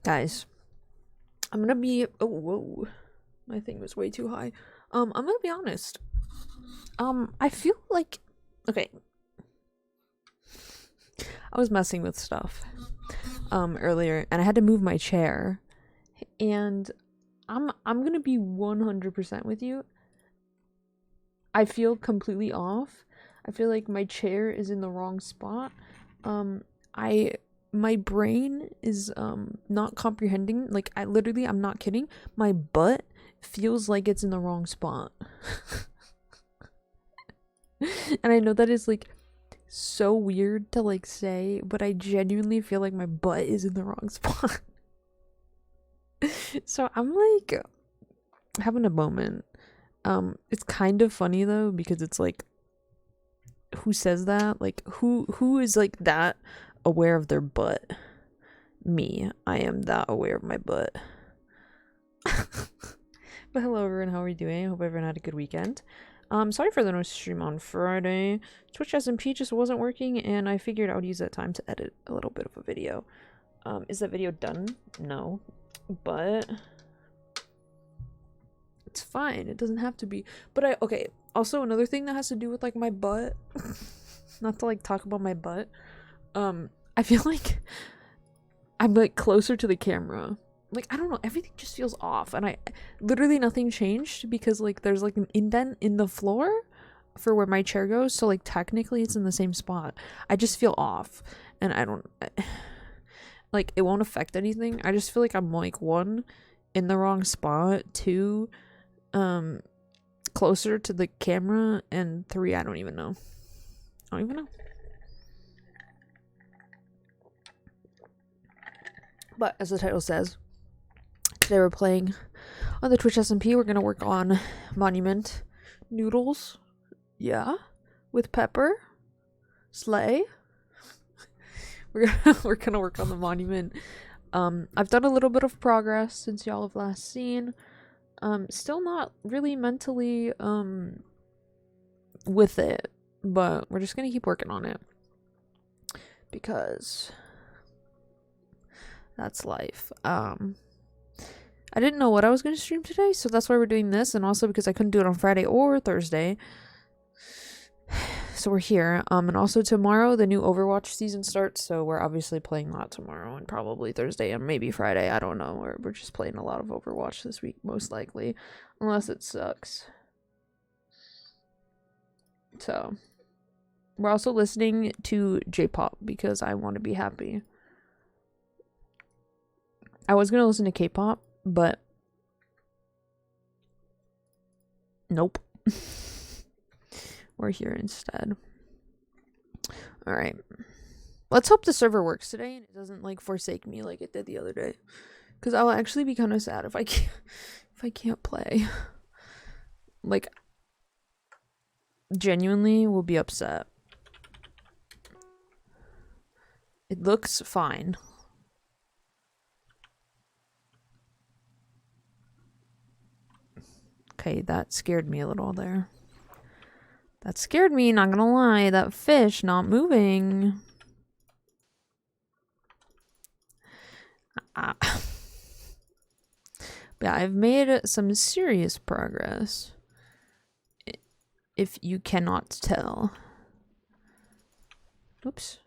Guys, I'm gonna be. Oh, whoa. My thing was way too high. I'm gonna be honest. I feel like. Okay. I was messing with stuff earlier, and I had to move my chair. And I'm gonna be 100% with you. I feel completely off. I feel like my chair is in the wrong spot. My brain is not comprehending. Like, I'm not kidding. My butt feels like it's in the wrong spot. And I know that is like so weird to like say, but I genuinely feel like my butt is in the wrong spot. So I'm like having a moment. It's kind of funny though, because it's like, who says that? Like, who is like that aware of their butt? Me. I am that aware of my butt. But hello everyone, how are you doing? I hope everyone had a good weekend. Sorry for the no stream on Friday. Twitch tsmp just wasn't working, and I figured I would use that time to edit a little bit of a video. Is that video done? No. But it's fine. It doesn't have to be. But okay, also another thing that has to do with like my butt. Not to like talk about my butt. I feel like I'm like closer to the camera. Like, I don't know, everything just feels off, and I literally nothing changed because like there's like an indent in the floor for where my chair goes, so like technically it's in the same spot. I just feel off, and I don't like, it won't affect anything. I just feel like I'm like, one, in the wrong spot, two, closer to the camera, and three, I don't even know. But as the title says, today we're playing on the Twitch tsmp. We're gonna work on Monument Noodles. Yeah. With pepper. Slay. We're gonna work on the Monument. I've done a little bit of progress since y'all have last seen. Still not really mentally with it, but we're just gonna keep working on it. Because that's life. I didn't know what I was going to stream today, so that's why we're doing this, and also because I couldn't do it on Friday or Thursday. So we're here. And also tomorrow the new Overwatch season starts, so we're obviously playing that tomorrow and probably Thursday and maybe Friday. I don't know. We're just playing a lot of Overwatch this week, most likely, unless it sucks. So we're also listening to J-pop because I want to be happy. I was going to listen to K-pop, but nope. We're here instead. All right. Let's hope the server works today and it doesn't like forsake me like it did the other day. Because I'll actually be kind of sad if I can't play. Like, genuinely will be upset. It looks fine. Okay, that scared me a little there. That scared me, not gonna lie. That fish not moving. Yeah, I've made some serious progress. If you cannot tell. Oops.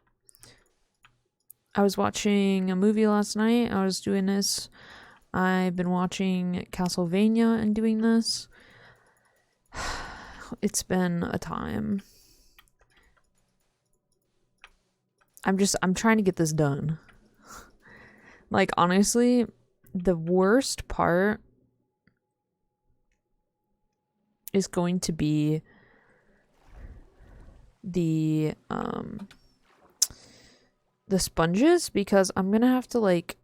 I was watching a movie last night. I was doing this. I've been watching Castlevania and doing this. It's been a time. I'm trying to get this done. Like, honestly, the worst part is going to be the sponges, because I'm gonna have to like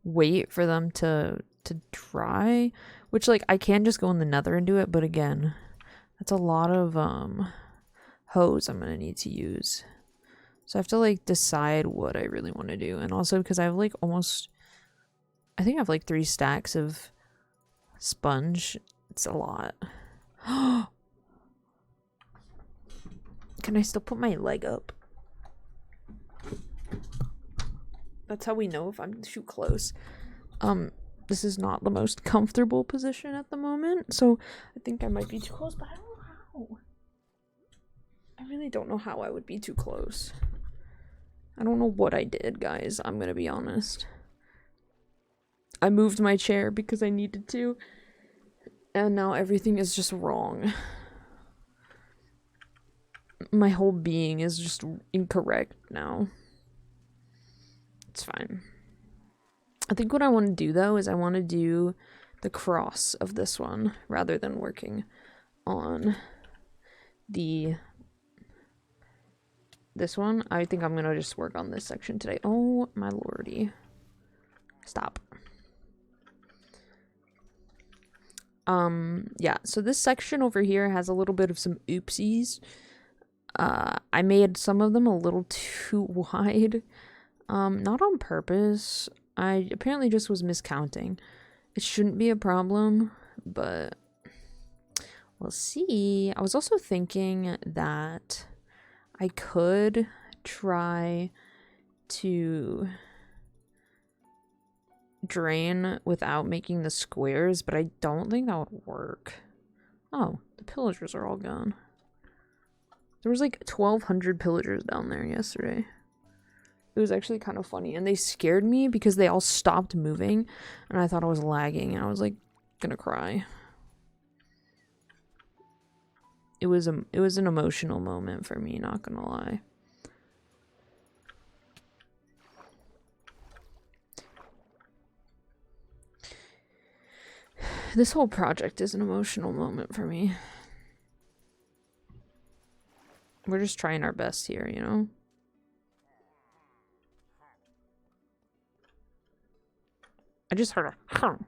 wait for them to dry, which like I can just go in the nether and do it, but again, that's a lot of hose I'm gonna need to use. So I have to like decide what I really want to do. And also because I have like I think I have like 3 stacks of sponge. It's a lot. Can I still put my leg up? That's how we know if I'm too close. This is not the most comfortable position at the moment, so I think I might be too close, but I don't know how. I really don't know how I would be too close. I don't know what I did, guys. I'm gonna be honest. I moved my chair because I needed to, and now everything is just wrong. My whole being is just incorrect now. It's fine. I think what I want to do, though, is I want to do the cross of this one rather than working on this one. I think I'm gonna just work on this section today. Oh my lordy. Stop. Yeah, so this section over here has a little bit of some oopsies. I made some of them a little too wide. Not on purpose. I apparently just was miscounting. It shouldn't be a problem, but we'll see. I was also thinking that I could try to drain without making the squares, but I don't think that would work. Oh, the pillagers are all gone. There was like 1,200 pillagers down there yesterday. It was actually kind of funny, and they scared me because they all stopped moving, and I thought I was lagging, and I was like gonna cry. It was an emotional moment for me, not gonna lie. This whole project is an emotional moment for me. We're just trying our best here, you know? I just heard a hum.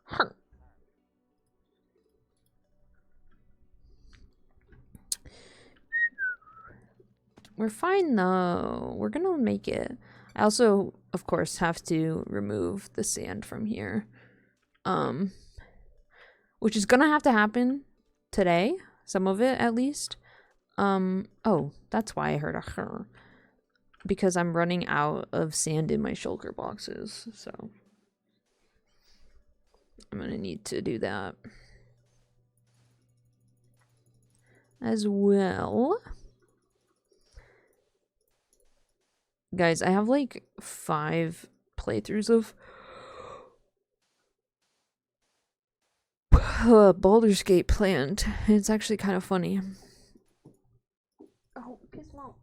Hum. We're fine though. We're gonna make it. I also, of course, have to remove the sand from here. Which is gonna have to happen today. Some of it, at least. Oh, that's why I heard a her. Because I'm running out of sand in my shulker boxes, so I'm gonna need to do that as well. Guys, I have like 5 playthroughs of Baldur's Gate planned. It's actually kind of funny. Oh, Gizmo.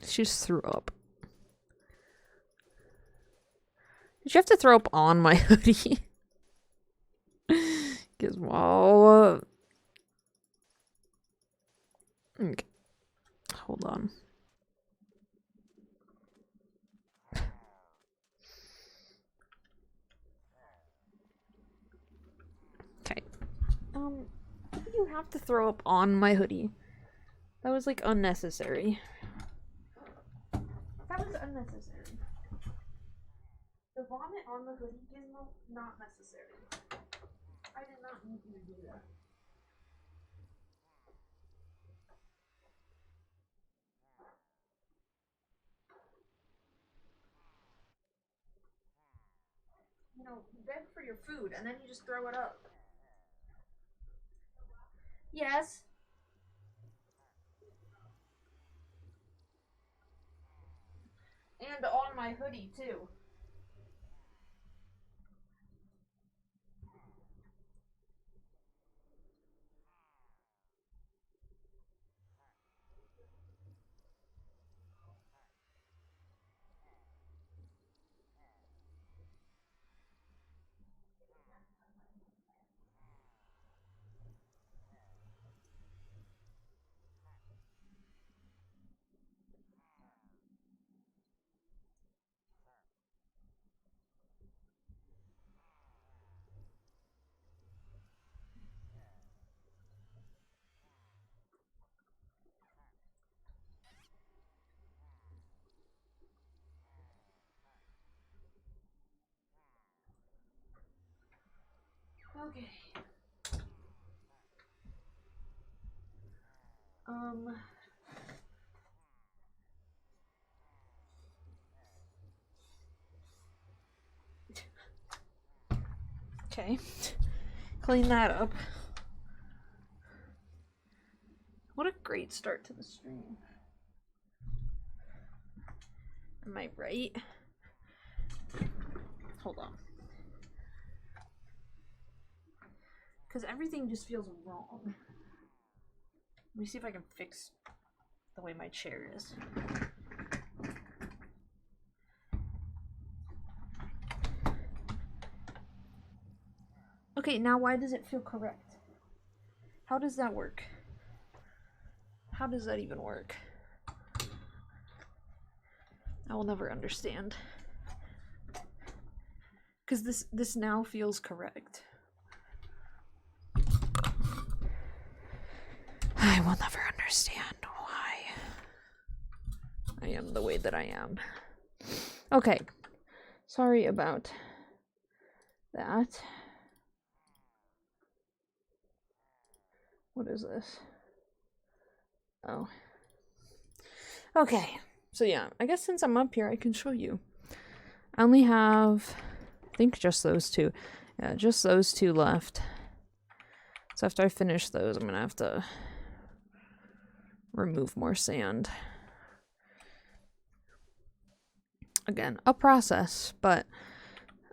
She just threw up. Did you have to throw up on my hoodie? Gizmo. Okay. Hold on. Okay. You have to throw up on my hoodie. That was like unnecessary. That was unnecessary. The vomit on the hoodie, Gizmo, not necessary. I did not need you to do that. You know, you beg for your food and then you just throw it up. Yes. And on my hoodie, too. Okay. Okay. Clean that up. What a great start to the stream. Am I right? Hold on. Because everything just feels wrong. Let me see if I can fix the way my chair is. Okay, now why does it feel correct? How does that work? How does that even work? I will never understand. Because this now feels correct. I will never understand why I am the way that I am. Okay. Sorry about that. What is this? Oh. Okay. So yeah, I guess since I'm up here, I can show you. I only have, I think, just those two. Yeah, just those two left. So after I finish those, I'm gonna have to remove more sand. Again, a process, but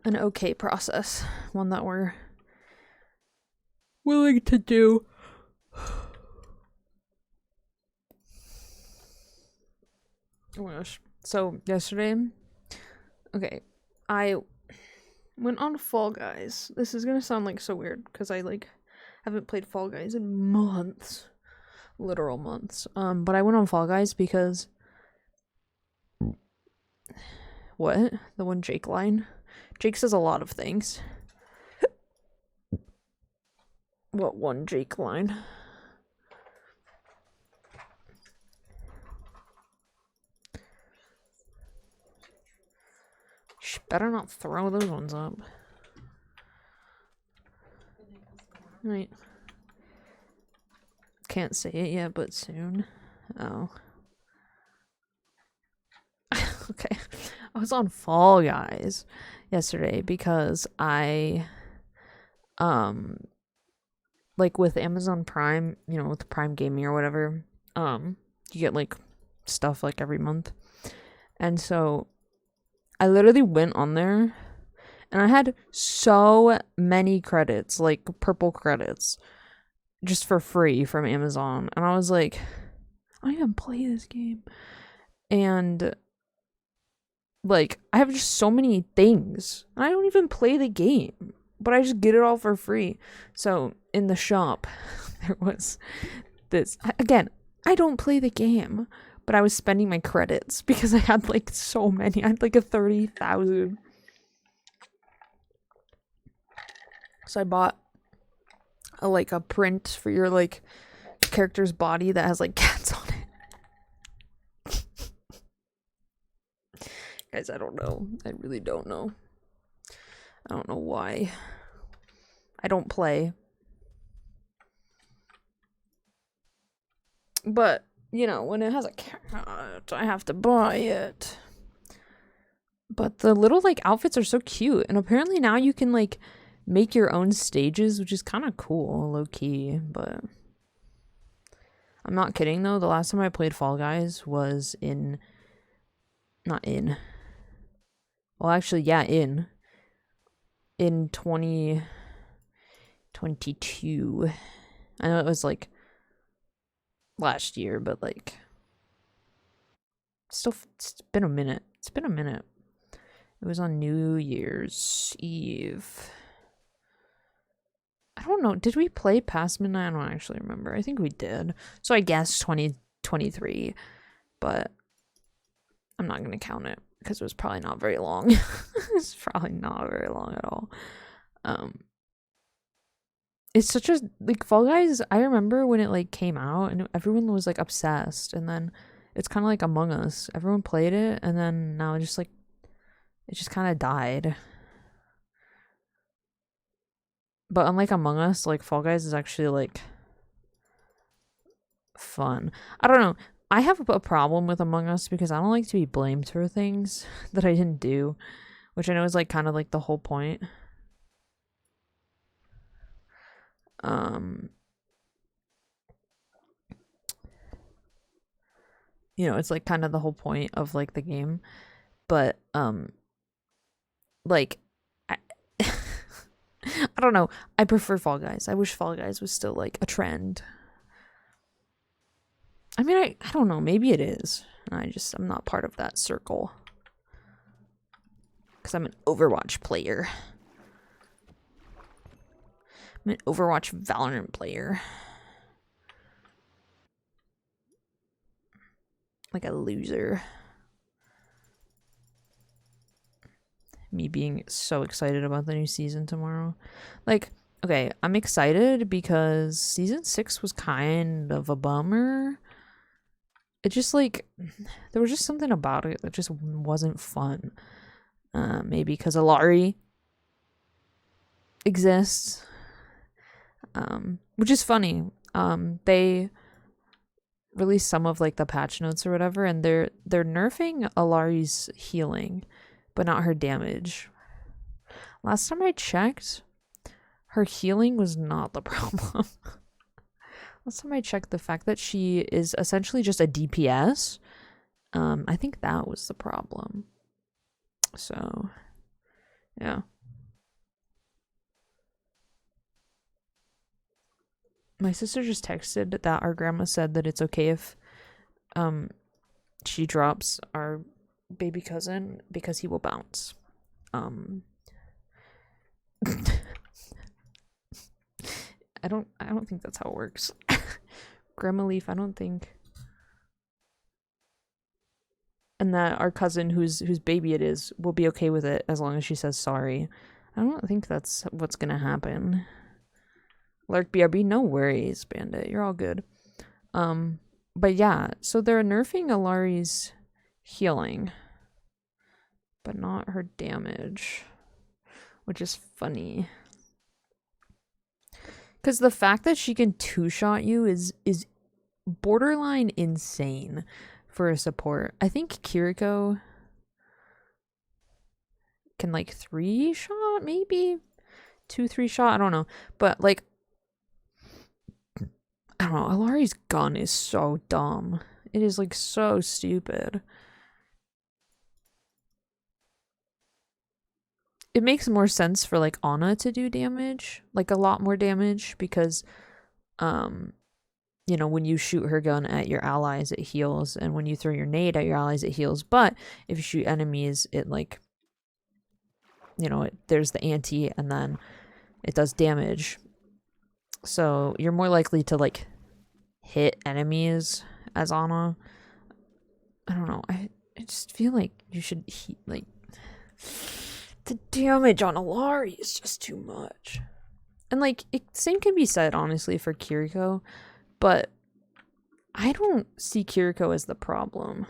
an okay process. One that we're willing to do. Oh my gosh. So yesterday, okay, I went on Fall Guys. This is gonna sound like so weird because I haven't played Fall Guys in months. Literal months. But I went on Fall Guys because what? The one Jake line? Jake says a lot of things. What one Jake line? Better not throw those ones up. Right. Can't say it yet, but soon. Oh. Okay. I was on Fall Guys yesterday because I like with Amazon Prime, you know, with Prime Gaming or whatever, you get like stuff like every month. And so I literally went on there and I had so many credits, like purple credits, just for free from Amazon. And I was like, I don't even play this game. And like, I have just so many things. I don't even play the game, but I just get it all for free. So in the shop, there was this. Again, I don't play the game, but I was spending my credits because I had like so many. I had like 30,000. So I bought a print for your like character's body that has like cats on it. Guys, I don't know. I really don't know. I don't know why. I don't play. But, you know, when it has a cat, I have to buy it. But the little like outfits are so cute. And apparently now you can like make your own stages, which is kind of cool, low key, but I'm not kidding though. The last time I played Fall Guys was in 2022. I know it was like last year, but like still it's been a minute. It was on New Year's Eve. I don't know. Did we play past midnight? I don't actually remember. I think we did. So I guess 2023, but I'm not going to count it because it was probably not very long. It's probably not very long at all. It's such a like Fall Guys. I remember when it like came out and everyone was like obsessed, and then it's kind of like Among Us. Everyone played it, and then now it just kind of died. But unlike Among Us, like Fall Guys is actually like fun. I don't know. I have a problem with Among Us because I don't like to be blamed for things that I didn't do, which I know is like kind of like the whole point. You know, it's like kind of the whole point of like the game, but like I, I don't know. I prefer Fall Guys. I wish Fall Guys was still like a trend. I mean, I don't know. Maybe it is. I'm not part of that circle because I'm an Overwatch player. I'm an Overwatch Valorant player. Like a loser. Me being so excited about the new season tomorrow. Like, okay, I'm excited because season 6 was kind of a bummer. It just like there was just something about it that just wasn't fun. Maybe because Alari exists, which is funny. They released some of like the patch notes or whatever, and they're nerfing Alari's healing, but not her damage. Last time I checked, her healing was not the problem. Last time I checked, the fact that she is essentially just a DPS, I think that was the problem. So, yeah. My sister just texted that our grandma said that it's okay if she drops our baby cousin because he will bounce. I don't think that's how it works. Grandma Leaf, I don't think. And that our cousin whose baby it is will be okay with it as long as she says sorry. I don't think that's what's gonna happen. Lark BRB, no worries, Bandit. You're all good. But yeah, so they're nerfing Alari's healing, but not her damage, which is funny. Because the fact that she can two-shot you is borderline insane for a support. I think Kiriko can like 3-shot, maybe 2-3-shot. I don't know, but like I don't know. Alari's gun is so dumb. It is like so stupid. It makes more sense for like Ana to do damage, like a lot more damage, because you know, when you shoot her gun at your allies it heals, and when you throw your nade at your allies it heals, but if you shoot enemies it like, you know, there's the anti and then it does damage. So you're more likely to like hit enemies as Ana. I don't know. I just feel like you should like the damage on Alari is just too much. And like same can be said honestly for Kiriko, but I don't see Kiriko as the problem.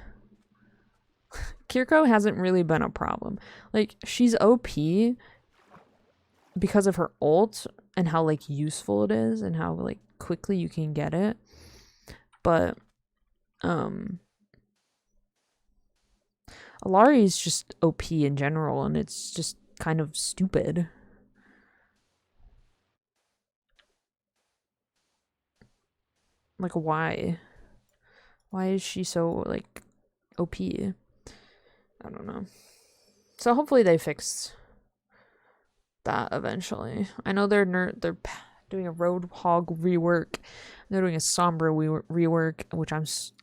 Kiriko hasn't really been a problem. Like she's OP because of her ult and how like useful it is and how like quickly you can get it. But Alari is just OP in general, and it's just kind of stupid. Like why? Why is she so like OP? I don't know. So hopefully they fix that eventually. I know they're doing a Roadhog rework. They're doing a Sombra rework, which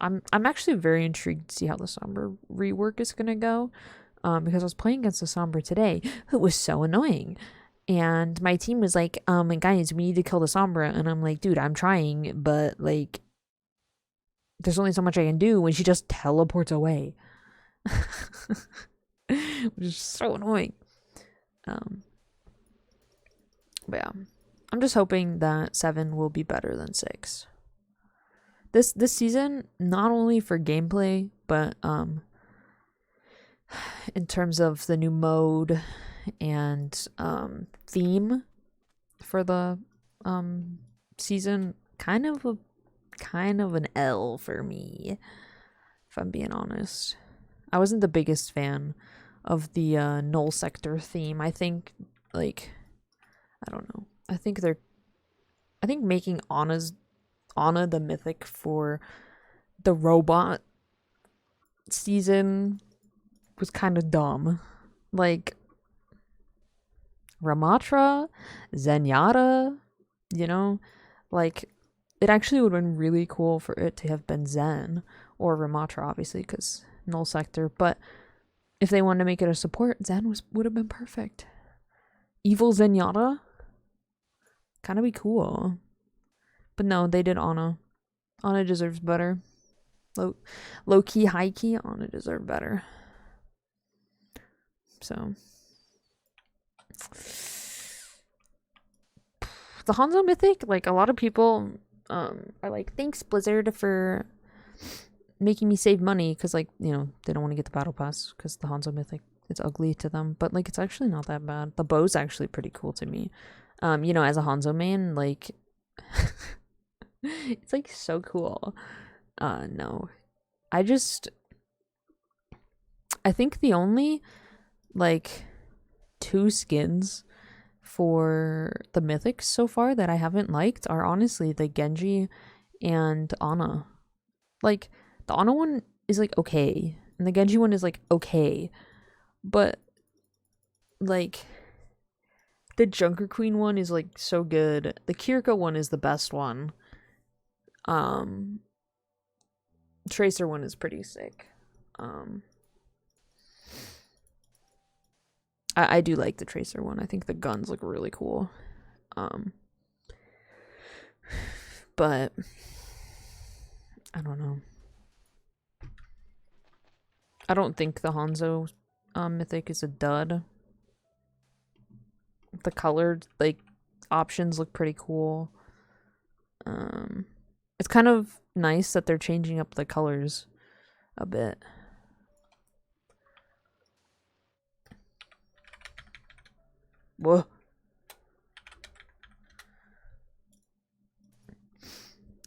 I'm actually very intrigued to see how the Sombra rework is gonna go. Because I was playing against the Sombra today, who was so annoying. And my team was like, guys, we need to kill the Sombra. And I'm like, dude, I'm trying, but like there's only so much I can do when she just teleports away. Which is so annoying. But yeah. I'm just hoping that 7 will be better than 6. This season, not only for gameplay, but in terms of the new mode and theme for the season, kind of a kind of an L for me, if I'm being honest. I wasn't the biggest fan of the null sector theme. I think, like, I don't know. I think making Anna the mythic for the robot season was kind of dumb. Like, Ramatra, Zenyatta, you know? Like, it actually would have been really cool for it to have been Zen, or Ramatra, obviously, because null sector, but if they wanted to make it a support, Zen would have been perfect. Evil Zenyatta? Kind of be cool. But no, they did Ana. Ana deserves better. Low key, high key, Ana deserved better. So the Hanzo Mythic, like, a lot of people are like, thanks Blizzard for making me save money, because, like, you know, they don't want to get the battle pass because the Hanzo Mythic, it's ugly to them, but, like, it's actually not that bad. The bow's actually pretty cool to me. You know, as a Hanzo main, like, it's, like, so cool. No. I think the only, like, 2 skins for the mythics so far that I haven't liked are honestly the Genji and Ana. Like, the Ana one is, like, okay, and the Genji one is, like, okay, but, like, the Junker Queen one is, like, so good. The Kiriko one is the best one. Tracer one is pretty sick. I do like the Tracer one. I think the guns look really cool. But I don't know. I don't think the Hanzo mythic is a dud. The colored, like, options look pretty cool. It's kind of nice that they're changing up the colors a bit. Whoa.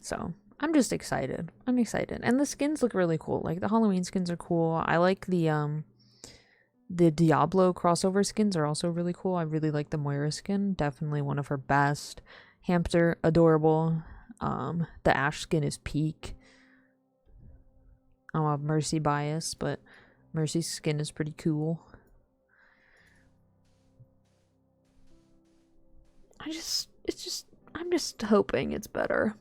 So, I'm just excited. I'm excited. And the skins look really cool. Like, the Halloween skins are cool. I like the Diablo crossover skins are also really cool. I really like the Moira skin. Definitely one of her best. Hamster, adorable. The Ashe skin is peak. I'm a Mercy bias, but Mercy's skin is pretty cool. I'm just hoping it's better.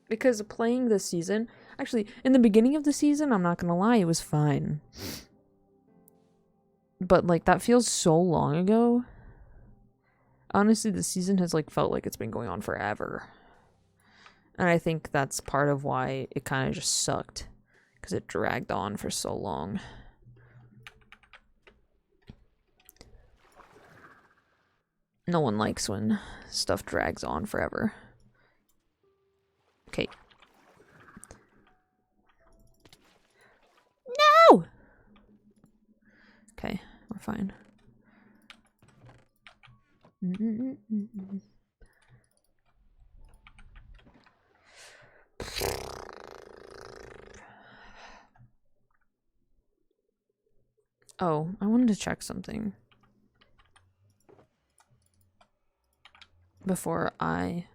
Because playing this season, actually, in the beginning of the season, I'm not gonna lie, it was fine. But, like, that feels so long ago. Honestly, the season has, like, felt like it's been going on forever. And I think that's part of why it kind of just sucked. Because it dragged on for so long. No one likes when stuff drags on forever. Okay. No! Okay, we're fine. Oh, I wanted to check something before I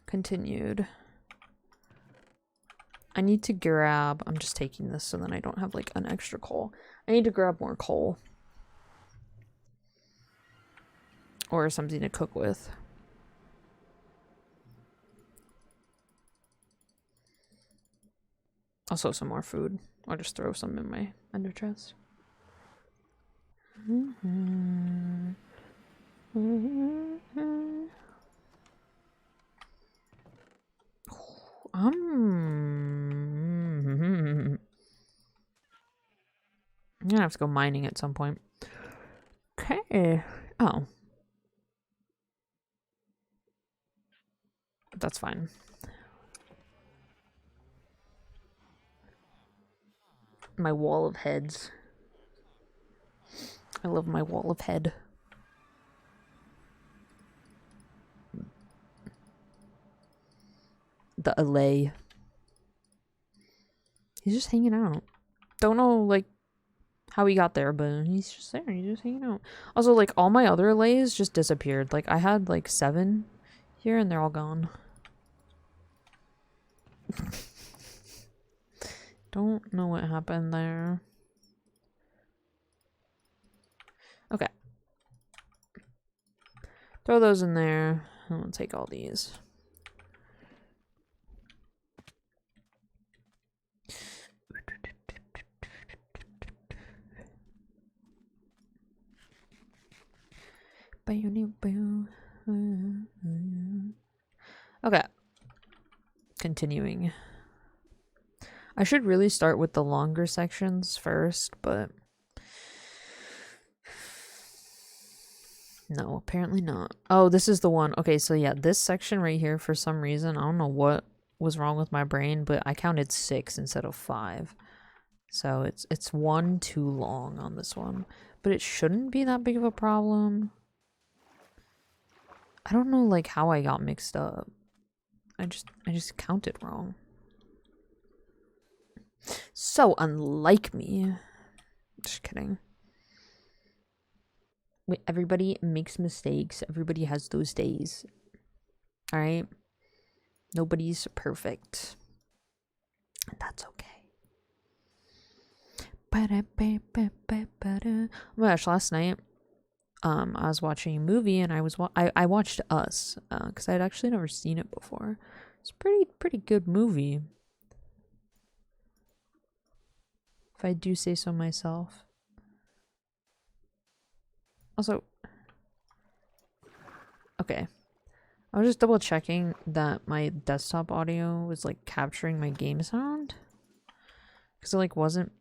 continued. I need to grab, I'm just taking this so then I don't have, like, an extra coal. I need to grab more coal. Or something to cook with. Also some more food. I'll just throw some in my under chest. I'm gonna have to go mining at some point. Okay. Oh. That's fine. My wall of heads. I love my wall of head. the alley. He's just hanging out. Don't know, like, how he got there, but he's just there. He's just hanging out. Also, like, all my other allays just disappeared. Like, I had, like, 7 here, and they're all gone. Don't know what happened there. Okay. Throw those in there. I'm gonna take all these. Okay. Continuing. I should really start with the longer sections first, but no, apparently not. Oh, this is the one. Okay, so yeah, this section right here, for some reason, I don't know what was wrong with my brain, but I counted 6 instead of 5. So it's 1 too long on this one. But it shouldn't be that big of a problem. I don't know, like, how I got mixed up. I just counted wrong. So unlike me. Just kidding. Wait, everybody makes mistakes. Everybody has those days. Alright? Nobody's perfect. And that's okay. Oh my gosh, last night I was watching a movie and I watched Us because I'd actually never seen it before. It's a pretty good movie, if I do say so myself. Also, okay, I was just double checking that my desktop audio was like capturing my game sound because it like wasn't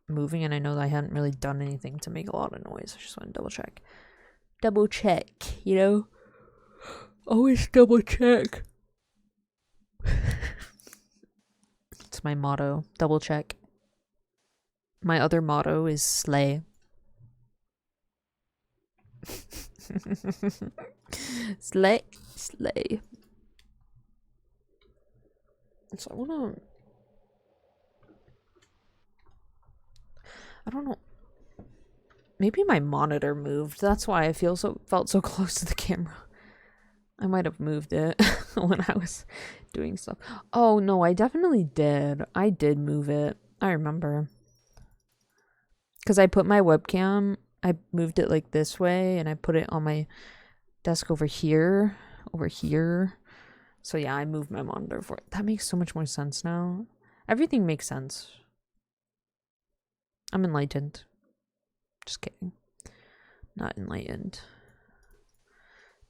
moving, and I know that I hadn't really done anything to make a lot of noise. I just want to double check. Double check, you know? Always double check. It's my motto. Double check. My other motto is slay. Slay. Slay. So I don't know. Maybe my monitor moved. That's why I felt so close to the camera. I might have moved it when I was doing stuff. Oh no, I definitely did. I did move it. I remember. Because I put my webcam, I moved it like this way, and I put it on my desk over here. So yeah, I moved my monitor for it. That makes so much more sense now. Everything makes sense. I'm enlightened. Just kidding. Not enlightened.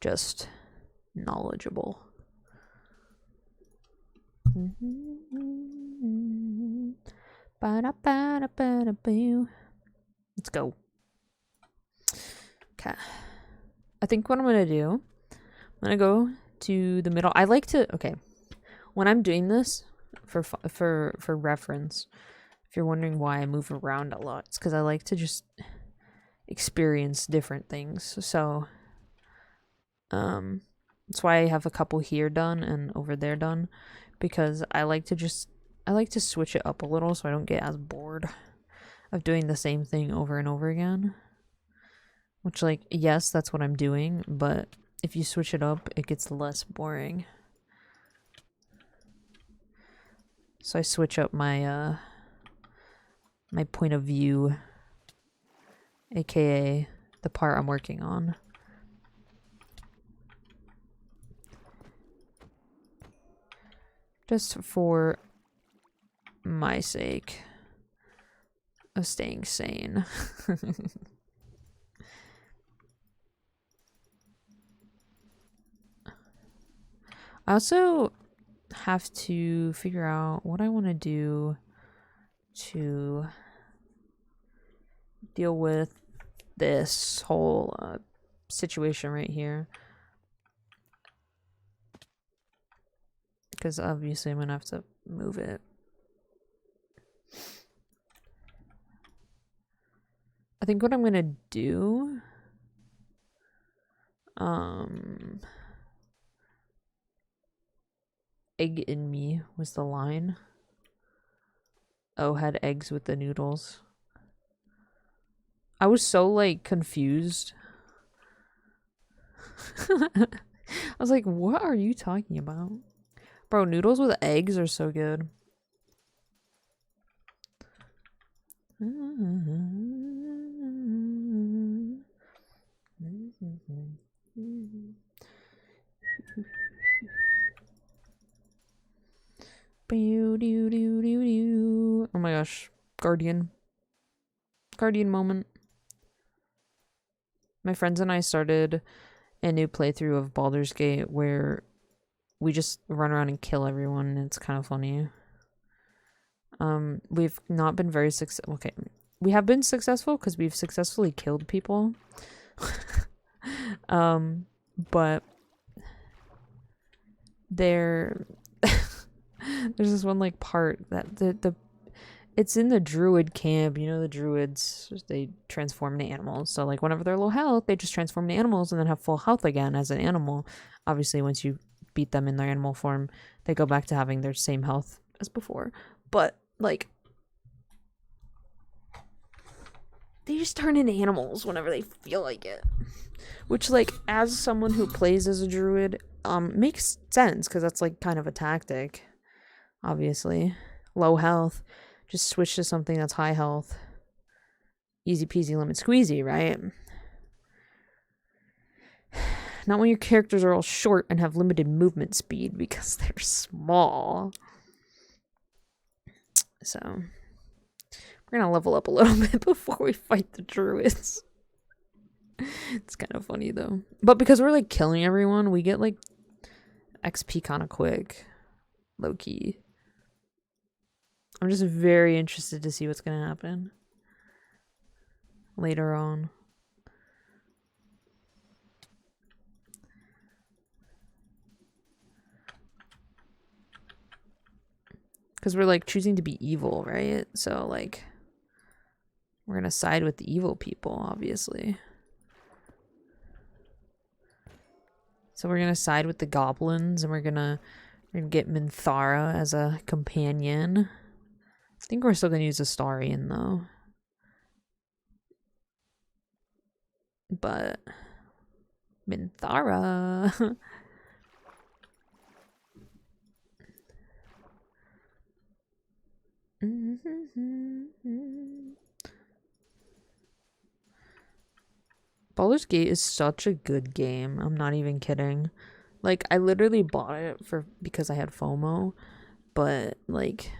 Just knowledgeable. Let's go. Okay. I think what I'm gonna do, I'm gonna go to the middle. I like to, okay, when I'm doing this for reference, if you're wondering why I move around a lot, it's because I like to just experience different things. So that's why I have a couple here done and over there done, because I like to switch it up a little so I don't get as bored of doing the same thing over and over again. Which, like, yes, that's what I'm doing, but if you switch it up, it gets less boring. So I switch up my my point of view, aka the part I'm working on. Just for my sake of staying sane. I also have to figure out what I want to do to deal with this whole situation right here. Because obviously I'm going to have to move it. I think what I'm going to do... egg in me was the line. Oh, had eggs with the noodles. I was so, like, confused. I was like, what are you talking about? Bro, noodles with eggs are so good. Oh my gosh. Guardian moment. My friends and I started a new playthrough of Baldur's Gate where we just run around and kill everyone, and it's kind of funny. We've not been very successful. Okay, we have been successful because we've successfully killed people. But there's this one like part that the it's in the druid camp. You know, the druids, they transform into animals. So like whenever they're low health, they just transform into animals and then have full health again as an animal. Obviously, once you beat them in their animal form, they go back to having their same health as before. But like, they just turn into animals whenever they feel like it. Which, like, as someone who plays as a druid, makes sense, because that's, like, kind of a tactic, obviously. Low health, just switch to something that's high health. Easy peasy lemon squeezy, right? Not when your characters are all short and have limited movement speed, because they're small. So, we're gonna level up a little bit before we fight the druids. It's kind of funny though. But because we're like killing everyone, we get like XP kind of quick. Low key. I'm just very interested to see what's gonna happen later on. Because we're like choosing to be evil, right? So like we're gonna side with the evil people, obviously. So we're gonna side with the goblins, and we're gonna get Minthara as a companion. I think we're still gonna use Astarion though. But Minthara. Baldur's Gate is such a good game. I'm not even kidding. Like, I literally bought it because I had FOMO, but like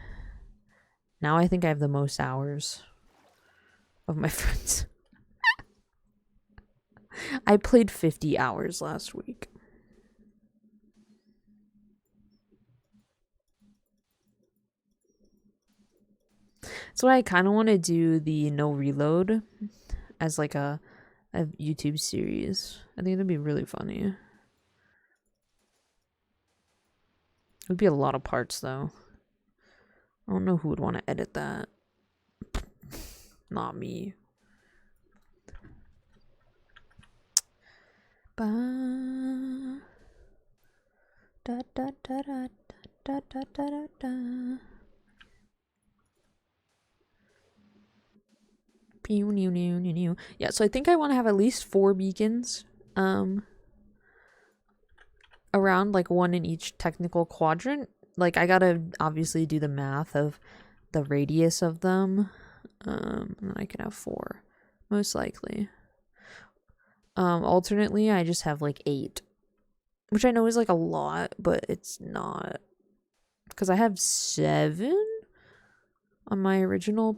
now I think I have the most hours of my friends. I played 50 hours last week. So I kind of want to do the no reload as like a YouTube series. I think that'd be really funny. It would be a lot of parts though. I don't know who would want to edit that. Not me. Ba da da da da da da da da. Yeah, so I think I want to have at least 4 beacons. Around like 1 in each technical quadrant. Like I gotta obviously do the math of the radius of them. And I can have 4, most likely. Alternately, I just have like 8, which I know is like a lot, but it's not, because I have 7 on my original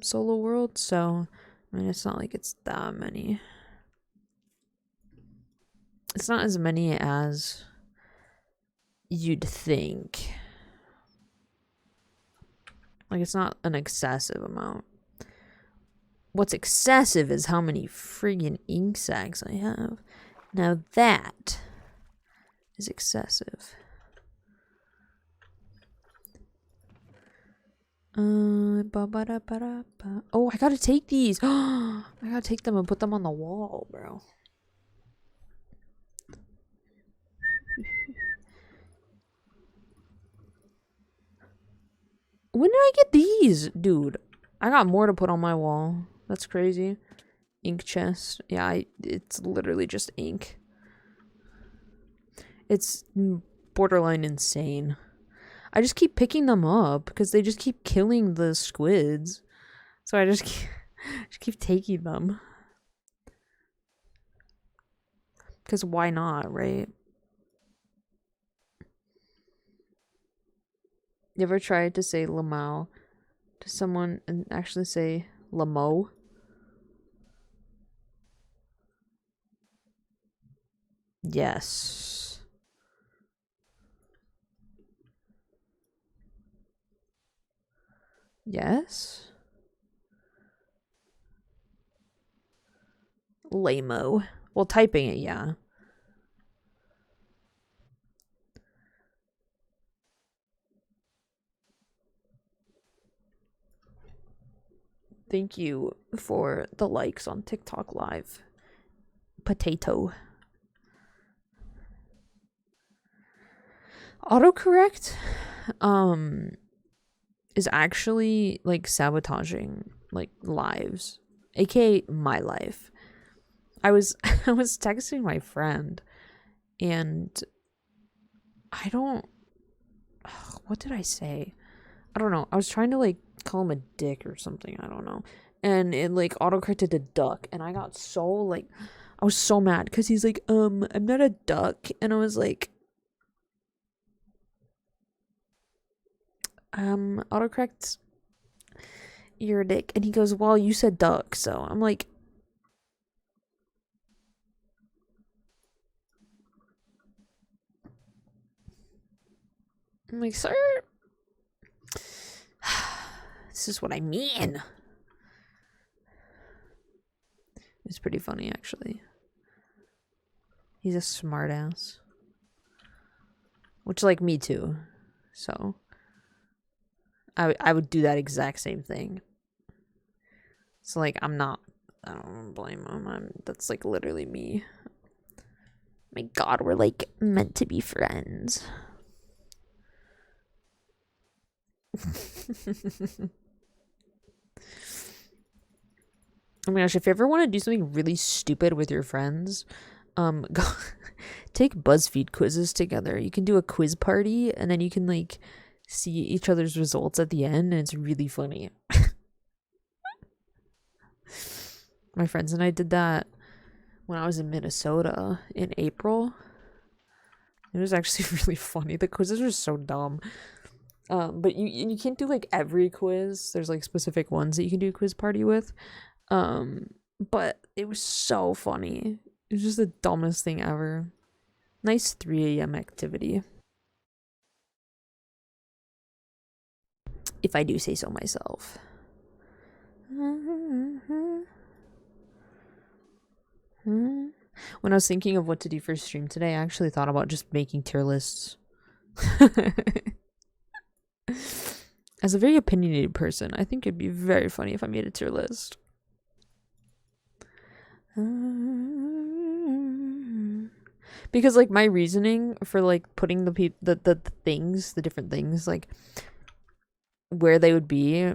solo world. So I mean, it's not like it's that many. It's not as many as you'd think. Like, it's not an excessive amount. What's excessive is how many friggin' ink sacs I have. Now that is excessive. Oh, I gotta take these. I gotta take them and put them on the wall, bro. When did I get these? Dude, I got more to put on my wall. That's crazy. Ink chest. Yeah, it's literally just ink. It's borderline insane. I just keep picking them up because they just keep killing the squids. So I just keep taking them. Because why not, right? You ever tried to say Lamau to someone and actually say Lamo? Yes. Yes? Lamo. Well, typing it, yeah. Thank you for the likes on TikTok Live. Potato. Autocorrect is actually like sabotaging like lives, aka my life. I was I was texting my friend and I don't what did I say? I don't know. I was trying to like call him a dick or something, I don't know. And it like autocorrected to duck and I got so like I was so mad cuz he's like I'm not a duck and I was like autocorrect you're a dick. And he goes, well, you said duck. So I'm like, sir, this is what I mean. It's pretty funny, actually. He's a smartass. Which, like, me too. So, I would do that exact same thing. So, like, I don't blame him. That's, like, literally me. My God, we're, like, meant to be friends. Oh my gosh, if you ever want to do something really stupid with your friends, go take BuzzFeed quizzes together. You can do a quiz party and then you can like see each other's results at the end and it's really funny. My friends and I did that when I was in Minnesota in April. It was actually really funny. The quizzes were so dumb. But you can't do like every quiz. There's like specific ones that you can do a quiz party with. But it was so funny. It was just the dumbest thing ever. Nice 3 a.m. activity. If I do say so myself. When I was thinking of what to do for stream today, I actually thought about just making tier lists. As a very opinionated person, I think it'd be very funny if I made a tier list. Because like my reasoning for like putting the things, the different things, like where they would be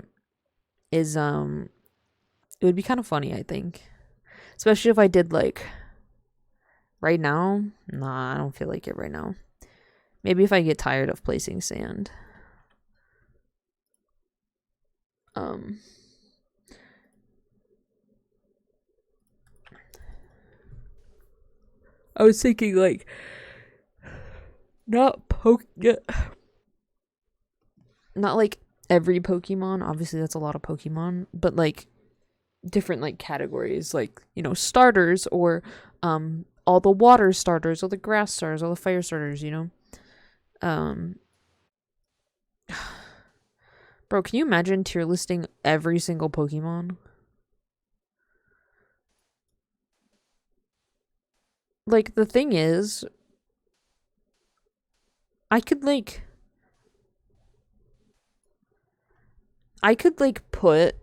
is it would be kind of funny, I think. Especially if I did like right now. Nah, I don't feel like it right now. Maybe if I get tired of placing sand. I was thinking like not like every Pokemon, obviously that's a lot of Pokemon, but like different like categories, like, you know, starters or all the water starters, all the grass starters, all the fire starters, you know. Bro, can you imagine tier listing every single Pokemon? Like, the thing is, I could like put,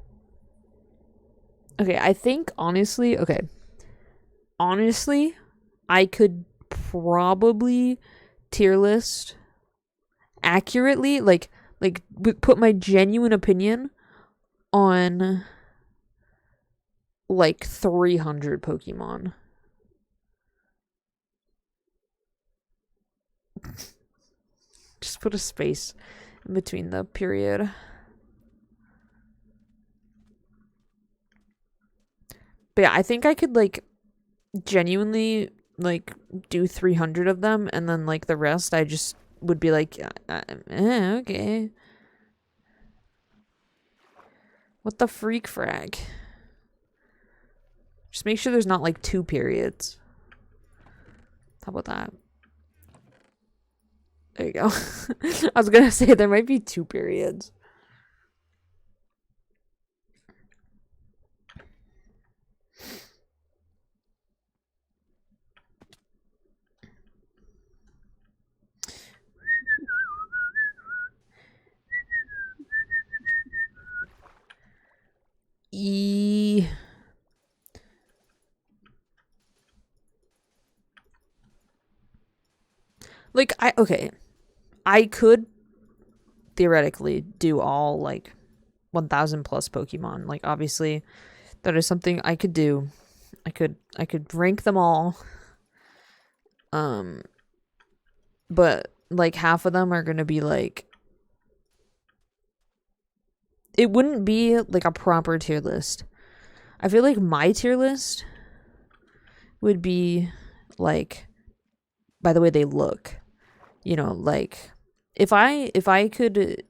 okay, I think honestly, I could probably tier list accurately, like like put my genuine opinion on like 300 Pokemon. Just put a space in between the period. But yeah, I think I could like genuinely like do 300 of them, and then like the rest I just would be like, okay. What the freak frag? Just make sure there's not like 2 periods. How about that? There you go. I was gonna say there might be 2 periods. Like, I could theoretically do all like 1000 plus Pokemon. Like, obviously that is something I could do. I could rank them all. But like half of them are going to be like, it wouldn't be like a proper tier list. I feel like my tier list would be like by the way they look. You know, like if I could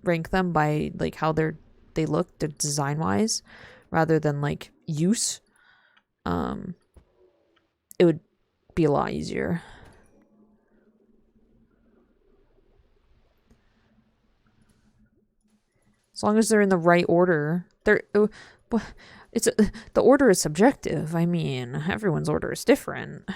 rank them by like how they look, the design wise, rather than like use, it would be a lot easier. As long as they're in the right order. The order is subjective. I mean, everyone's order is different.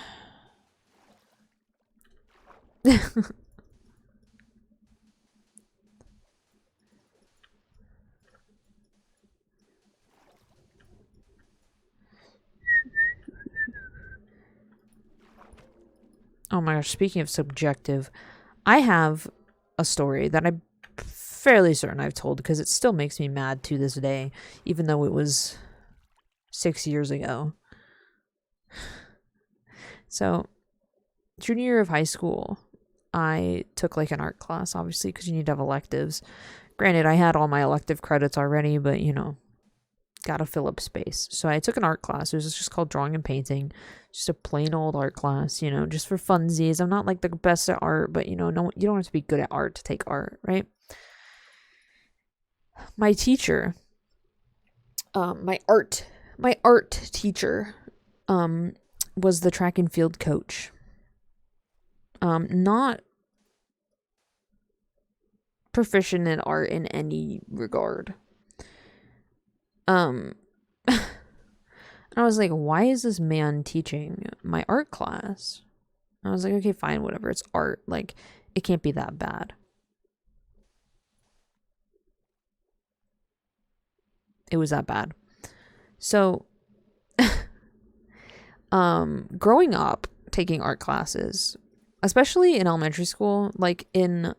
Oh my gosh, speaking of subjective, I have a story that I'm fairly certain I've told because it still makes me mad to this day, even though it was 6 years ago. So, junior year of high school, I took like an art class, obviously, because you need to have electives. Granted, I had all my elective credits already, but you know, gotta fill up space. So I took an art class. It was just called drawing and painting. Just a plain old art class, you know, just for funsies. I'm not like the best at art, but you know, no, you don't have to be good at art to take art, right? My teacher, my art teacher, was the track and field coach. Not proficient in art in any regard. And I was like, why is this man teaching my art class? I was like, okay, fine, whatever. It's art. Like, it can't be that bad. It was that bad. So, growing up, taking art classes, especially in elementary school, like in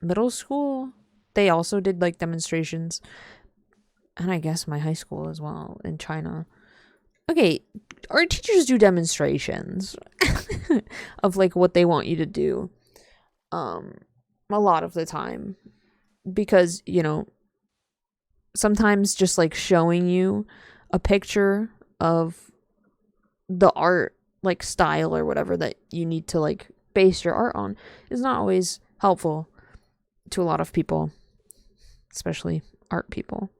middle school, they also did like demonstrations. And I guess my high school as well in China. Okay, our teachers do demonstrations of like what they want you to do. A lot of the time, because you know, sometimes just like showing you a picture of the art like style or whatever that you need to like base your art on is not always helpful to a lot of people, especially art people.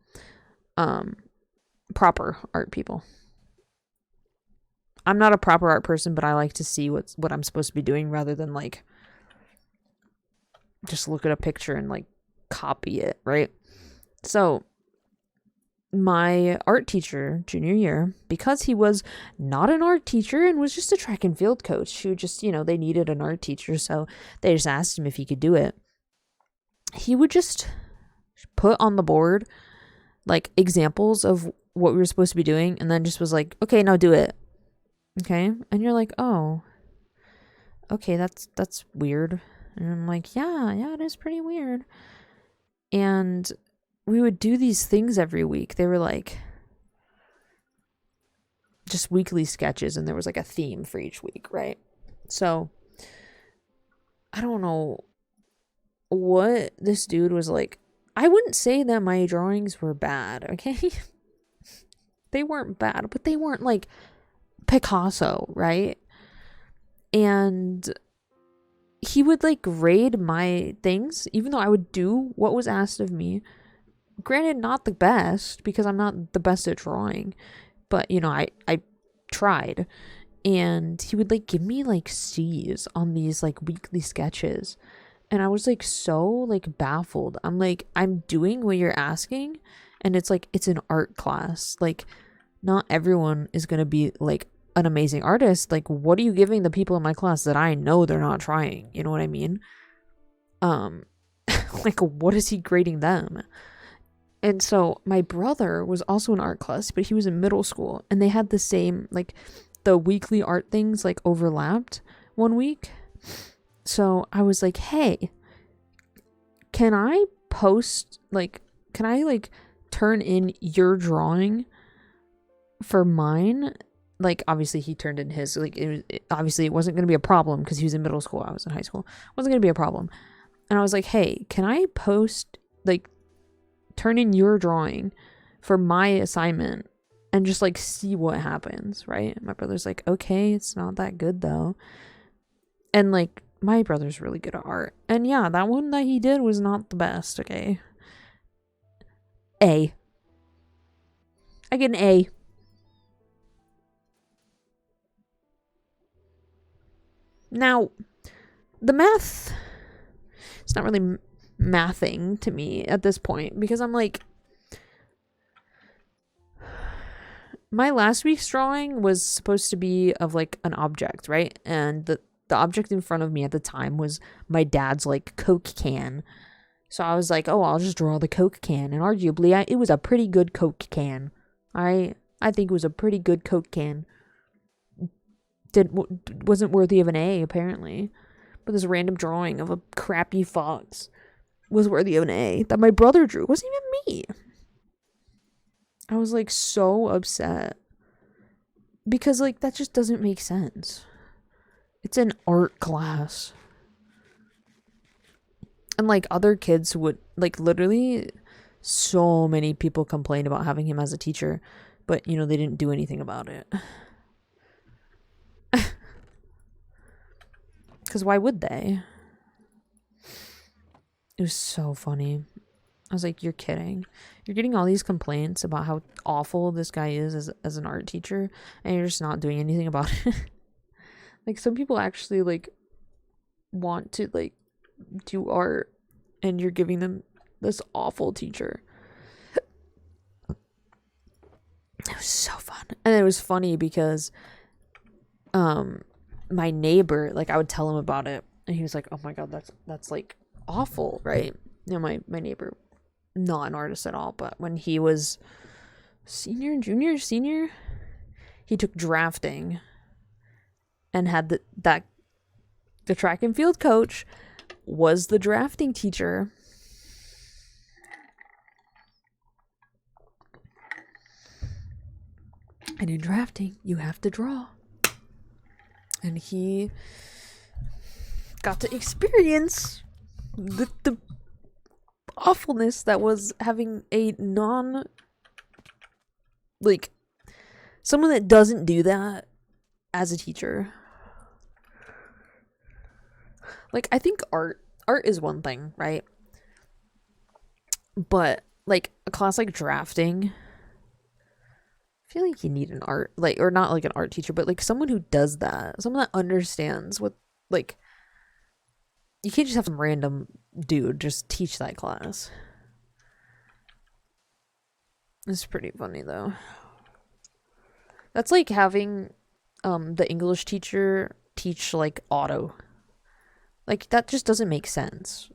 Proper art people. I'm not a proper art person, but I like to see what I'm supposed to be doing rather than like just look at a picture and like copy it, right? So my art teacher junior year, because he was not an art teacher and was just a track and field coach who just, you know, they needed an art teacher, so they just asked him if he could do it. He would just put on the board like examples of what we were supposed to be doing and then just was like, okay, now do it. Okay? And you're like, oh, okay, that's weird. And I'm like, yeah, it is pretty weird. And we would do these things every week. They were like just weekly sketches, and there was like a theme for each week, right? So I don't know what this dude was like. I wouldn't say that my drawings were bad, okay? They weren't bad, but they weren't like Picasso, right? And he would like grade my things, even though I would do what was asked of me. Granted, not the best, because I'm not the best at drawing, but you know, I tried. And he would like give me like C's on these like weekly sketches. And I was like so like baffled. I'm like, I'm doing what you're asking, and it's like it's an art class. Like not everyone is going to be like an amazing artist. Like what are you giving the people in my class that I know they're not trying? You know what I mean? Like what is he grading them? And so my brother was also in art class, but he was in middle school, and they had the same like the weekly art things like overlapped one week. So I was like, hey, can I turn in your drawing for mine? Like, obviously he turned in his, like, obviously it wasn't going to be a problem because he was in middle school. I was in high school. It wasn't going to be a problem. And I was like, hey, can I turn in your drawing for my assignment and just like see what happens, right? My brother's like, okay, it's not that good though. And like, my brother's really good at art. And yeah, that one that he did was not the best, okay? A. I get an A. Now, the math, it's not really mathing to me at this point, because I'm like, my last week's drawing was supposed to be of like an object, right? And the object in front of me at the time was my dad's like Coke can. So I was like, oh, I'll just draw the Coke can. And arguably, it was a pretty good Coke can. I think it was a pretty good Coke can. Wasn't worthy of an A, apparently. But this random drawing of a crappy fox was worthy of an A that my brother drew. It wasn't even me. I was like so upset. Because like that just doesn't make sense. It's an art class. And like other kids would like literally so many people complained about having him as a teacher, but you know, they didn't do anything about it. Because why would they? It was so funny. I was like, you're kidding. You're getting all these complaints about how awful this guy is as an art teacher, and you're just not doing anything about it. Like some people actually like want to like do art, and you're giving them this awful teacher. It was so fun. And it was funny because my neighbor, like I would tell him about it, and he was like, oh my god, that's like awful, right? You know, my neighbor, not an artist at all, but when he was senior, he took drafting and had the track and field coach was the drafting teacher. And in drafting, you have to draw. And he got to experience the awfulness that was having a someone that doesn't do that as a teacher. Like, I think art is one thing, right? But like a class like drafting, I feel like you need an art, like, or not like an art teacher, but like someone who does that, someone that understands what, like, you can't just have some random dude just teach that class. It's pretty funny though. That's like having the English teacher teach like auto. Like that just doesn't make sense.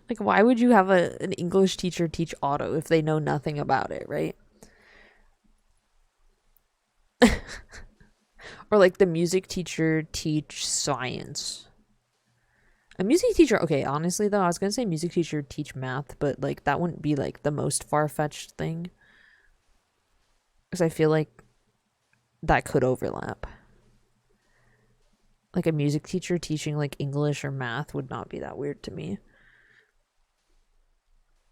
Like why would you have an English teacher teach auto if they know nothing about it, right? Or like the music teacher teach science. A music teacher, okay, honestly though, I was gonna say music teacher teach math, but like that wouldn't be like the most far-fetched thing. Because I feel like that could overlap. Like a music teacher teaching like English or math would not be that weird to me.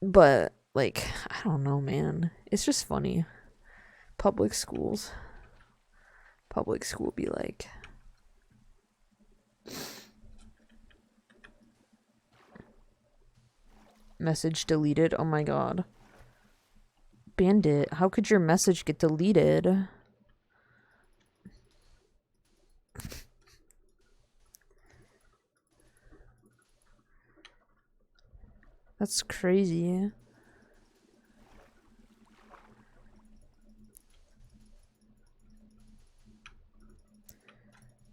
But like, I don't know, man. It's just funny. Public schools. Public school be like. Message deleted. Oh my god. Bandit, how could your message get deleted? That's crazy.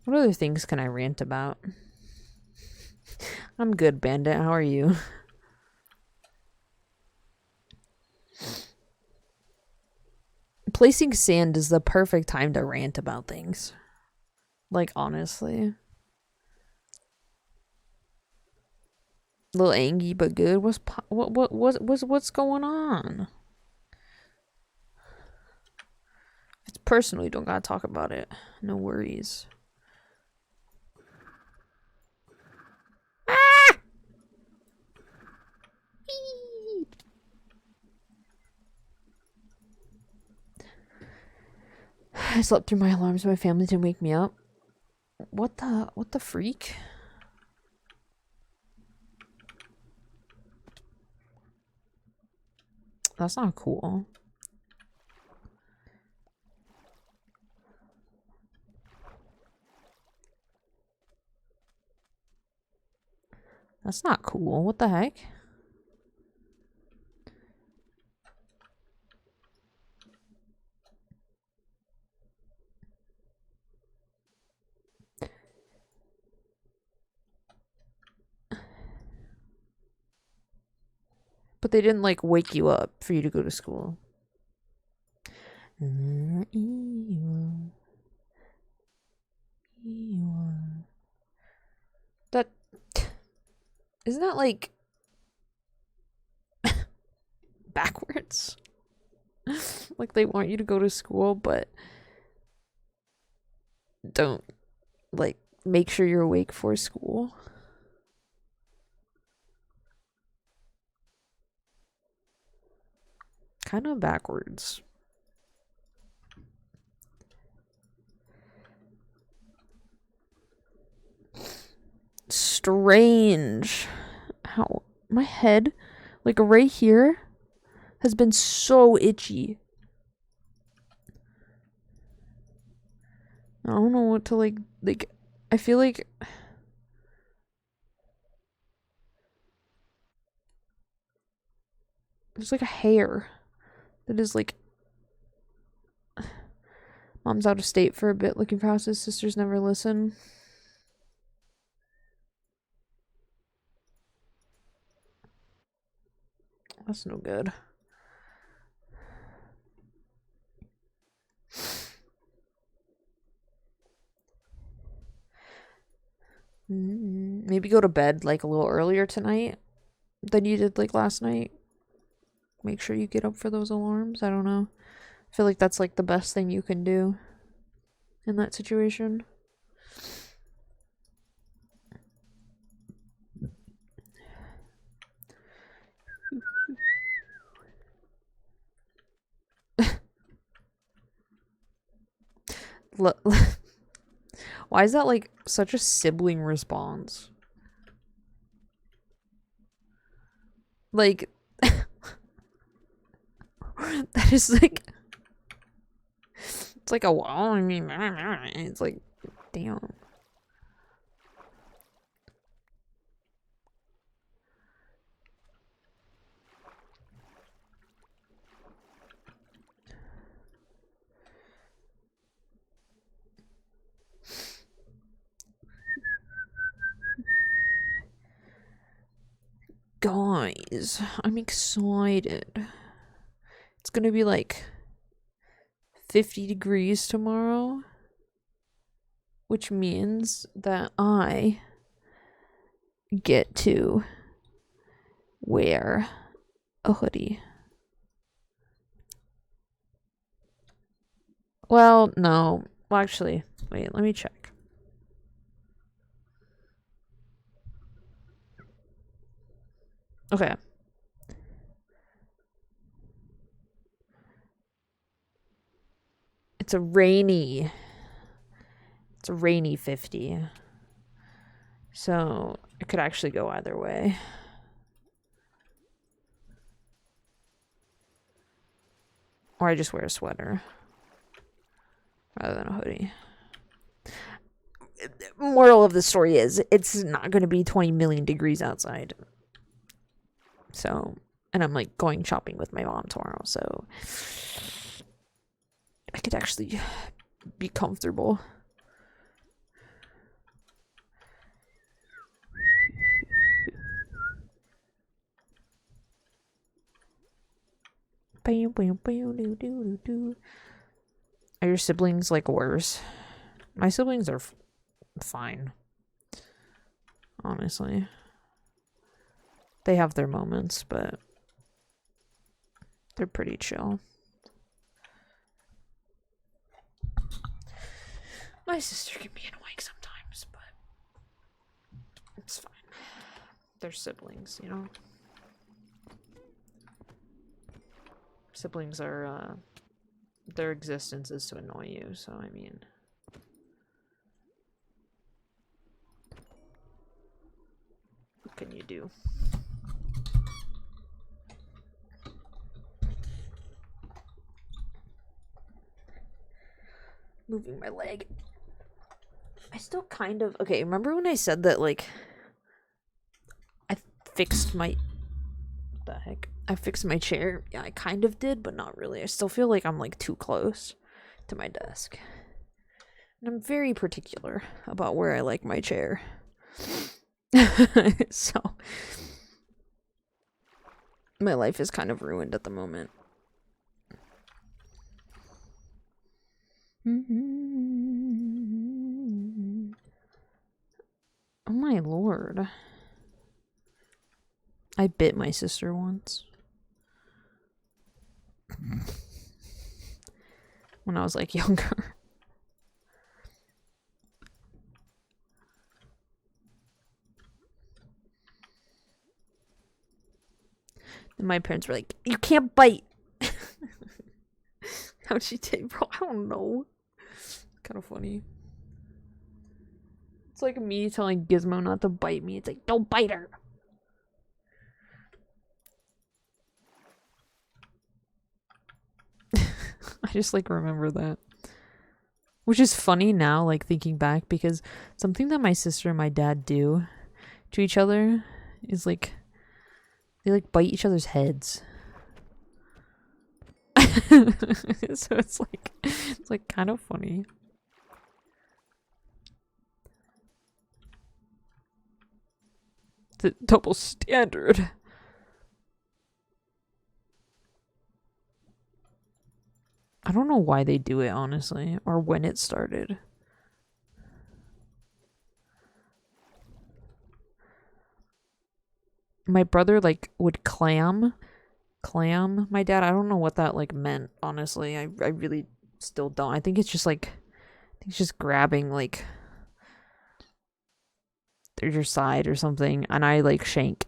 What other things can I rant about? I'm good, Bandit. How are you? Placing sand is the perfect time to rant about things. Like, honestly. A little angry but good. What's going on? If it's personal, you don't gotta talk about it. No worries. Ah! I slept through my alarms. My family didn't wake me up. What the freak? That's not cool. That's not cool. What the heck? But they didn't like wake you up for you to go to school. That isn't that like backwards? Like they want you to go to school, but don't like make sure you're awake for school. Kind of backwards. Strange. How my head, like right here, has been so itchy. I don't know what to like I feel like there's like a hair that is like mom's out of state for a bit looking for houses. Sisters never listen. That's no good. Maybe go to bed like a little earlier tonight than you did like last night. Make sure you get up for those alarms. I don't know. I feel like that's like the best thing you can do in that situation. Why is that like such a sibling response? Like that is like it's like a wall. I mean, it's like damn. Guys, I'm excited. It's gonna be like 50 degrees tomorrow, which means that I get to wear a hoodie. Well, no. Well, actually, wait, let me check. Okay. It's a rainy 50. So it could actually go either way. Or I just wear a sweater rather than a hoodie. Moral of the story is it's not going to be 20 million degrees outside. So, and I'm like going shopping with my mom tomorrow, so I could actually be comfortable. Are your siblings like worse? My siblings are fine. Honestly. They have their moments, but they're pretty chill. My sister can be annoying sometimes, but it's fine. They're siblings, you know? Siblings are, their existence is to annoy you, so I mean... What can you do? Moving my leg. I still kind of... Okay, remember when I said that, like... I fixed my... What the heck? I fixed my chair? Yeah, I kind of did, but not really. I still feel like I'm, like, too close to my desk. And I'm very particular about where I like my chair. So... My life is kind of ruined at the moment. Oh my lord. I bit my sister once. When I was like younger. And my parents were like, you can't bite. How'd she take, bro? I don't know. Kind of funny. It's like me telling Gizmo not to bite me. It's like, don't bite her. I just like remember that. Which is funny now, like thinking back, because something that my sister and my dad do to each other is like, they like bite each other's heads. So it's like kind of funny. The double standard. I don't know why they do it, honestly, or when it started. My brother like would clam my dad. I don't know what that like meant, honestly. I really still don't. I think it's just like, I think it's just grabbing like your side or something, and I like shank.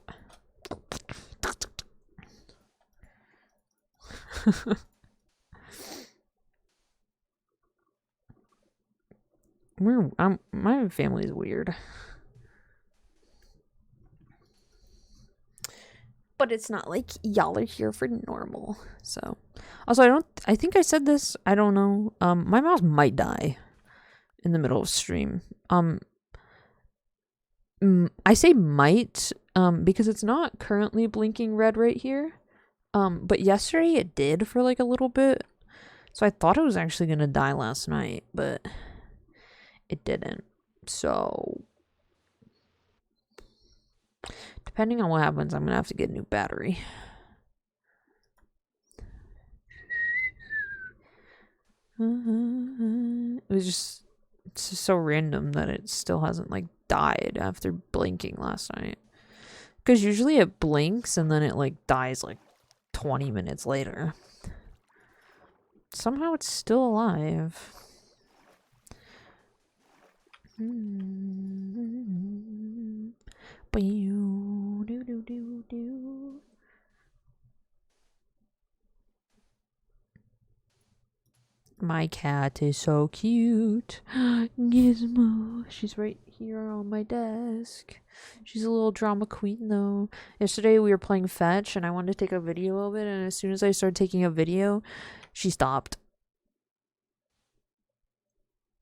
My family's weird. But it's not like y'all are here for normal. So, also I think I said this, I don't know. My mouse might die in the middle of stream. I say might because it's not currently blinking red right here. But yesterday it did for like a little bit. So I thought it was actually going to die last night, but it didn't. So depending on what happens, I'm going to have to get a new battery. It was just, it's just so random that it still hasn't like died after blinking last night. Because usually it blinks and then it like dies like 20 minutes later. Somehow it's still alive. My cat is so cute. Gizmo. She's right here on my desk. She's a little drama queen though. Yesterday we were playing fetch and I wanted to take a video of it, and as soon as I started taking a video, she stopped.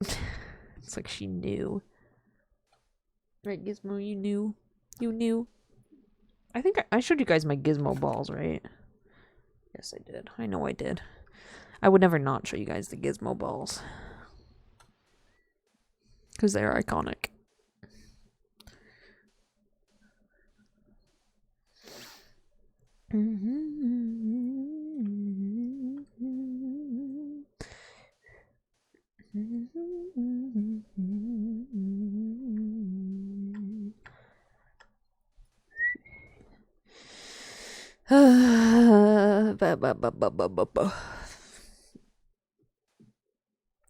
It's like she knew. Right, Gizmo, you knew. You knew. I think I showed you guys my Gizmo balls, right? Yes, I did. I know I did. I would never not show you guys the Gizmo balls. Because they're iconic.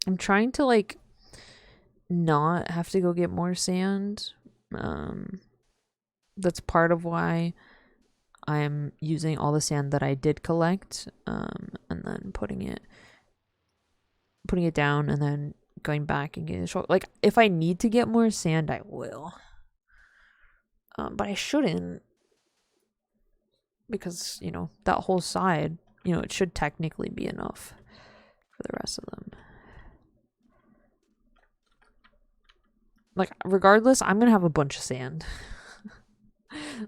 I'm trying to like not have to go get more sand. That's part of why I'm using all the sand that I did collect, and then putting it down and then going back and getting it. Like if I need to get more sand, I will. But I shouldn't, because you know that whole side, you know, it should technically be enough for the rest of them. Like regardless, I'm gonna have a bunch of sand.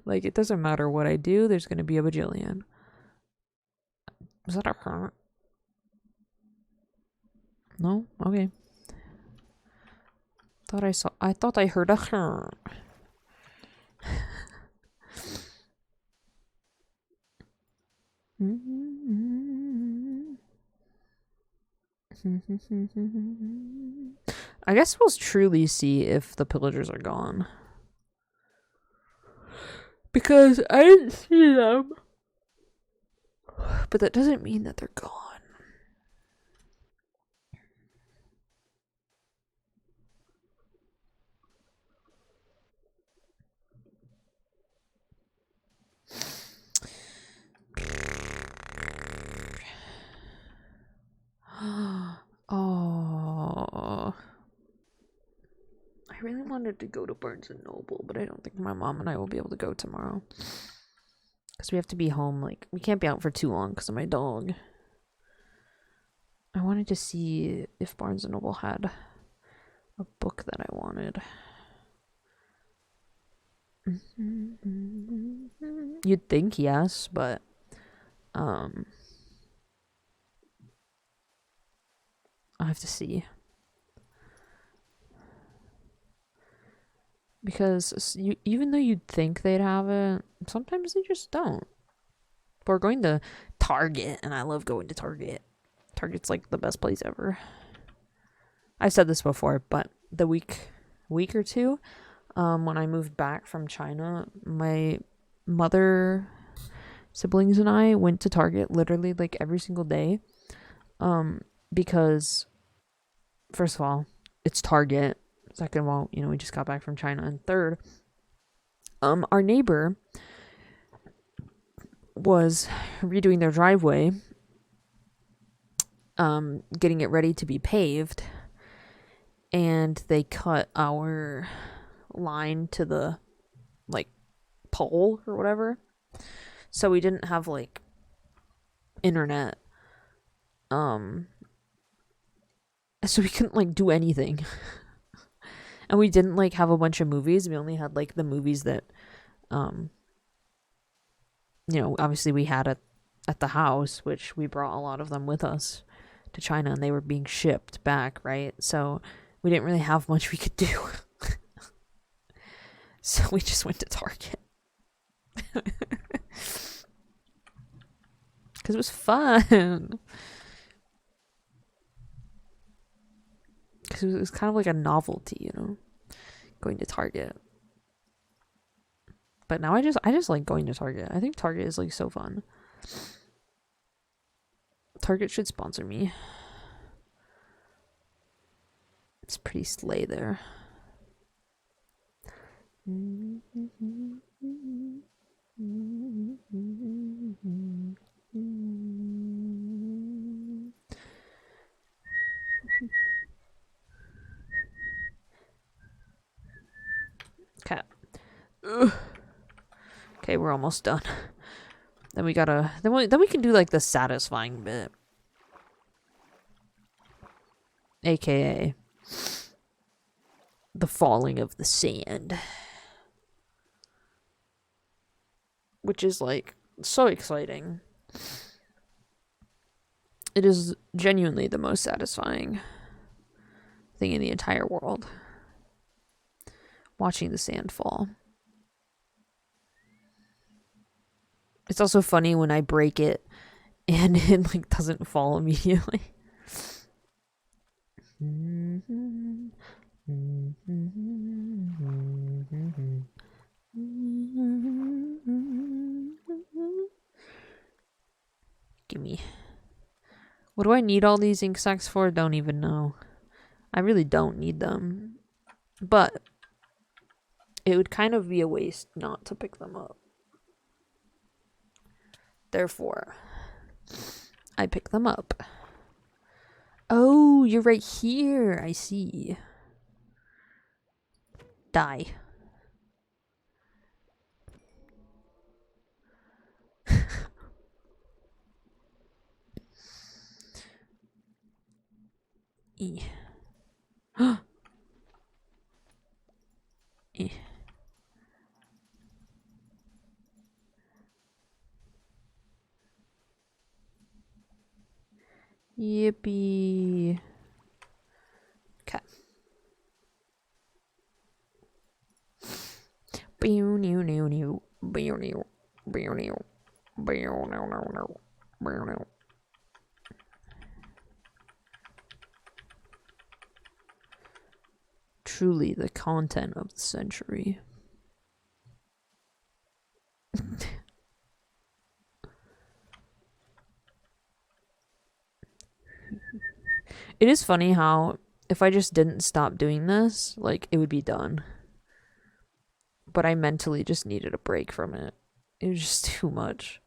Like it doesn't matter what I do, there's gonna be a bajillion. Is that a hurt? No? Okay. I thought I heard a hurt. I guess we'll truly see if the pillagers are gone. Because I didn't see them. But that doesn't mean that they're gone. Oh, I really wanted to go to Barnes and Noble, but I don't think my mom and I will be able to go tomorrow. Because we have to be home, like, we can't be out for too long because of my dog. I wanted to see if Barnes and Noble had a book that I wanted. You'd think yes, but I have to see. Because even though you'd think they'd have it, sometimes they just don't. We're going to Target, and I love going to Target. Target's like the best place ever. I've said this before, but the week or two, when I moved back from China, my mother, siblings, and I went to Target literally like every single day. Because first of all, it's Target. Second of all, you know, we just got back from China. And third, our neighbor was redoing their driveway, getting it ready to be paved, and they cut our line to the like pole or whatever, so we didn't have like internet, so we couldn't like do anything. And we didn't like have a bunch of movies. We only had like the movies that you know, obviously we had at the house, which we brought a lot of them with us to China, and they were being shipped back, right? So we didn't really have much we could do. So we just went to Target. Because it was fun. Because it was kind of like a novelty, you know? going to Target. But now I just like going to Target. I think Target is like so fun. Target should sponsor me. It's pretty slay there. Okay. Okay, we're almost done. Then we gotta then we can do like the satisfying bit. AKA the falling of the sand. Which is like so exciting. It is genuinely the most satisfying thing in the entire world. Watching the sand fall. It's also funny when I break it and it like doesn't fall immediately. Gimme. What do I need all these ink sacs for? Don't even know. I really don't need them. But it would kind of be a waste not to pick them up. Therefore, I pick them up. Oh, you're right here. I see. Die. E. E. Yippee. Okay. Truly the content of the century. It is funny how if I just didn't stop doing this, like, it would be done. But I mentally just needed a break from it. It was just too much.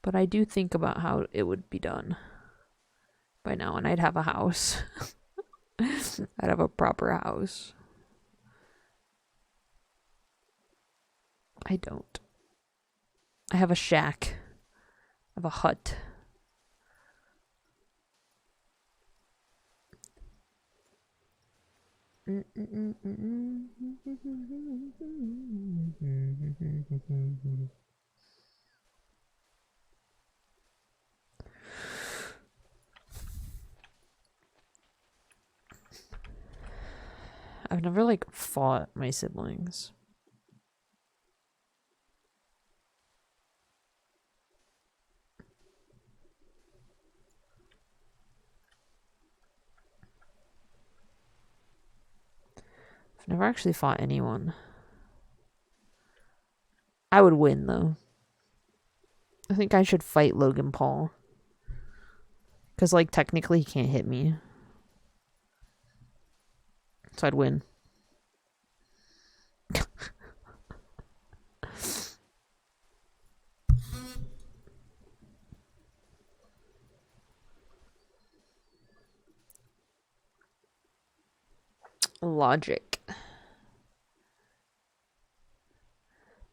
But I do think about how it would be done by now, and I'd have a house. I'd have a proper house. I don't. I have a shack. I have a hut. I've never like fought my siblings. I've never actually fought anyone. I would win though. I think I should fight Logan Paul. Because like technically he can't hit me. So I'd win. Logic.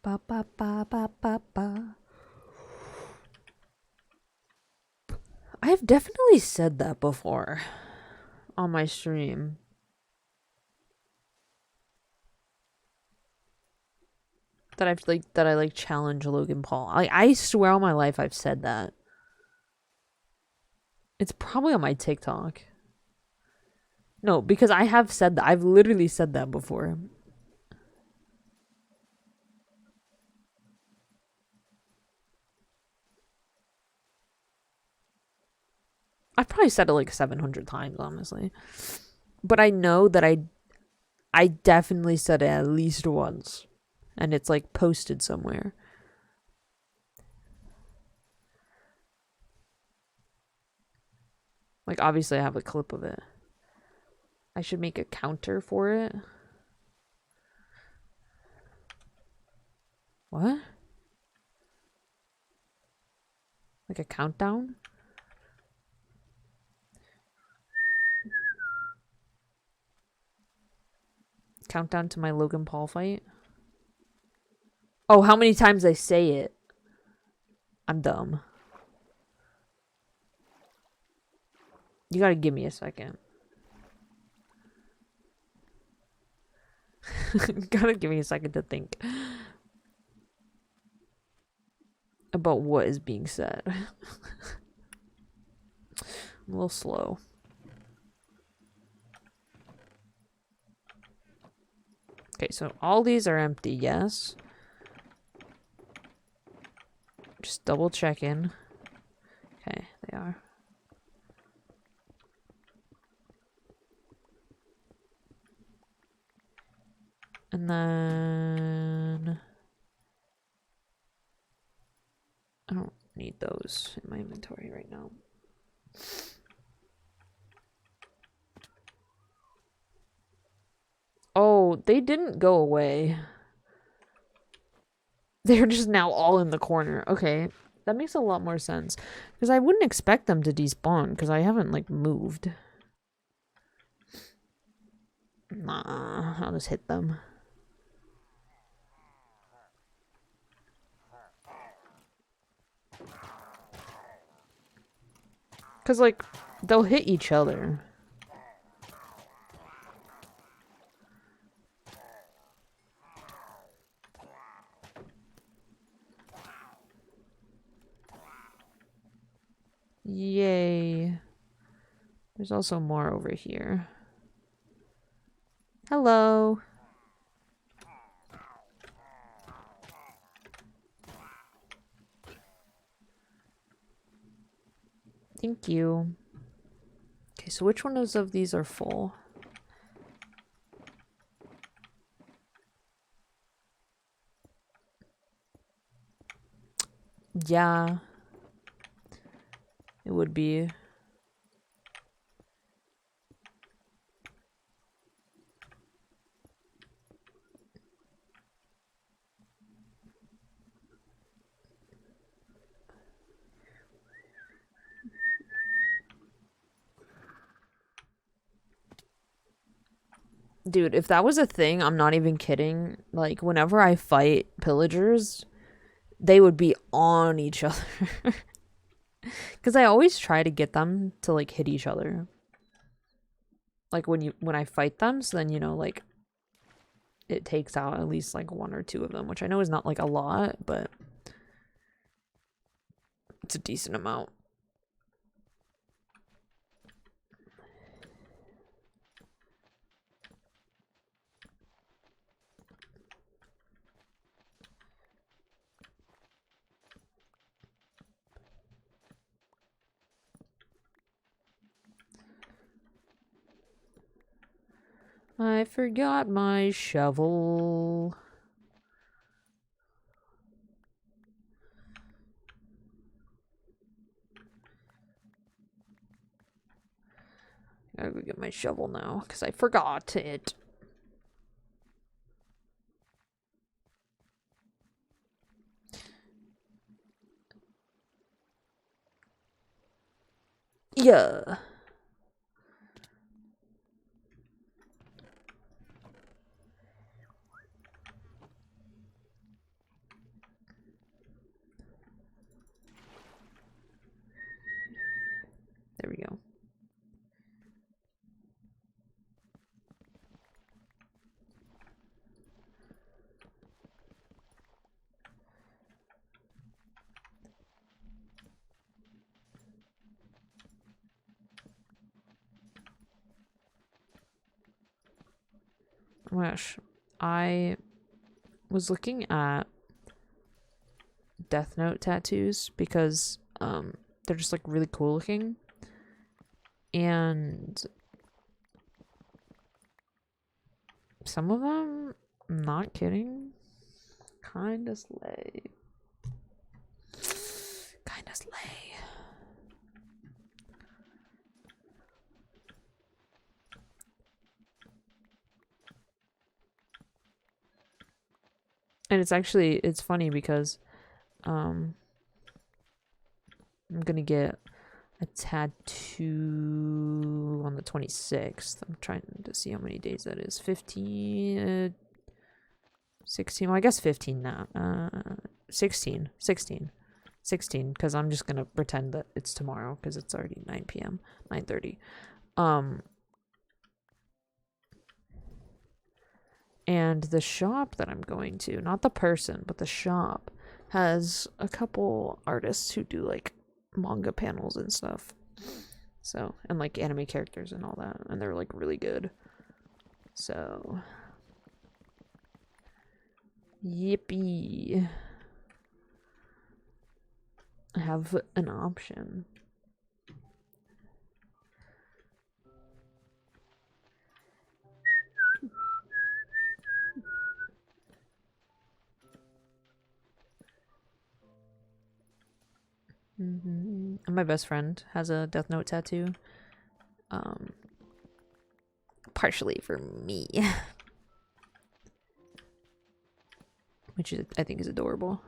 Ba ba ba ba ba ba. I've definitely said that before on my stream. That I challenge Logan Paul. I swear on my life I've said that. It's probably on my TikTok. No, because I have said that. I've literally said that before. I've probably said it like 700 times, honestly. But I know that I definitely said it at least once. And it's like posted somewhere. Like obviously I have a clip of it. I should make a counter for it. What? Like a countdown? Countdown to my Logan Paul fight? Oh, how many times I say it? I'm dumb. You gotta give me a second. You gotta give me a second to think about what is being said. I'm a little slow. Okay, so all these are empty, yes. Just double checking. Okay, they are. And then I don't need those in my inventory right now. Oh, they didn't go away. They're just now all in the corner. Okay, that makes a lot more sense. Because I wouldn't expect them to despawn because I haven't, like, moved. Nah, I'll just hit them. Because, like, they'll hit each other. Yay. There's also more over here. Hello. Thank you. Okay, so which one of these are full? Yeah. It would be. Dude, if that was a thing, I'm not even kidding. Like, whenever I fight pillagers, they would be on each other. Because I always try to get them to, like, hit each other. Like, when I fight them, so then, you know, like, it takes out at least, like, one or two of them, which I know is not, like, a lot, but it's a decent amount. I forgot my shovel. I gotta go get my shovel now, because I forgot it. Yeah. There we go. Oh my gosh. I was looking at Death Note tattoos because they're just like really cool looking. And Some of them, I'm not kidding, kind of slay. Kind of slay. And it's funny because I'm gonna get a tattoo on the 26th. I'm trying to see how many days that is. 15, 16, well I guess 15 now. 16 because I'm just gonna pretend that it's tomorrow because it's already 9 p.m. 9:30. And the shop that I'm going to, not the person, but the shop, has a couple artists who do like manga panels and stuff. So, and like anime characters and all that. And they're like really good. So, yippee. I have an option. And my best friend has a Death Note tattoo. Partially for me. Which is, I think is adorable.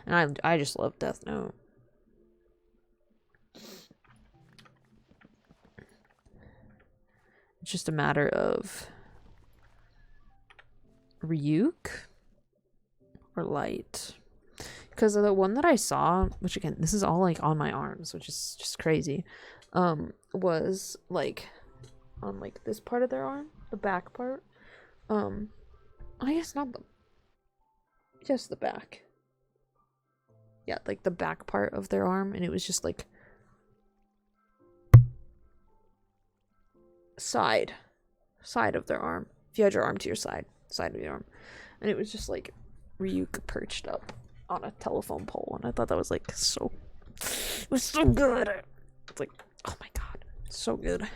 And I just love Death Note. It's just a matter of Ryuk or Light. Because the one that I saw, which again, this is all like on my arms, which is just crazy, was like on like this part of their arm, the back part. I guess not the, just the back. Yeah, like the back part of their arm, and it was just like side of their arm. If you had your arm to your side of your arm, and it was just like Ryuk perched up on a telephone pole, and I thought that was like so, it was so good. It's like, oh my god, so good.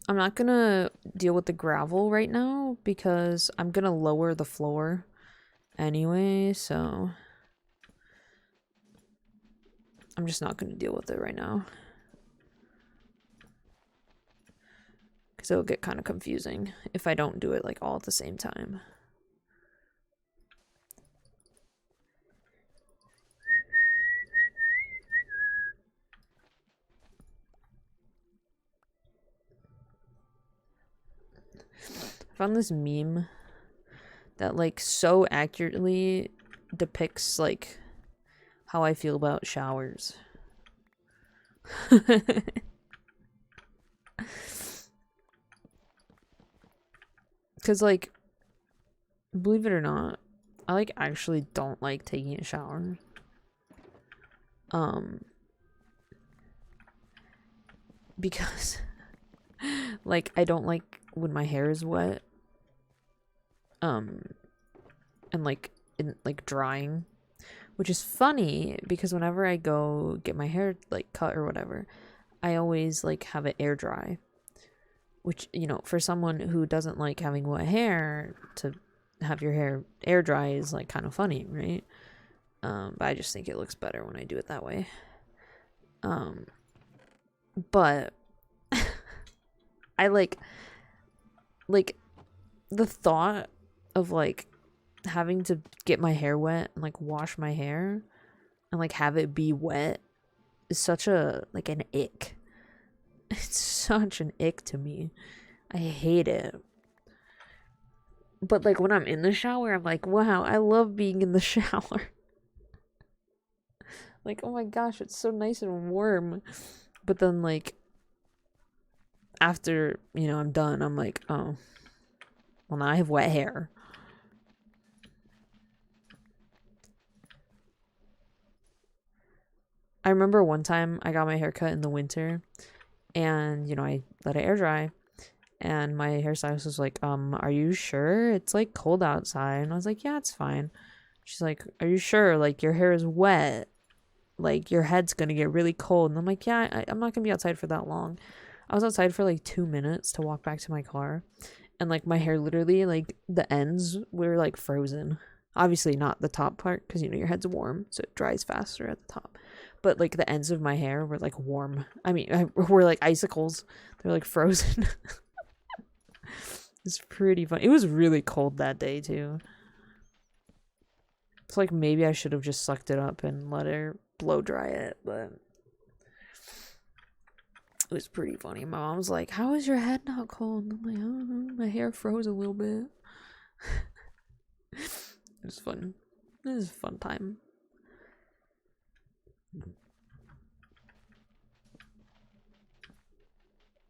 I'm not gonna deal with the gravel right now because I'm gonna lower the floor anyway, so I'm just not gonna deal with it right now. Because it'll get kind of confusing if I don't do it like all at the same time. I found this meme that like so accurately depicts like how I feel about showers. Cause like, believe it or not, I like actually don't like taking a shower. Because like I don't like when my hair is wet. And like drying, which is funny because whenever I go get my hair like cut or whatever, I always like have it air dry, which, you know, for someone who doesn't like having wet hair, to have your hair air dry is like kind of funny, right? But I just think it looks better when I do it that way. But I like the thought of like having to get my hair wet and like wash my hair and like have it be wet is such a like an ick. It's such an ick to me. I hate it. But like when I'm in the shower, I'm like, wow, I love being in the shower. Like, oh my gosh, it's so nice and warm. But then like after, you know, I'm done, I'm like, oh, well, now I have wet hair. I remember one time I got my hair cut in the winter and, you know, I let it air dry and my hairstylist was like, are you sure? It's like cold outside. And I was like, yeah, it's fine. She's like, are you sure? Like, your hair is wet. Like, your head's gonna get really cold. And I'm like, yeah, I'm not gonna be outside for that long. I was outside for like 2 minutes to walk back to my car. And like, my hair literally, like, the ends were like frozen. Obviously, not the top part because, you know, your head's warm. So it dries faster at the top. But like, the ends of my hair were like warm. I mean, were like icicles. They're like frozen. It's pretty fun. It was really cold that day, too. It's like maybe I should have just sucked it up and let her blow dry it, but it was pretty funny. My mom was like, how is your head not cold? And I'm like, I don't know. My hair froze a little bit. It was fun. It was a fun time.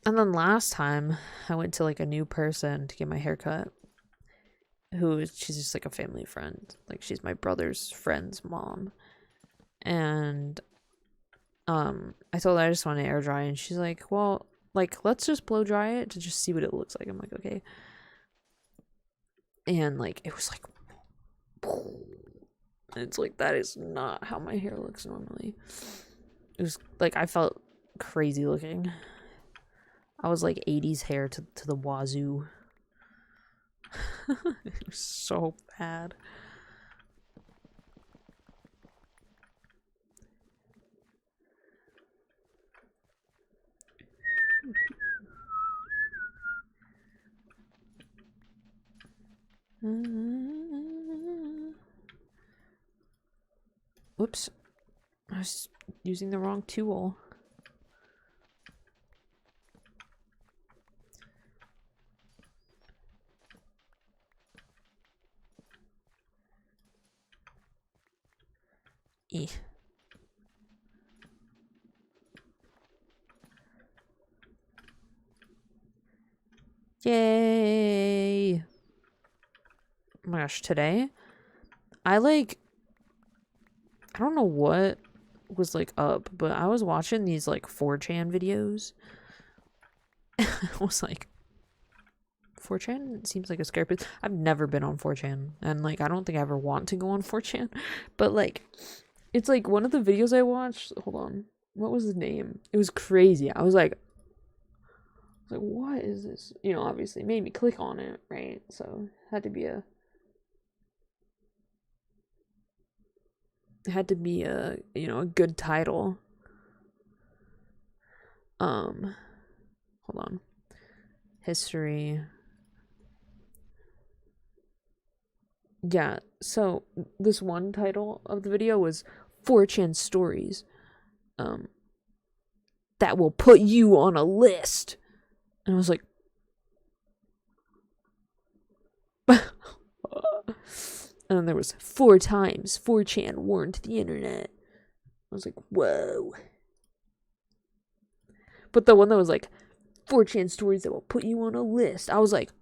And then last time, I went to like a new person to get my hair cut. She's just like a family friend. Like, she's my brother's friend's mom. And I told her I just want to air dry, and she's like, well, like, let's just blow dry it to just see what it looks like. I'm like, okay. And like, it was like, it's like, that is not how my hair looks normally. It was like, I felt crazy looking. I was like 80s hair to the wazoo. It was so bad. Whoops. I was using the wrong tool. E. Yay! Oh my gosh, today I don't know what was like up, but I was watching these like 4chan videos. I was like, 4chan seems like a scary place. I've never been on 4chan, and like, I don't think I ever want to go on 4chan, but like, it's like one of the videos I watched. Hold on, what was the name? It was crazy. I was like, what is this? You know, obviously made me click on it, right? So it had to be you know, a good title. Hold on. History. Yeah, so this one title of the video was 4chan stories that will put you on a list. And I was like, and then there was 4 times 4chan warned the internet. I was like, whoa. But the one that was like 4chan stories that will put you on a list, I was like,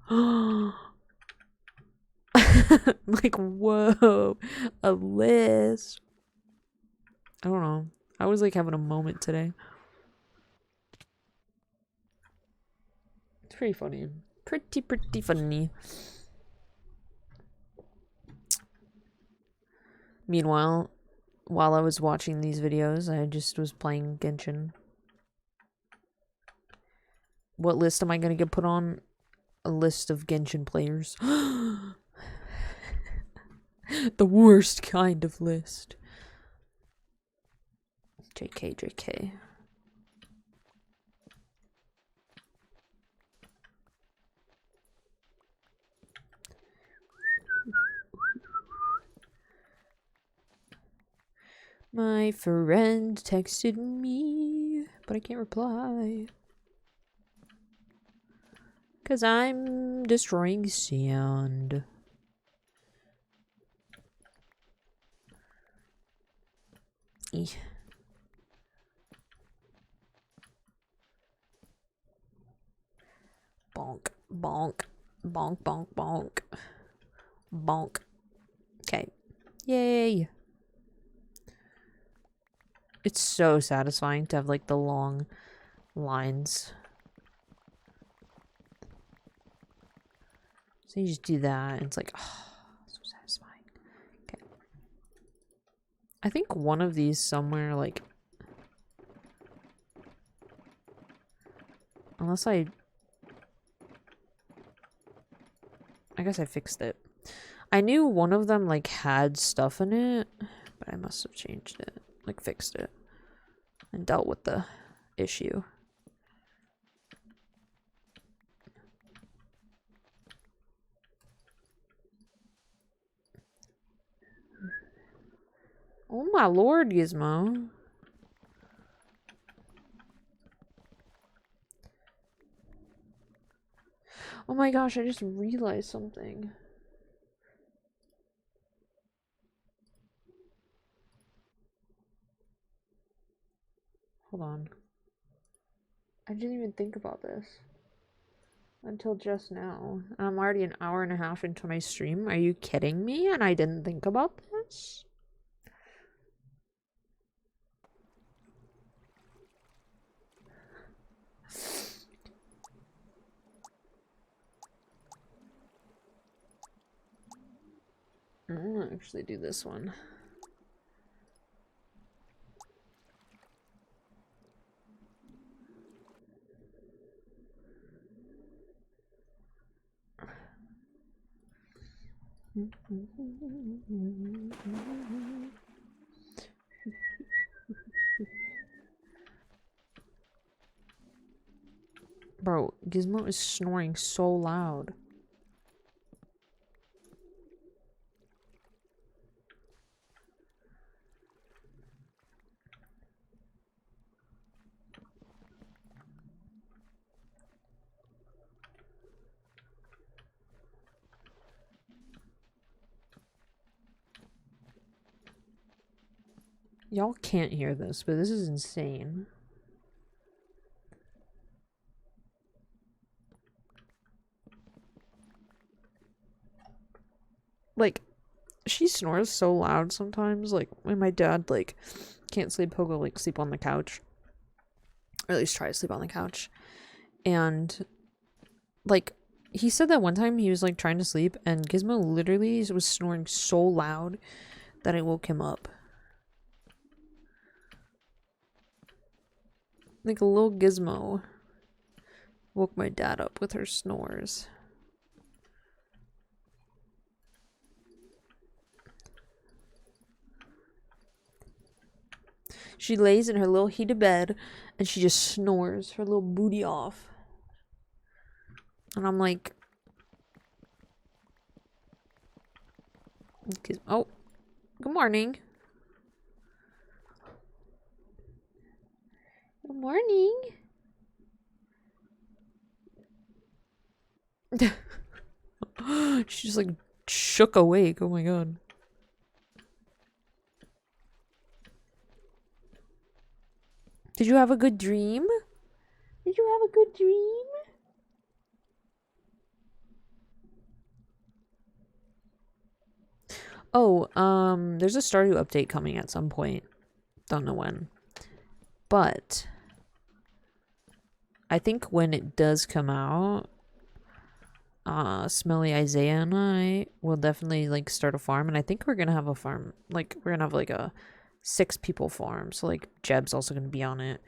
like, whoa, a list. I don't know. I was like having a moment today. It's pretty funny. Pretty funny. Meanwhile, while I was watching these videos, I just was playing Genshin. What list am I gonna get put on? A list of Genshin players. The worst kind of list. JK. My friend texted me, but I can't reply. 'Cause I'm destroying sand. Bonk. Bonk. Bonk, bonk, bonk. Bonk. Okay. Yay. It's so satisfying to have like the long lines. So you just do that and it's like, oh, so satisfying. Okay. I think one of these somewhere like, unless I guess I fixed it. I knew one of them like had stuff in it, but I must have changed it, like fixed it and dealt with the issue. Oh my lord, Gizmo. Oh my gosh, I just realized something. Hold on. I didn't even think about this until just now. And I'm already an hour and a half into my stream. Are you kidding me? And I didn't think about this? I'm gonna actually do this one. Bro, Gizmo is snoring so loud. Y'all can't hear this, but this is insane. Like, she snores so loud sometimes. Like, when my dad, like, can't sleep, he'll go, like, sleep on the couch. Or at least try to sleep on the couch. And, like, he said that one time he was, like, trying to sleep, and Gizmo literally was snoring so loud that it woke him up. Like, a little Gizmo woke my dad up with her snores. She lays in her little heated bed and she just snores her little booty off. And I'm like, oh, good morning. Good morning. She just like shook awake. Oh my god. Did you have a good dream? Did you have a good dream? Oh, there's a Stardew update coming at some point. Don't know when. But I think when it does come out, Smelly Isaiah and I will definitely like start a farm, and I think we're gonna have a farm. Like we're gonna have like a 6 people farm. So like Jeb's also gonna be on it.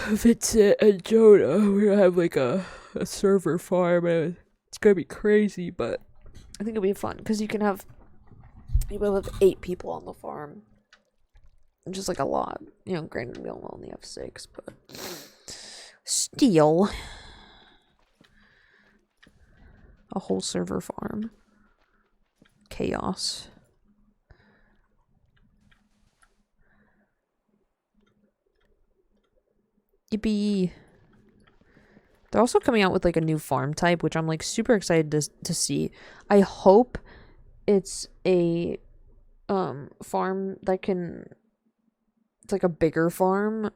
Vincent and Jonah, we're gonna have like a server farm, and it's gonna be crazy, but I think it'll be fun because you will have 8 people on the farm. Which is like a lot. You know, granted we'll only have 6, but still a whole server farm. Chaos. Yippee. They're also coming out with like a new farm type, which I'm like super excited to see. I hope it's a farm that can, it's like a bigger farm,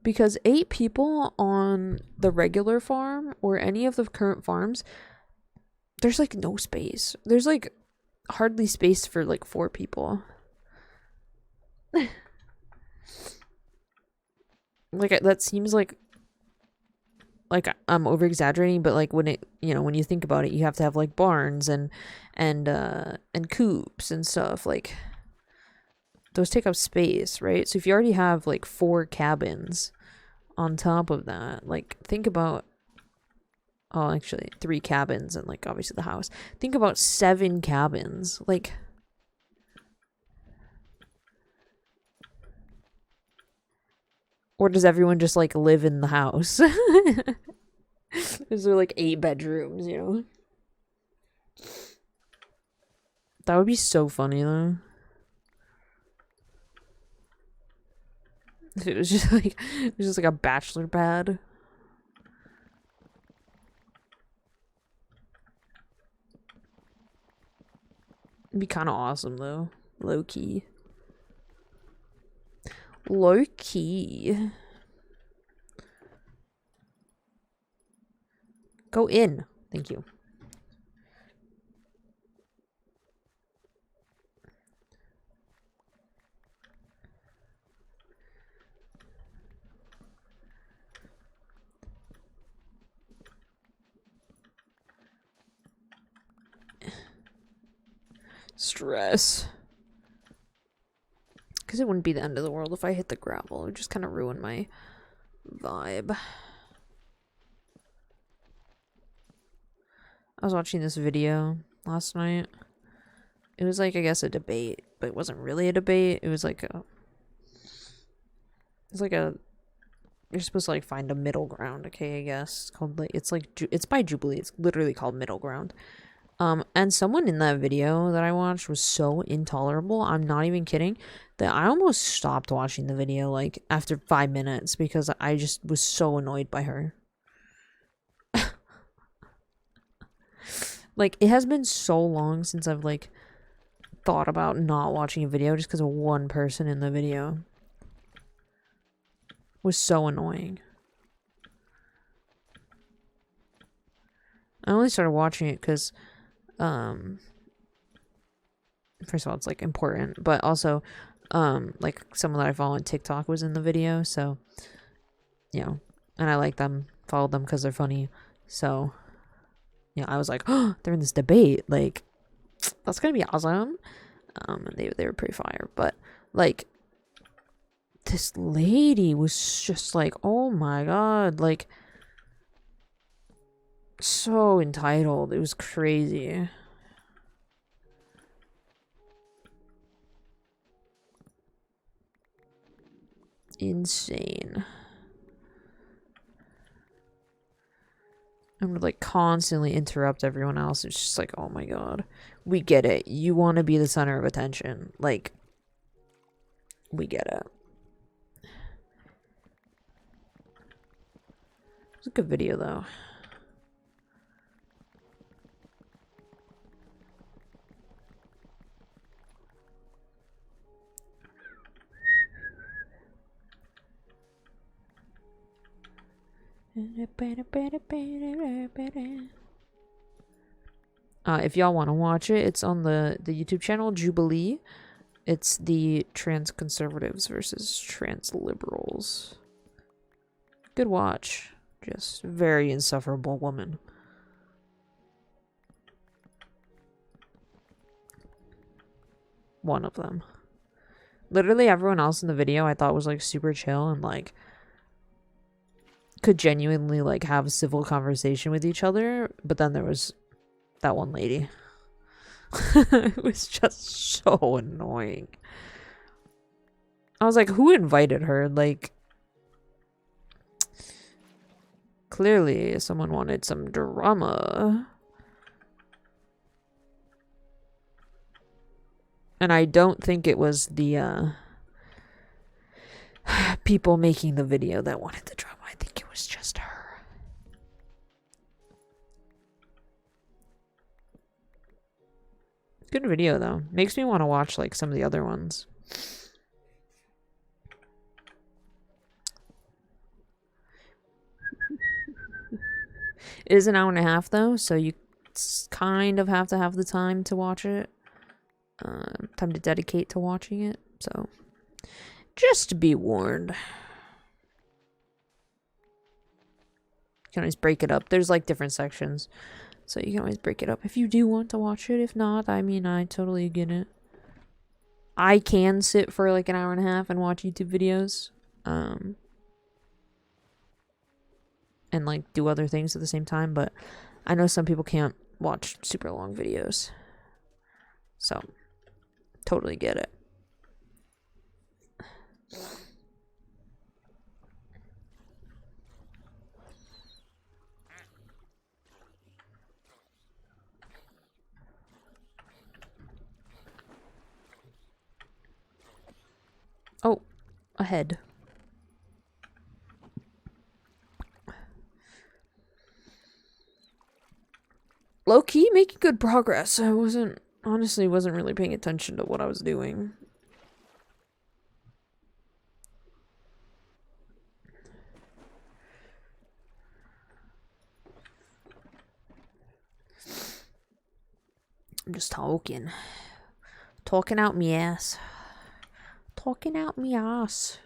Because 8 people on the regular farm or any of the current farms, there's like no space. There's like hardly space for like 4 people. Like that seems like I'm over exaggerating, but like when it, you know, when you think about it, you have to have like barns and coops and stuff. Like those take up space, right? So if you already have like 4 cabins on top of that, like think about, oh, actually 3 cabins and like obviously the house. Think about 7 cabins. Like, or does everyone just like live in the house? Is there like 8 bedrooms, you know? That would be so funny though. It was just like a bachelor pad. It'd be kind of awesome though, low key. Low key. Go in. Thank you. Stress. Because it wouldn't be the end of the world if I hit the gravel. It would just kind of ruin my vibe. I was watching this video last night. It was like, I guess, a debate, but it wasn't really a debate. It was like a... It's like a... You're supposed to like find a middle ground, okay, I guess. It's called like... It's by Jubilee. It's literally called Middle Ground. And someone in that video that I watched was so intolerable, I'm not even kidding, that I almost stopped watching the video, like, after 5 minutes, because I just was so annoyed by her. Like, it has been so long since I've, like, thought about not watching a video just because of one person in the video. It was so annoying. I only started watching it because... first of all, it's like important, but also like someone that I follow on TikTok was in the video, so you know, and I like them, followed them because they're funny, so you know, I was like, oh, they're in this debate, like that's gonna be awesome. And they were pretty fire, but like this lady was just like, oh my god, like so entitled. It was crazy. Insane. I'm gonna like constantly interrupt everyone else. It's just like, oh my god. We get it. You want to be the center of attention. Like, we get it. It's a good video though. If y'all want to watch it, it's on the YouTube channel Jubilee. It's the trans conservatives versus trans liberals. Good watch. Just very insufferable woman. One of them. Literally everyone else in the video I thought was like super chill and like could genuinely like have a civil conversation with each other, but then there was that one lady. It was just so annoying. I was like, who invited her? Like, clearly someone wanted some drama. And I don't think it was the people making the video that wanted the drama. I think it was just her. Good video though. Makes me want to watch like some of the other ones. It is an hour and a half though, so you kind of have to have the time to watch it. Time to dedicate to watching it. So, just to be warned. You can always break it up. There's like different sections. So you can always break it up if you do want to watch it. If not, I mean, I totally get it. I can sit for like an hour and a half and watch YouTube videos. And like do other things at the same time, but I know some people can't watch super long videos. So, totally get it. Oh, ahead. Low-key making good progress. I honestly wasn't really paying attention to what I was doing. I'm just talking. Talking out me ass. Talking out me ass.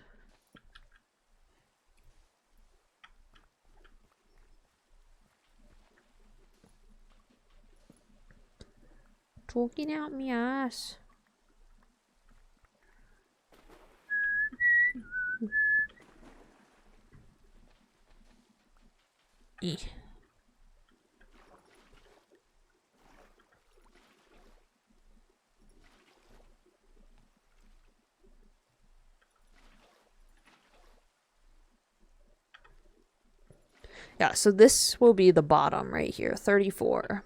Talking out me ass. Eh. Yeah, so this will be the bottom right here, 34.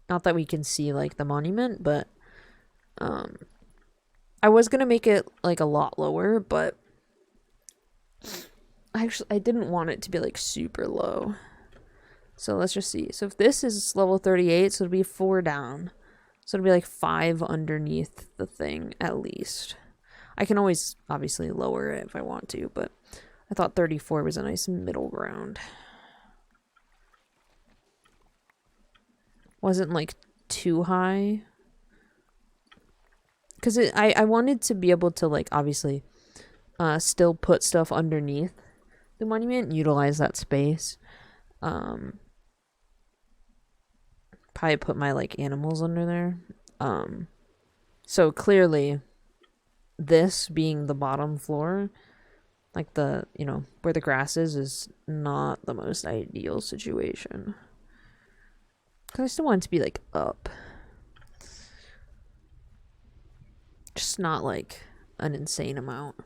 Not that we can see like the monument, but I was gonna make it like a lot lower, but I didn't want it to be like super low. So let's just see. So if this is level 38, so it'll be 4 down. So it'll be like 5 underneath the thing at least. I can always obviously lower it if I want to, but I thought 34 was a nice middle ground. Wasn't like too high. Because I wanted to be able to like obviously still put stuff underneath the monument and utilize that space. Probably put my like animals under there. So clearly this being the bottom floor, like the, you know, where the grass is not the most ideal situation. Because I still want it to be like up. Just not like an insane amount.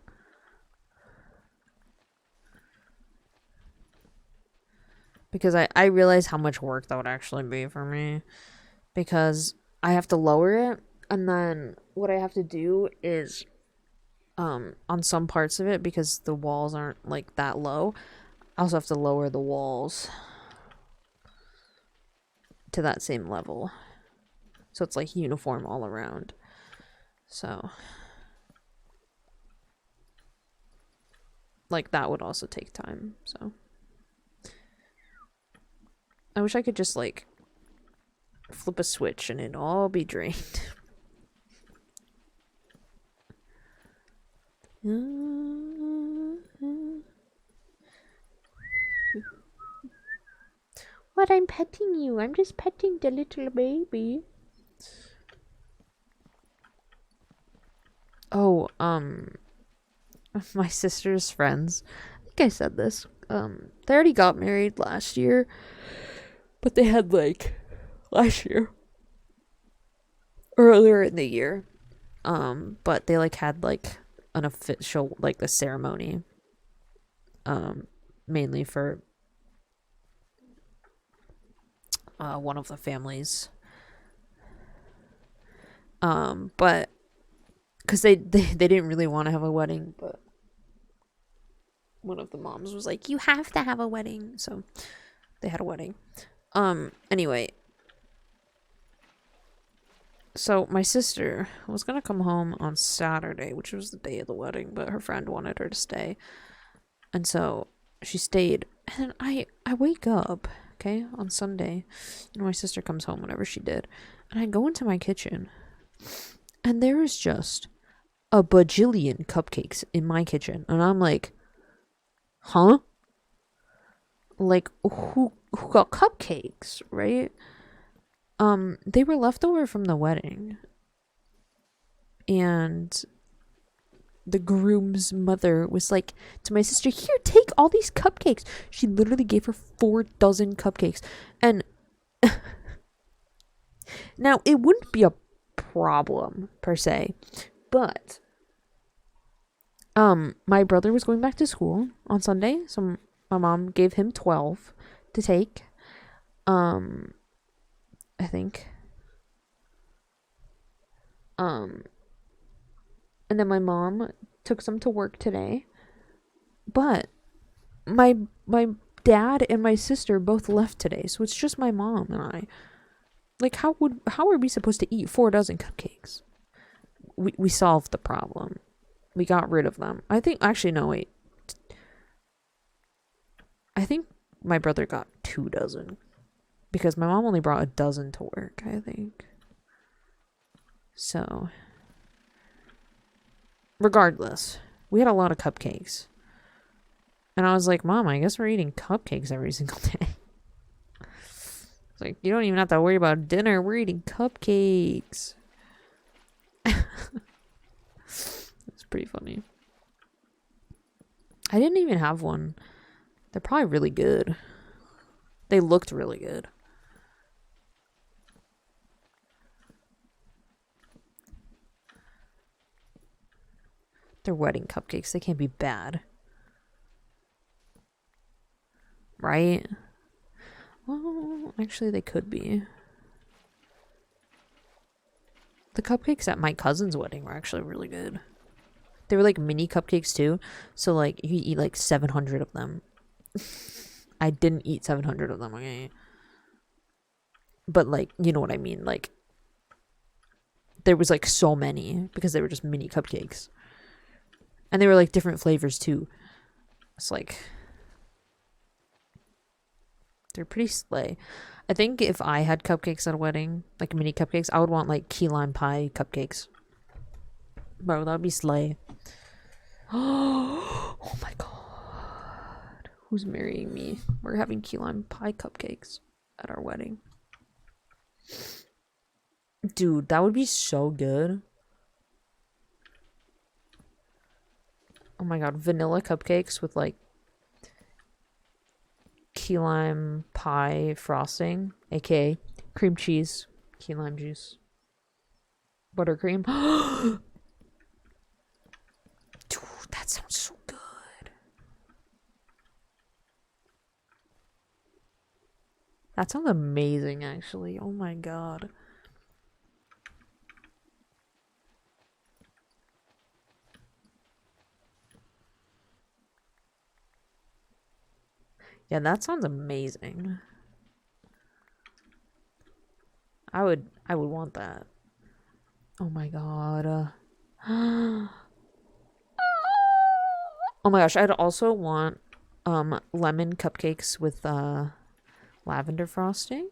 Because I realize how much work that would actually be for me. Because I have to lower it, and then what I have to do is on some parts of it, because the walls aren't like that low, I also have to lower the walls to that same level. So it's like uniform all around. So like that would also take time. So I wish I could just like flip a switch and it'd all be drained. What? I'm petting you. I'm just petting the little baby. Oh, my sister's friends. I think I said this. They already got married last year, but they had like last year, earlier in the year. But they like had like an official like the ceremony. Mainly for one of the families. But because they didn't really want to have a wedding, but one of the moms was like, you have to have a wedding, so they had a wedding. Anyway, so my sister was gonna come home on Saturday, which was the day of the wedding, but her friend wanted her to stay, and so she stayed. And I wake up, okay, on Sunday. You know, my sister comes home whenever she did. And I go into my kitchen. And there is just a bajillion cupcakes in my kitchen. And I'm like, huh? Like, who got cupcakes, right? They were left over from the wedding. And the groom's mother was like to my sister, here, take all these cupcakes. She literally gave her 4 dozen cupcakes. And now it wouldn't be a problem per se, but my brother was going back to school on Sunday, so my mom gave him 12 to take. I think. And then my mom took some to work today. But my dad and my sister both left today, so it's just my mom and I. Like, how are we supposed to eat 4 dozen cupcakes? We solved the problem. We got rid of them. I think, actually, no, wait. I think my brother got 2 dozen. Because my mom only brought 1 dozen to work, I think. So, regardless, we had a lot of cupcakes. And I was like, Mom, I guess we're eating cupcakes every single day. It's like, you don't even have to worry about dinner. We're eating cupcakes. It's pretty funny. I didn't even have one. They're probably really good. They looked really good. They're wedding cupcakes. They can't be bad. Right? Well, actually, they could be. The cupcakes at my cousin's wedding were actually really good. They were like mini cupcakes too. So like you could eat like 700 of them. I didn't eat 700 of them, okay? But like, you know what I mean? Like, there was like so many because they were just mini cupcakes. And they were like different flavors too. It's like, they're pretty slay. I think if I had cupcakes at a wedding, like mini cupcakes, I would want like key lime pie cupcakes. Bro, that would be slay. Oh my god. Who's marrying me? We're having key lime pie cupcakes at our wedding. Dude, that would be so good. Oh my god, vanilla cupcakes with like key lime pie frosting, aka cream cheese, key lime juice, buttercream. Dude, that sounds so good. That sounds amazing, actually. Oh my god. Yeah, that sounds amazing. I would want that. Oh my god. Oh my gosh, I'd also want lemon cupcakes with lavender frosting.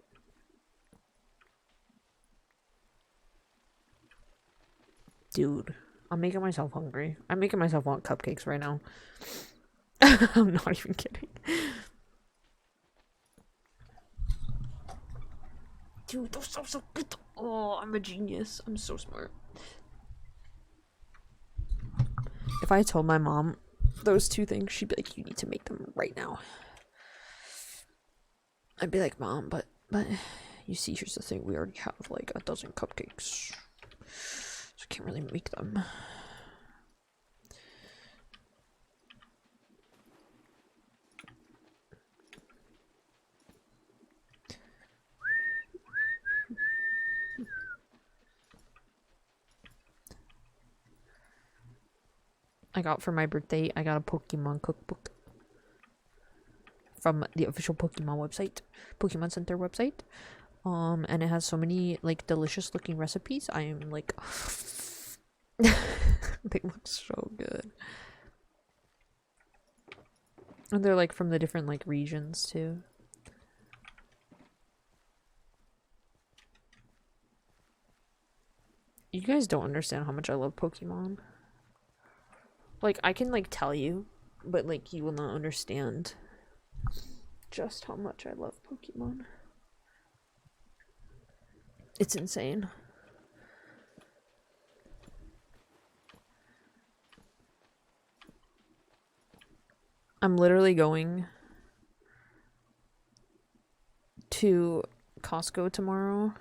Dude, I'm making myself hungry. I'm making myself want cupcakes right now. I'm not even kidding. Dude, those sound so good. Oh, I'm a genius. I'm so smart. If I told my mom those 2 things, she'd be like, you need to make them right now. I'd be like, Mom, but you see, here's the thing. We already have like 1 dozen cupcakes. So I can't really make them. I got for my birthday, I got a Pokemon cookbook from the official Pokemon website, Pokemon Center website. And it has so many like delicious looking recipes. I am like they look so good. And they're like from the different like regions too. You guys don't understand how much I love Pokemon. Like, I can like tell you, but like you will not understand just how much I love Pokemon. It's insane. I'm literally going to Costco tomorrow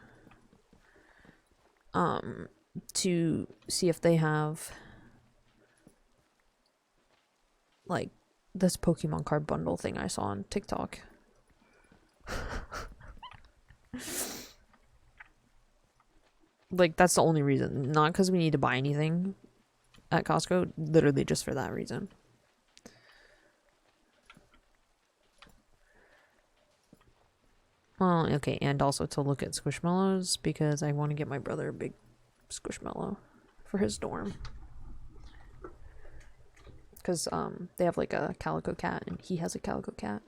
to see if they have like this Pokemon card bundle thing I saw on TikTok. Like, that's the only reason. Not because we need to buy anything at Costco, literally just for that reason. Well, okay, and also to look at Squishmallows because I want to get my brother a big Squishmallow for his dorm. Because they have like a calico cat and he has a calico cat.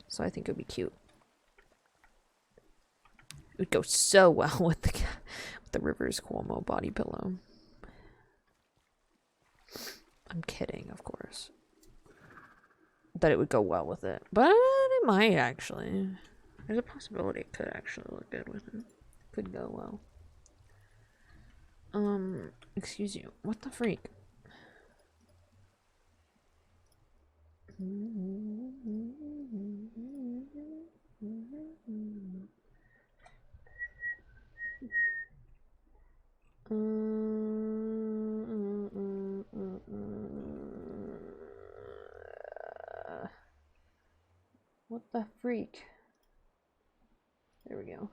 So I think it would be cute. It would go so well with the Rivers Cuomo body pillow. I'm kidding, of course. That it would go well with it. But it might actually. There's a possibility it could actually look good with it. Could go well. Excuse you. What the freak? What the freak? There we go.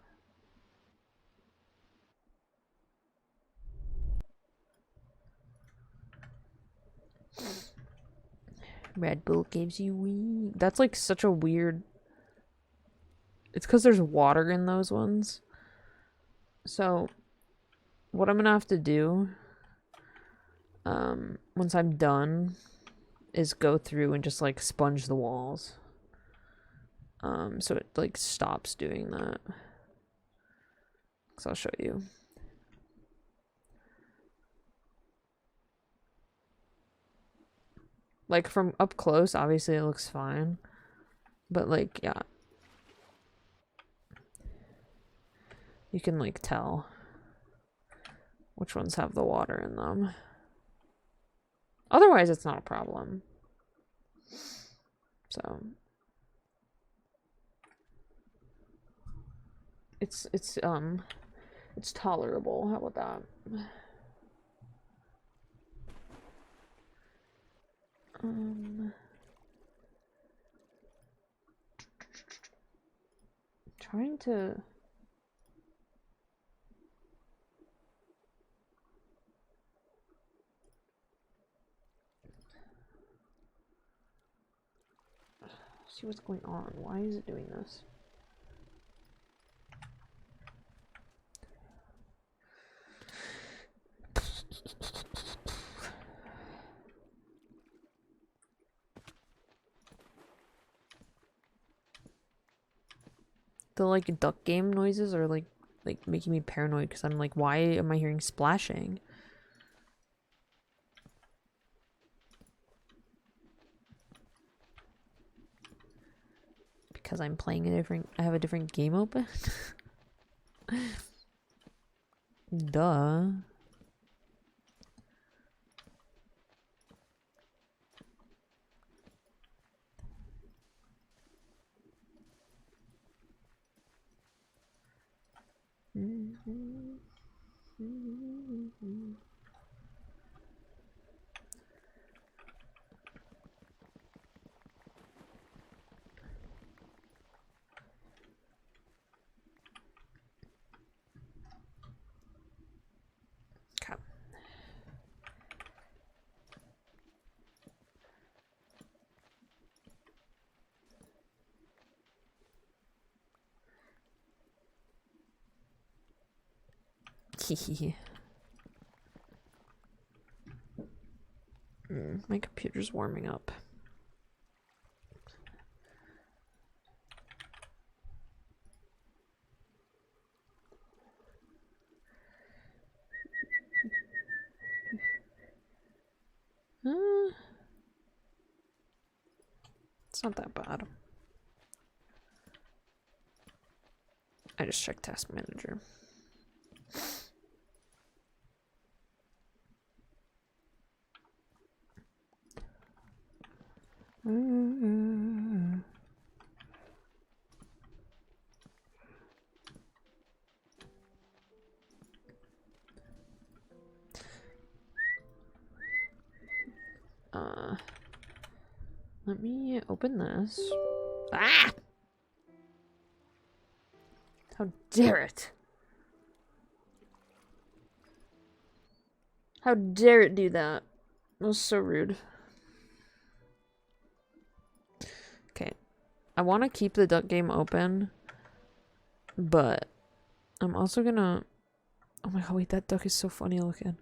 Red Bull gives you weed. That's like such a weird. It's because there's water in those ones. So, what I'm gonna have to do, once I'm done, is go through and just like sponge the walls. So it like stops doing that. So I'll show you. Like from up close, obviously it looks fine. But like, yeah. You can like tell which ones have the water in them. Otherwise, it's not a problem. So it's tolerable. How about that? Trying to see what's going on. Why is it doing this? The like duck game noises are like making me paranoid because I'm like, why am I hearing splashing? Because I'm playing I have a different game open. Duh. My computer's warming up. It's not that bad. I just checked task manager. Let me open this. Ah! How dare it? How dare it do that? That was so rude. Okay. I want to keep the duck game open, but I'm also gonna... Oh my god, wait, that duck is so funny looking.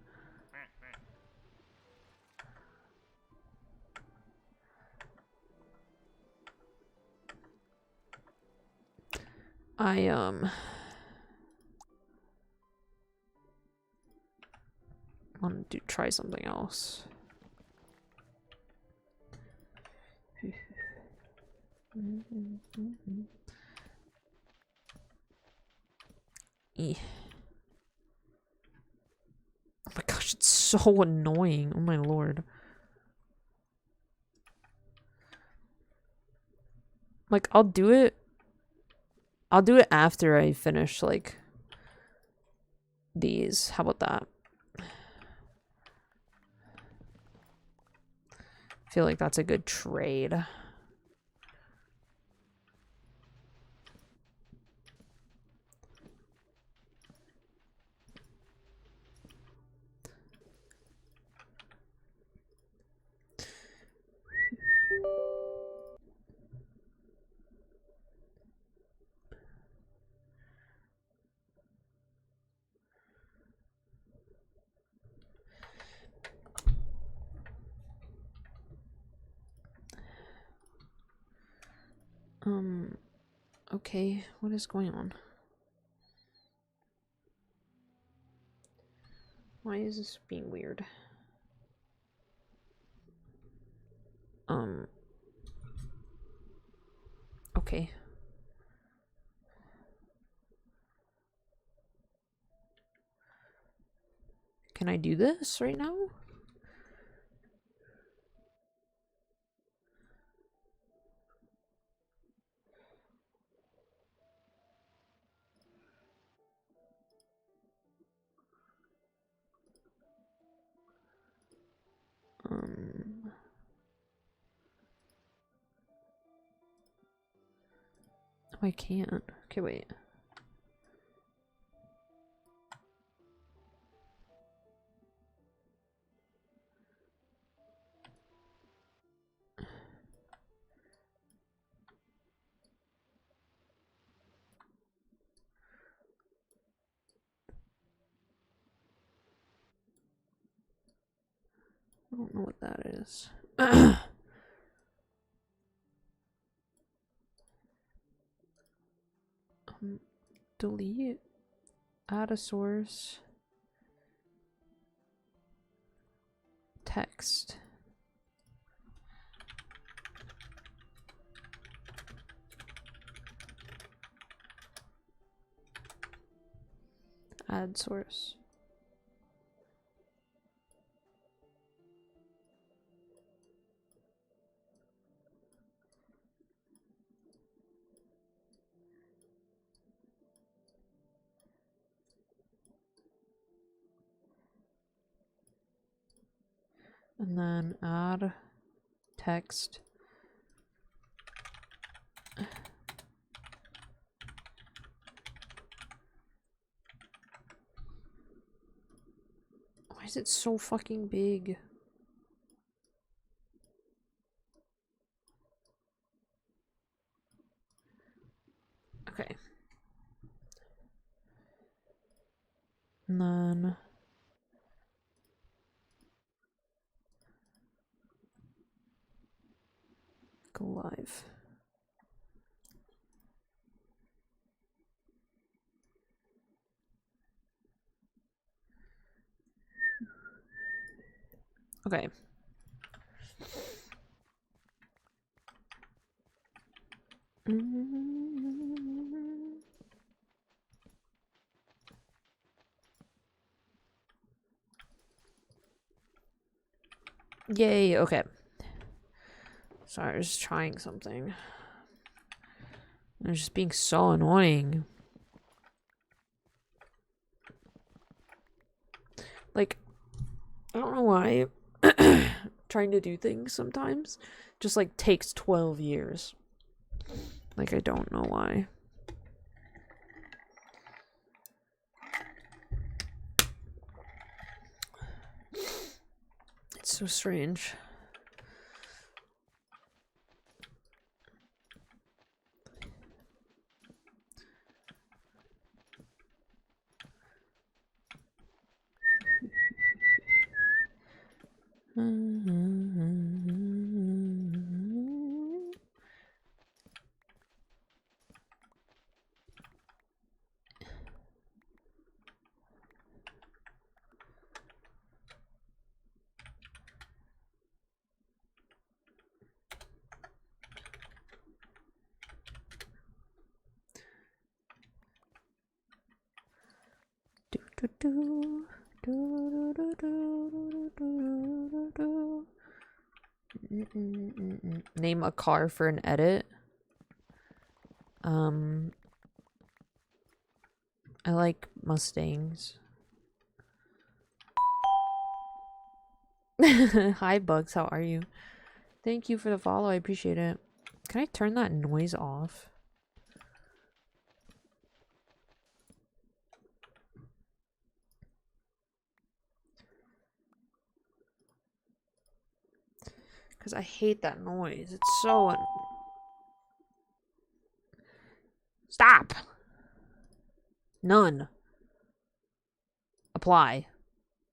I want to try something else. Oh my gosh, it's so annoying. Oh my lord. Like, I'll do it after I finish, like, these. How about that? I feel like that's a good trade. Okay, what is going on? Why is this being weird? Okay. Can I do this right now? Oh, I can't. Okay, wait. I don't know what that is. Delete. Add a source. Text. Add source. And then add text. Why is it so fucking big? Okay. And then go live. Okay. Yay, okay. Sorry, I was just trying something. It's just being so annoying. Like, I don't know why trying to do things sometimes just like takes 12 years. Like, I don't know why. It's so strange. Name a car for an edit. I like Mustangs. Hi Bugs, how are you? Thank you for the follow, I appreciate it. Can I turn that noise off? Because I hate that noise. It's so... Stop! None. Apply.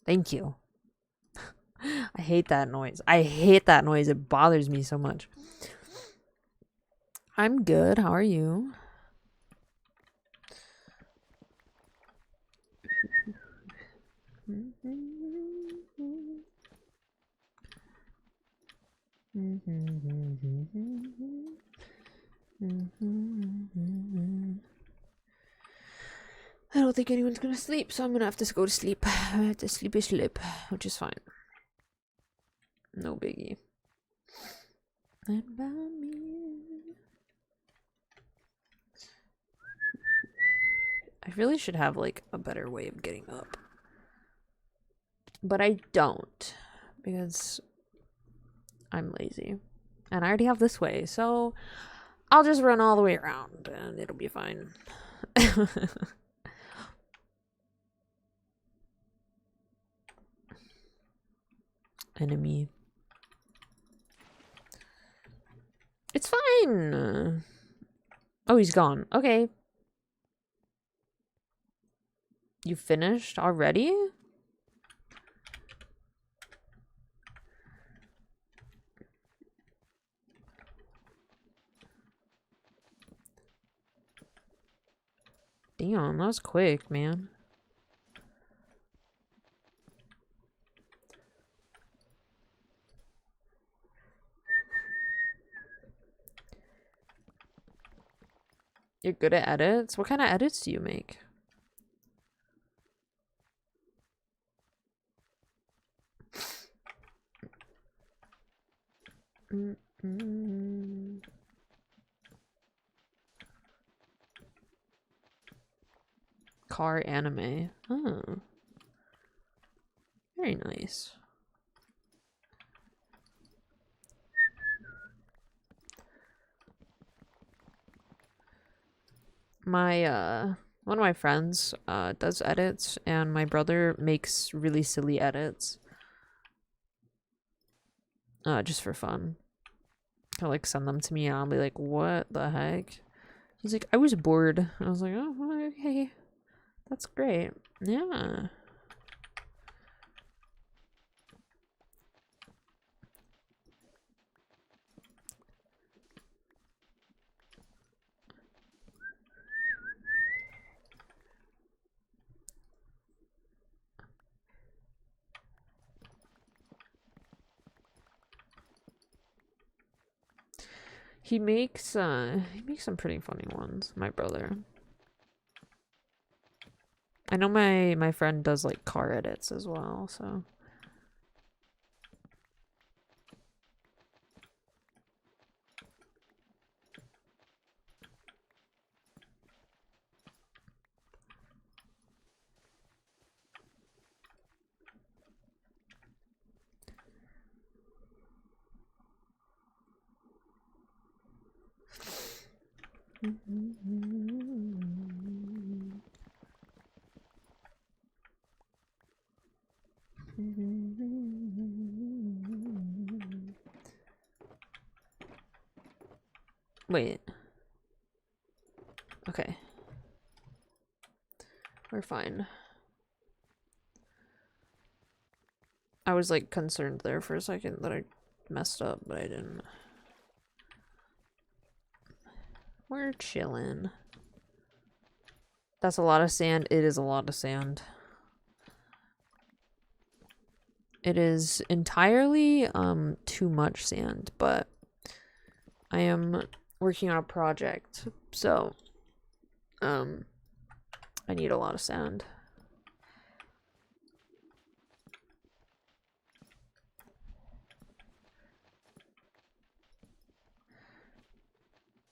Thank you. I hate that noise. I hate that noise. It bothers me so much. I'm good. How are you? I don't think anyone's gonna sleep, so I'm gonna have to go to sleep. I have to sleepy slip, which is fine. No biggie. And about me. I really should have like a better way of getting up. But I don't, because I'm lazy. And I already have this way, so I'll just run all the way around and it'll be fine. Enemy. It's fine. Oh, he's gone. Okay. You finished already? Damn, that was quick, man. You're good at edits? What kind of edits do you make? Car anime. Oh. Very nice. My one of my friends does edits, and my brother makes really silly edits. Just for fun. He'll like send them to me and I'll be like, what the heck? He's like, I was bored. I was like, oh, okay. That's great. Yeah. He makes some pretty funny ones, my brother. I know my friend does like car edits as well, so. Wait. Okay. We're fine. I was like concerned there for a second that I messed up, but I didn't. We're chilling. That's a lot of sand. It is a lot of sand. It is entirely too much sand, but I am working on a project, so I need a lot of sand.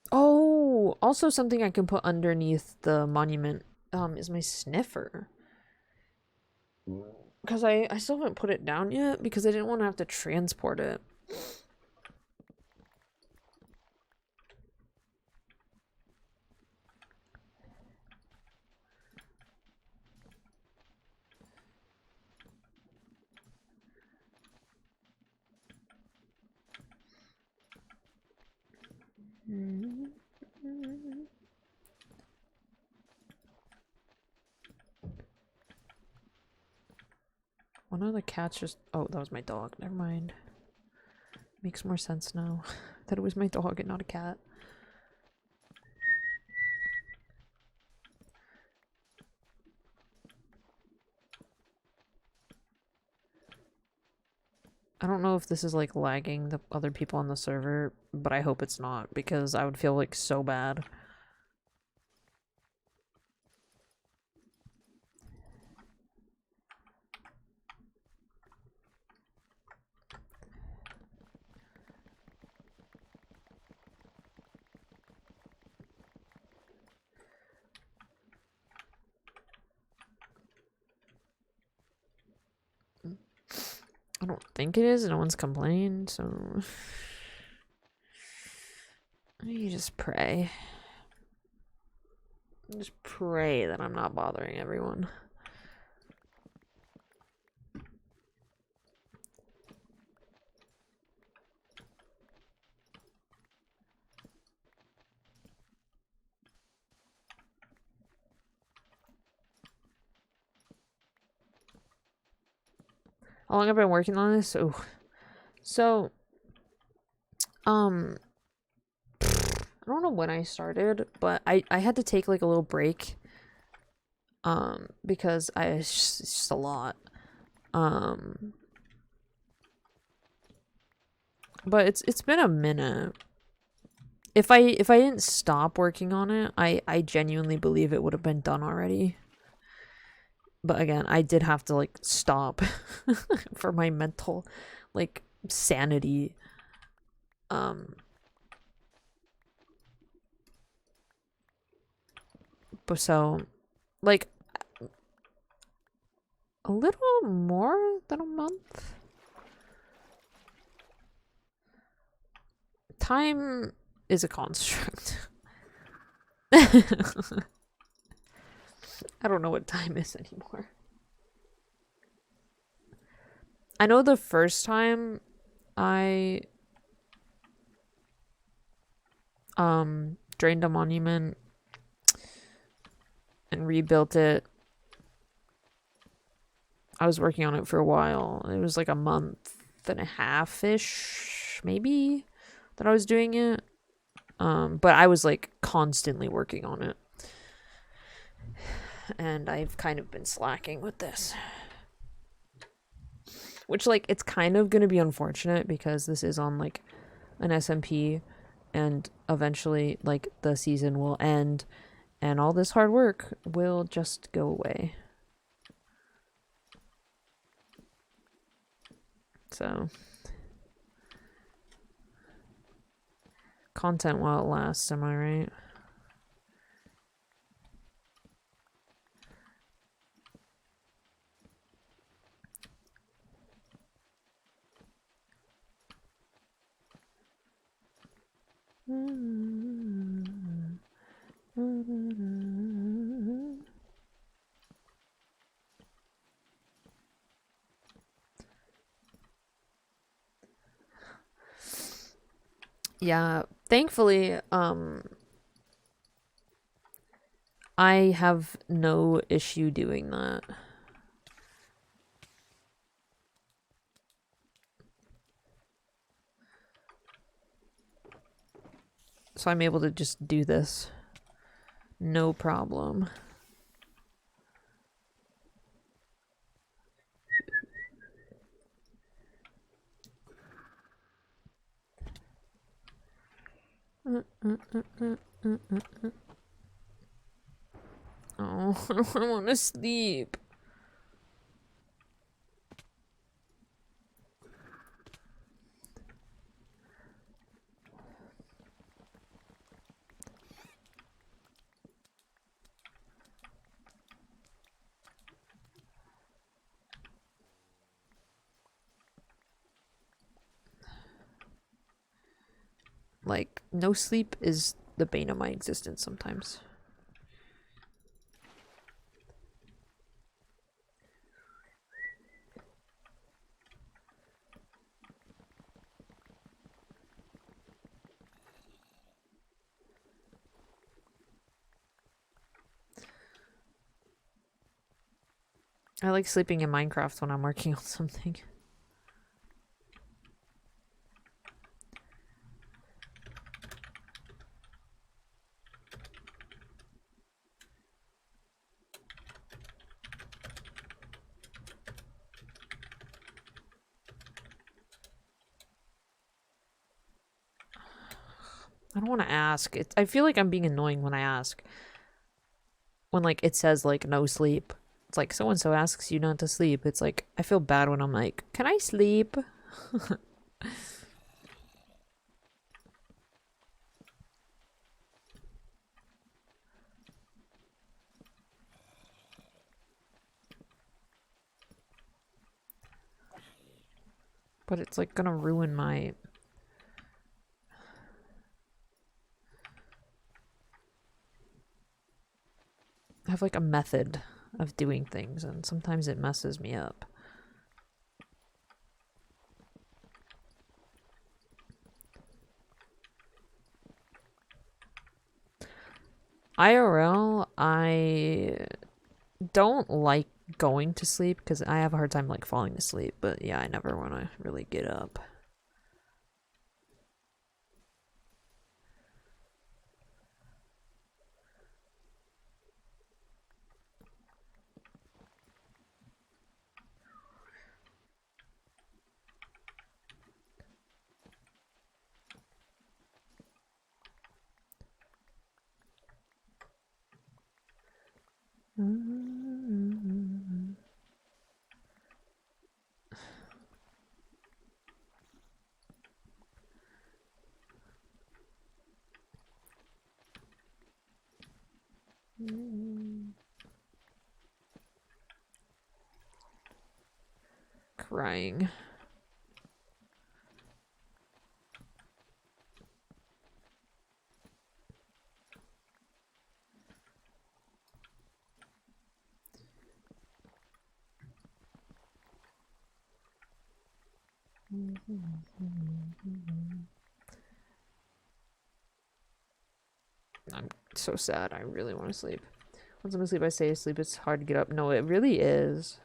Oh, also something I can put underneath the monument is my sniffer. Because I still haven't put it down yet because I didn't want to have to transport it. One of the cats just... Oh, that was my dog. Never mind. Makes more sense now. That it was my dog and not a cat. I don't know if this is like lagging the other people on the server, but I hope it's not because I would feel like so bad. I don't think it is. No one's complained, so you just pray. Just pray that I'm not bothering everyone. How long have I been working on this? Oh, so, I don't know when I started, but I had to take like a little break, because it's just a lot, but it's been a minute. If I didn't stop working on it, I genuinely believe it would have been done already. But again, I did have to like stop for my mental like sanity. But so like a little more than a month. Time is a construct. I don't know what time is anymore. I know the first time I drained a monument and rebuilt it, I was working on it for a while. It was like a month and a half-ish, maybe, that I was doing it. But I was like constantly working on it. And I've kind of been slacking with this. Which, like, it's kind of gonna be unfortunate because this is on like an SMP and eventually, like, the season will end, and all this hard work will just go away. So, content while it lasts, am I right? Yeah, thankfully, I have no issue doing that. So I'm able to just do this. No problem. Oh, I want to sleep. Like, no sleep is the bane of my existence sometimes. I like sleeping in Minecraft when I'm working on something. I don't want to ask. I feel like I'm being annoying when I ask. When, like, it says, like, no sleep. It's like, so-and-so asks you not to sleep. It's like, I feel bad when I'm like, can I sleep? But it's, like, gonna ruin my... I have, like, a method of doing things, and sometimes it messes me up. IRL, I don't like going to sleep because I have a hard time, like, falling asleep. But yeah, I never want to really get up. Crying. I'm so sad. I really want to sleep. Once I'm asleep, I stay asleep. It's hard to get up. No, it really is.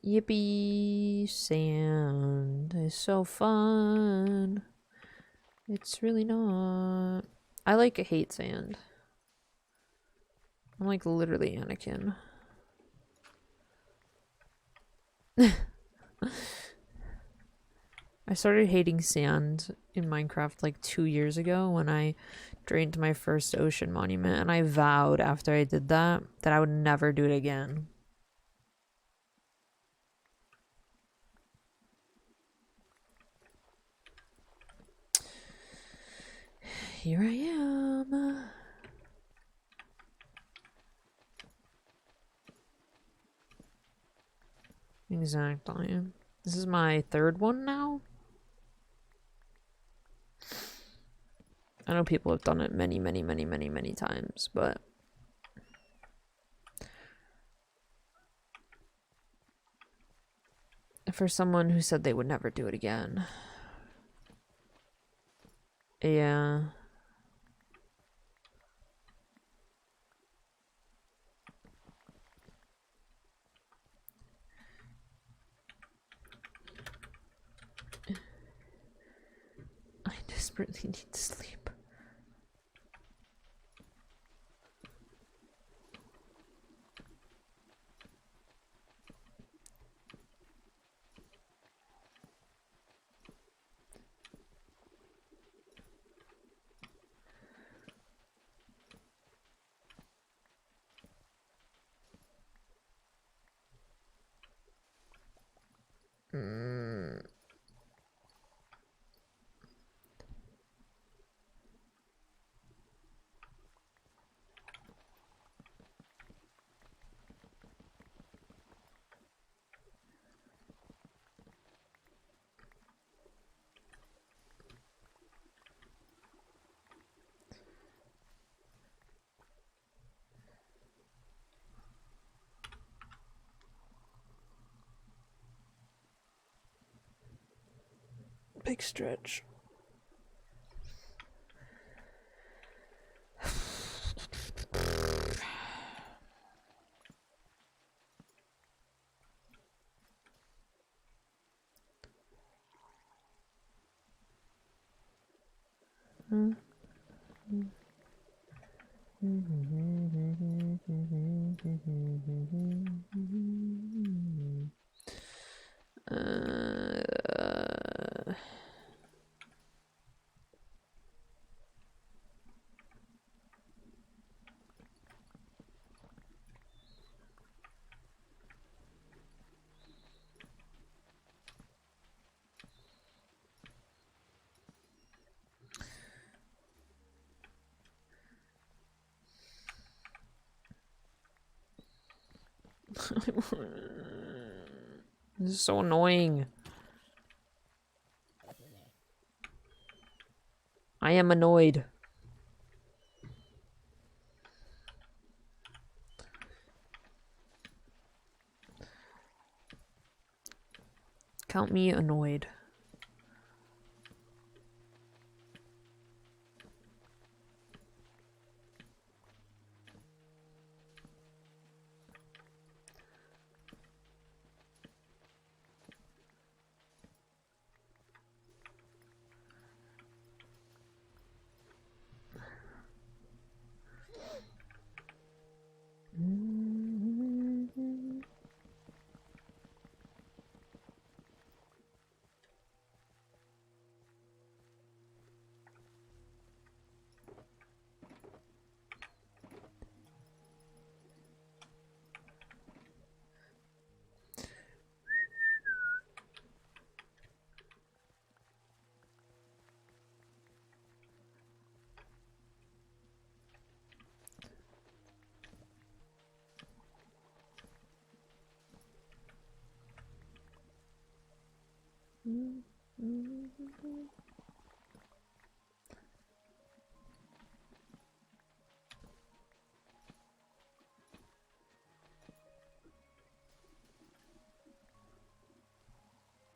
Yippee! Sand is so fun. It's really not. I like hate sand. I'm like literally Anakin. I started hating sand in Minecraft like 2 years ago when I drained my first ocean monument, and I vowed after I did that that I would never do it again. Here I am. Exactly. This is my third one now. I know people have done it many, many, many, many, many times, but for someone who said they would never do it again. Yeah. I desperately need to sleep. Big stretch. This is so annoying. I am annoyed. Count me annoyed.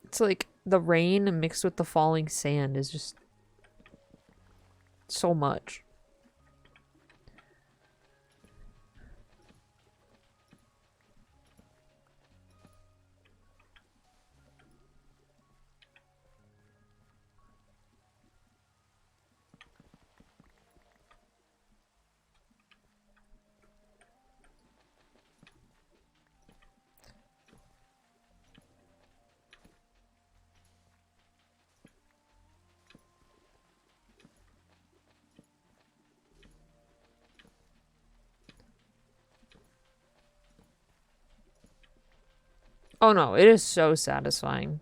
It's like the rain mixed with the falling sand is just so much. Oh no, it is so satisfying.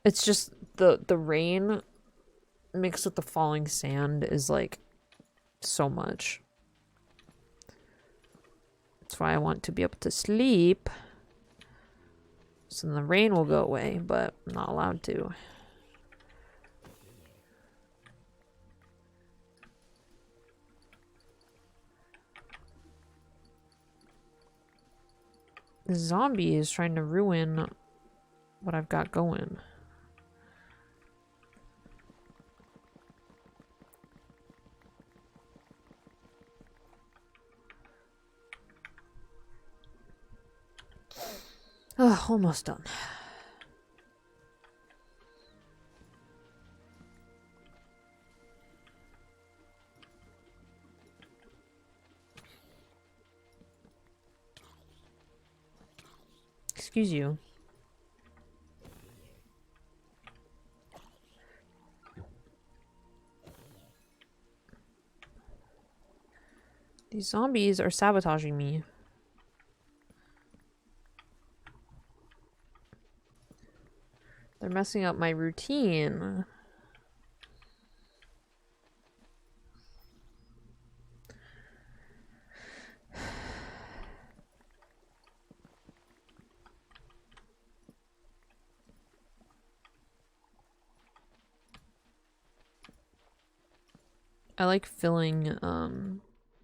It's just the rain mixed with the falling sand is like so much. That's why I want to be able to sleep. So then the rain will go away, but I'm not allowed to. The zombie is trying to ruin what I've got going. Ugh, almost done. Excuse you. These zombies are sabotaging me. They're messing up my routine. I like filling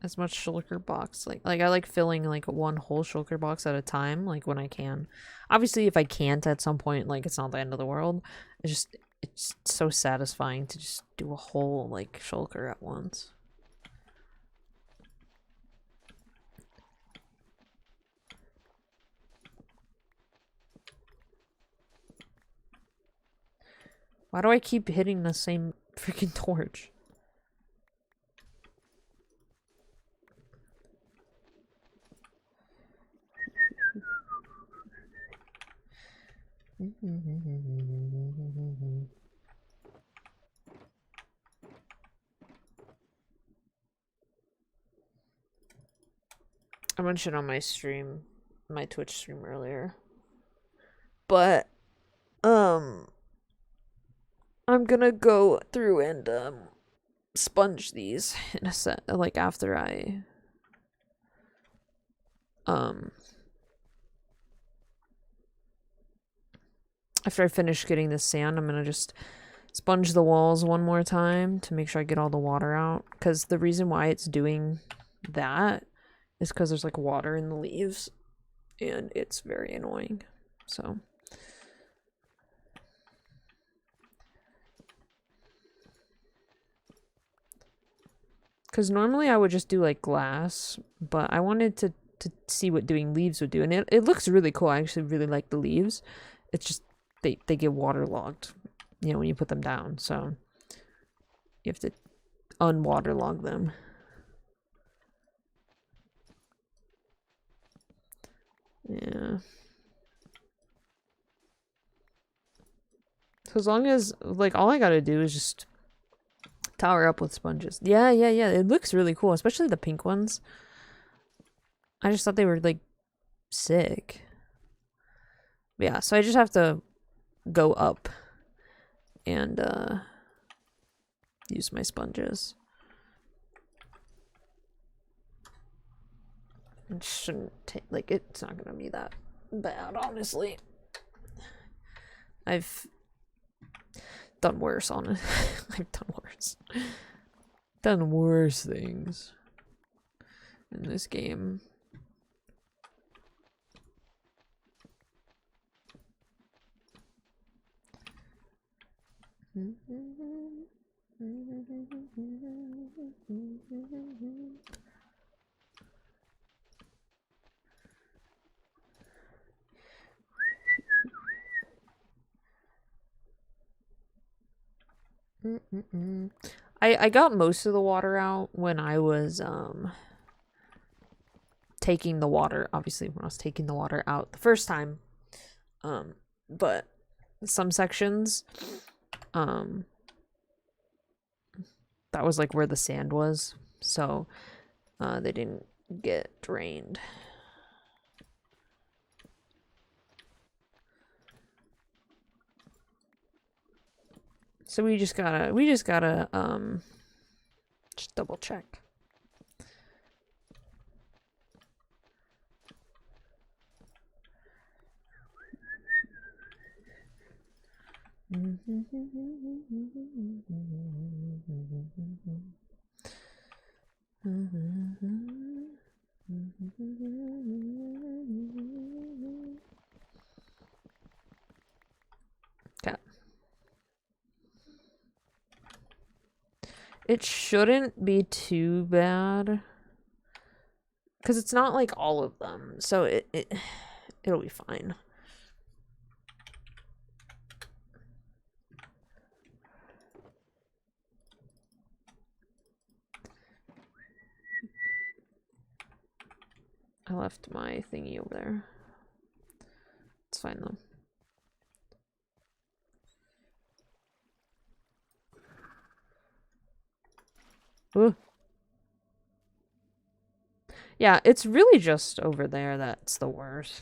as much shulker box like I like filling like one whole shulker box at a time, like when I can. Obviously if I can't at some point, like it's not the end of the world. It's so satisfying to just do a whole like shulker at once. Why do I keep hitting the same freaking torch? I mentioned on my stream, my Twitch stream earlier. But I'm gonna go through and sponge these in a set, like after I finish getting this sand. I'm gonna just sponge the walls one more time to make sure I get all the water out, because the reason why it's doing that is because there's like water in the leaves and it's very annoying. So because normally I would just do like glass, but I wanted to see what doing leaves would do, and it looks really cool. I actually really like the leaves. It's just they get waterlogged, you know, when you put them down, so you have to unwaterlog them. Yeah. So as long as, like, all I gotta do is just tower up with sponges. Yeah. It looks really cool, especially the pink ones. I just thought they were, like, sick. But yeah, so I just have to go up and use my sponges. It shouldn't take, like, it's not gonna be that bad, honestly. I've done worse on it. I've done worse. Done worse things in this game. I got most of the water out when I was taking the water, obviously when I was taking the water out the first time. But some sections that was like where the sand was, so they didn't get drained. So we just gotta just double check. Okay. It shouldn't be too bad. Because it's not like all of them. So it'll be fine. I left my thingy over there. It's fine though. Ooh. Yeah, it's really just over there that's the worst.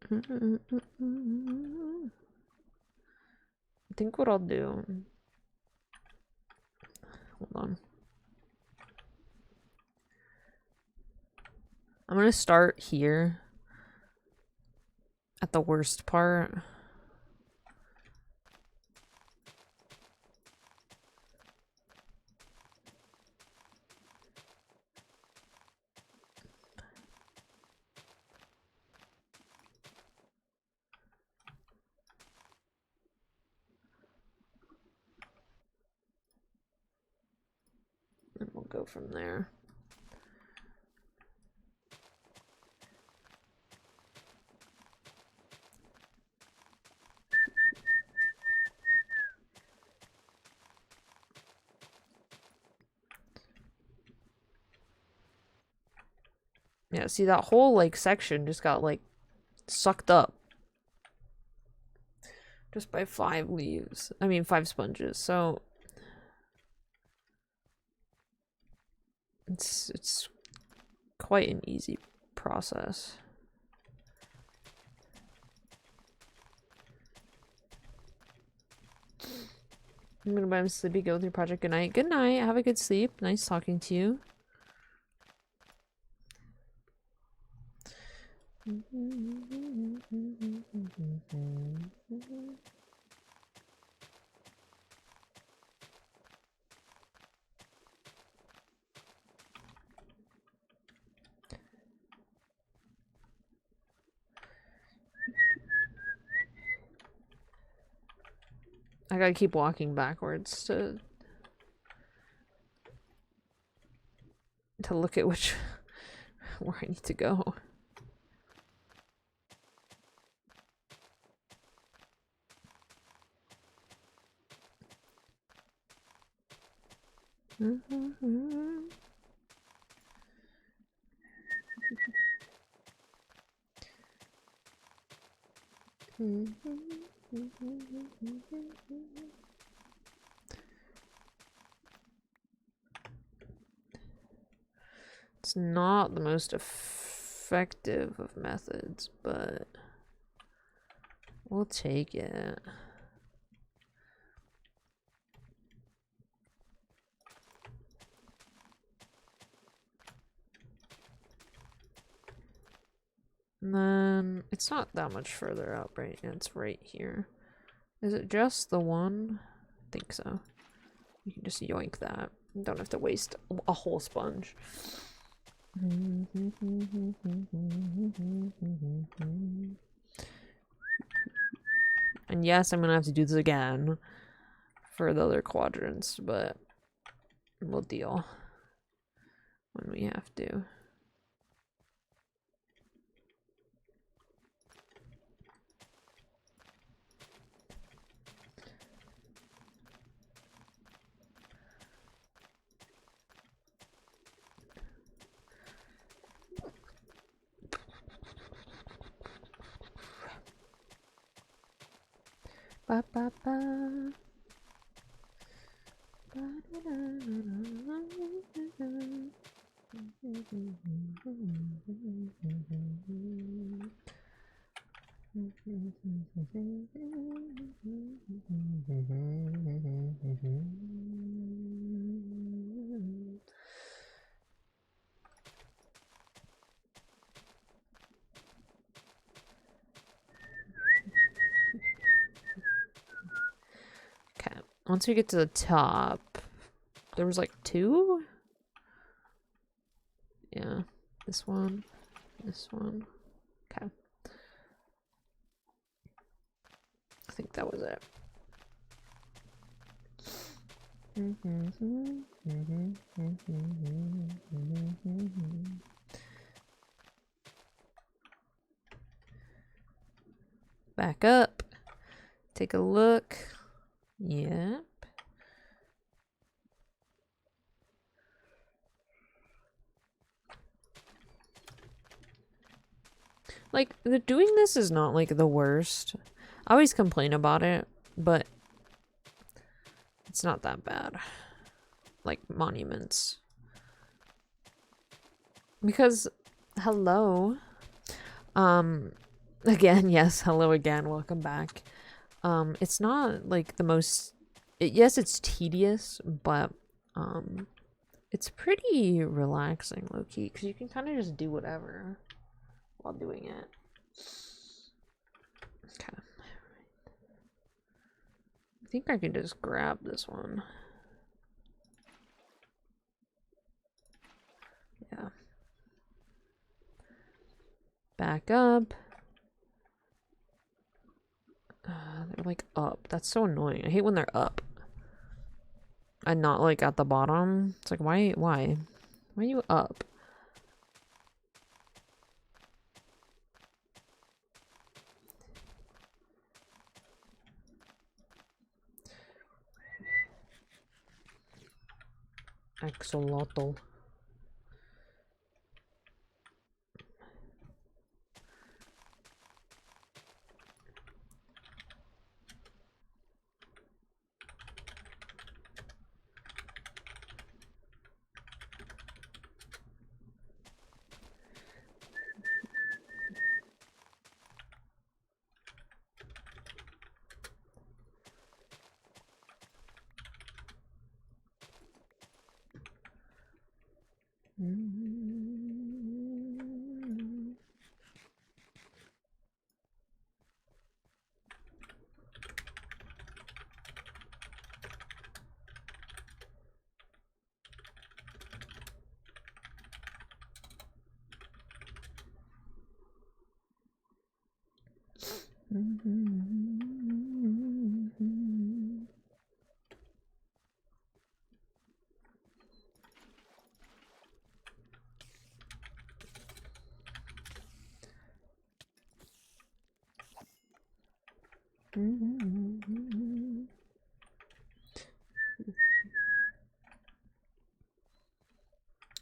I think what I'll do. Hold on. I'm gonna start here at the worst part. And we'll go from there. Yeah, see that whole like section just got like sucked up. Just by 5 leaves. I mean 5 sponges. So it's quite an easy process. I'm gonna buy him sleepy, go with your project. Good night. Good night. Have a good sleep. Nice talking to you. I gotta keep walking backwards to look at which where I need to go. It's not the most effective of methods, but we'll take it. And then it's not that much further out, right? It's right here. Is it just the one? I think so. You can just yoink that. You don't have to waste a whole sponge. And yes, I'm gonna have to do this again for the other quadrants, but we'll deal when we have to. Ba ba ba. Okay, once we get to the top, there was like 2? Yeah, this one. Okay. I think that was it. Back up. Take a look. Yep. Like, doing this is not like the worst. I always complain about it, but it's not that bad. Like monuments. Because, hello. Again, yes, hello again, welcome back. It's not like the most, yes, it's tedious, but, it's pretty relaxing, low-key, because you can kind of just do whatever while doing it. Okay. I think I can just grab this one. Yeah. Back up. They're like up. That's so annoying. I hate when they're up. And not like at the bottom. It's like, why? Why are you up? Axolotl.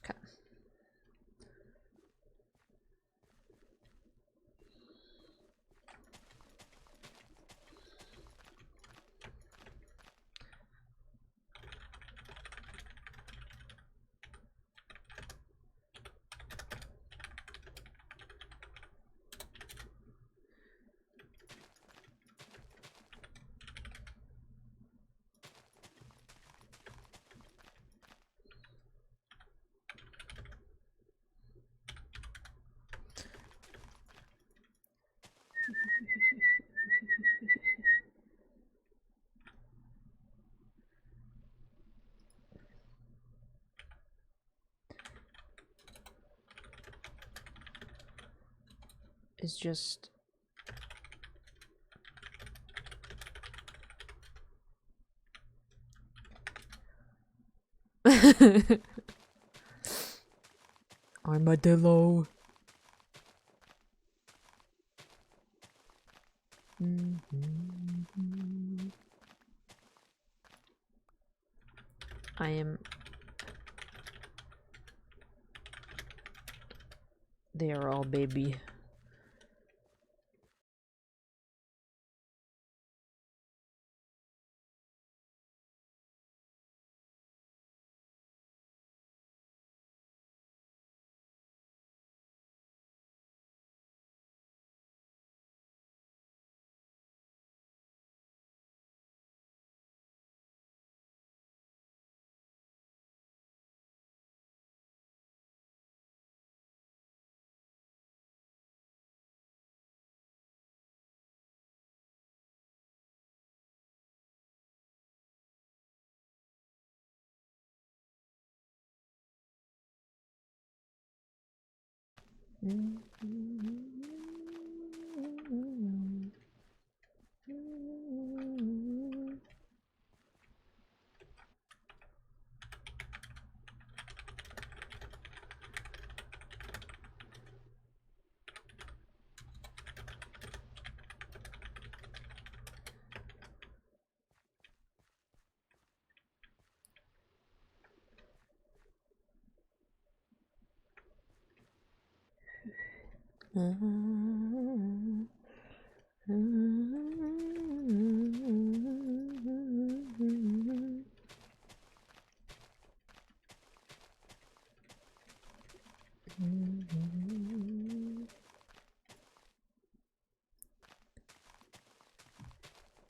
Okay. It's just Armadillo. I am. They are all baby.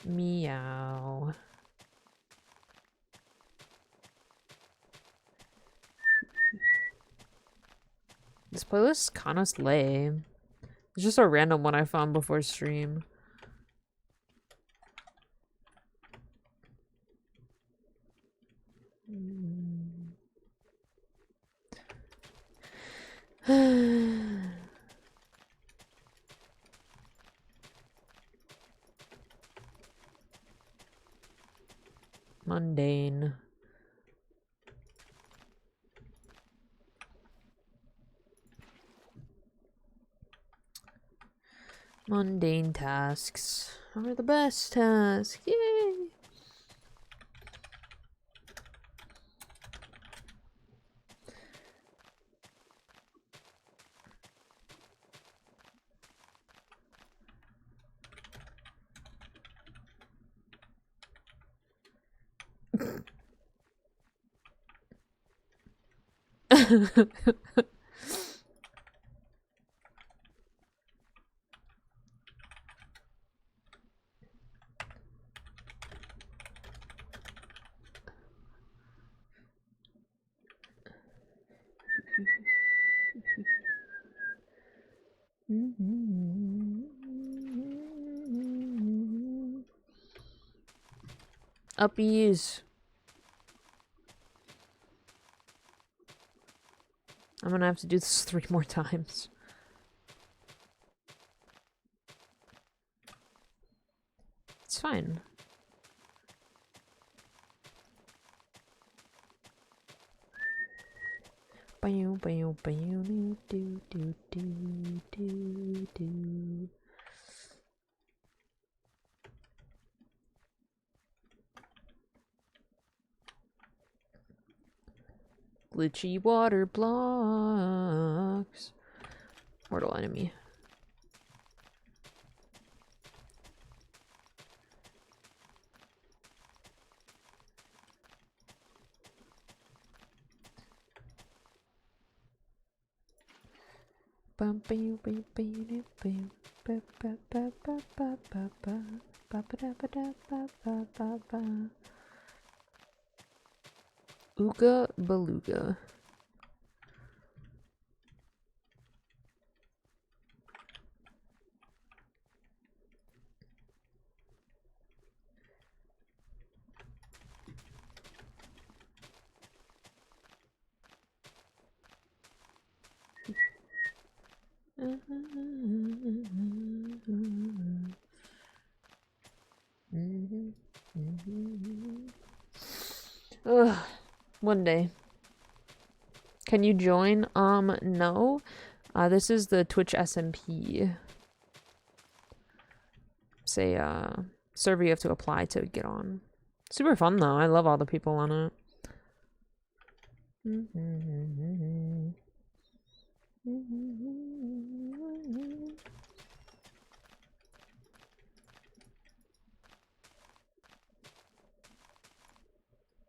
Meow. This playlist is kind of lame. It's just a random one I found before stream. Mundane. Mundane tasks are the best tasks. Yay! Uppies. I'm gonna have to do this 3 more times. It's fine. Glitchy water blocks. Mortal enemy. Ooga Beluga. Ugh. One day. Can you join? No. This is the Twitch SMP. Say, server you have to apply to get on. Super fun though. I love all the people on it.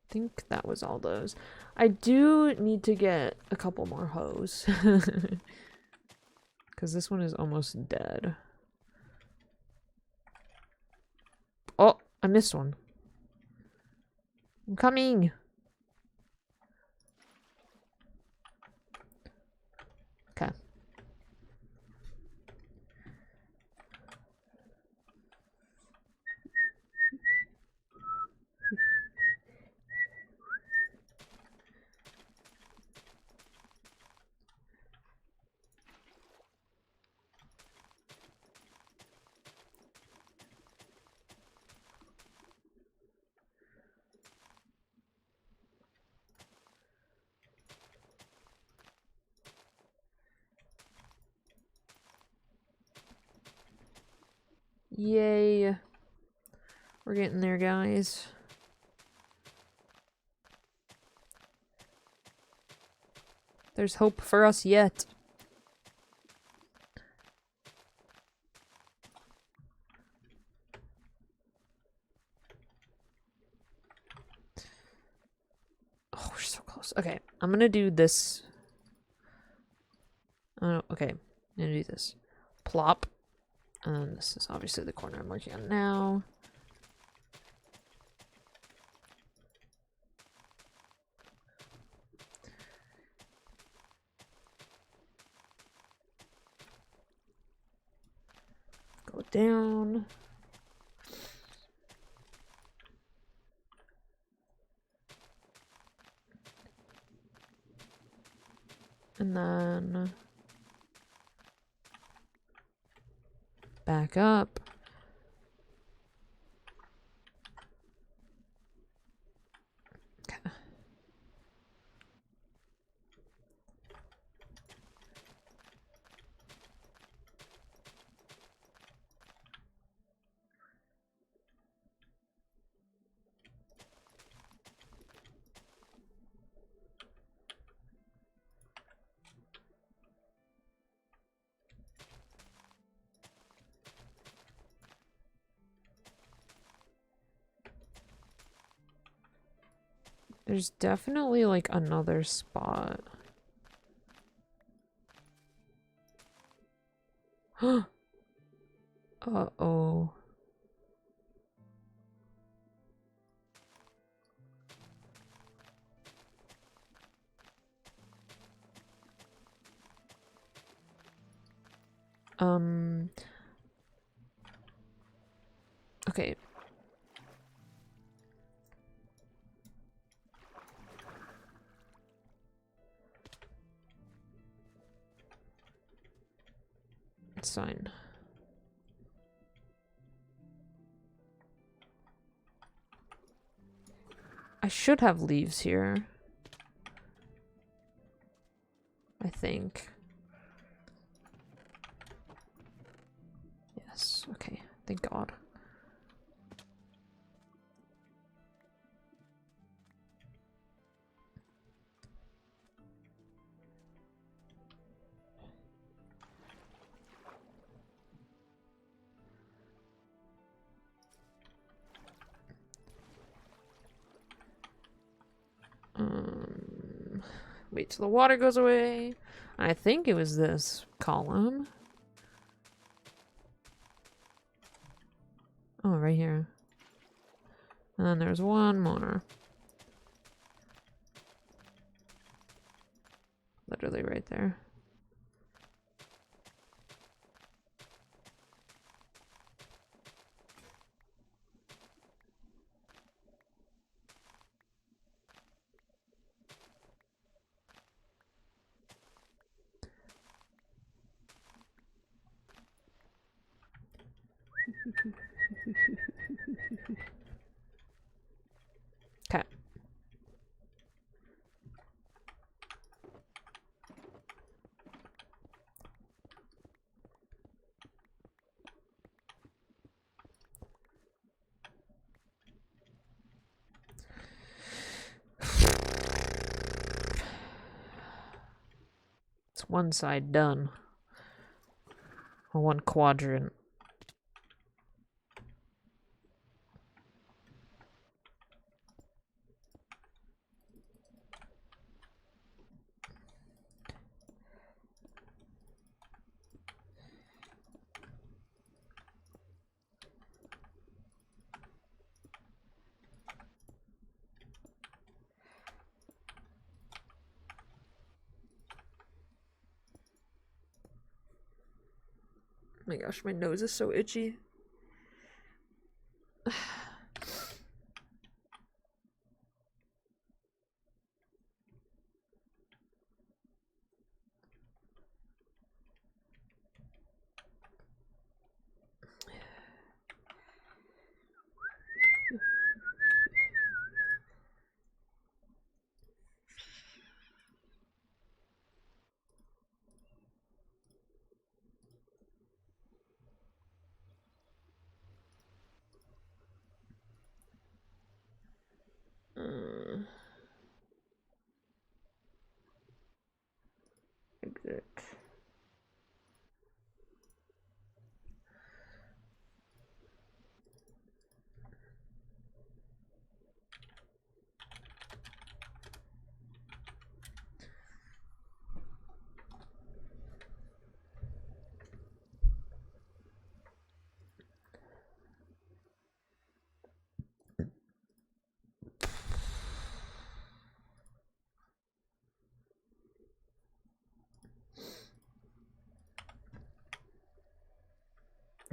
I think that was all those. I do need to get a couple more hoes. Because this one is almost dead. Oh, I missed one. I'm coming. Okay. Yay. We're getting there, guys. There's hope for us yet. Oh, we're so close. Okay, I'm gonna do this. Okay, I'm gonna do this. Plop. And this is obviously the corner I'm working on now. Go down. And then back up. Okay. There's definitely like another spot. Uh-oh. Okay. It's fine. I should have leaves here. I think. Yes, okay. Thank God. Wait till the water goes away. I think it was this column. Oh, right here. And then there's one more. Literally right there. Okay. It's one side done. Or one quadrant. Oh my gosh, my nose is so itchy.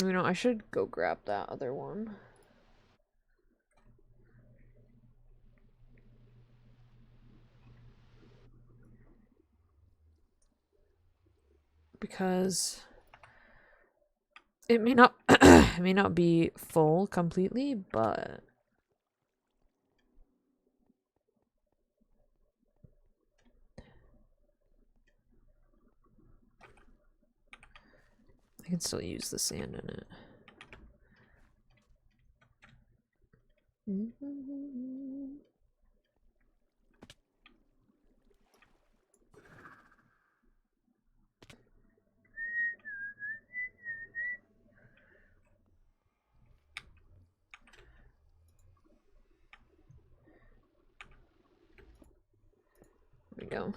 You know, I should go grab that other one. Because it may not it may not be full completely, but I can still use the sand in it. There we go.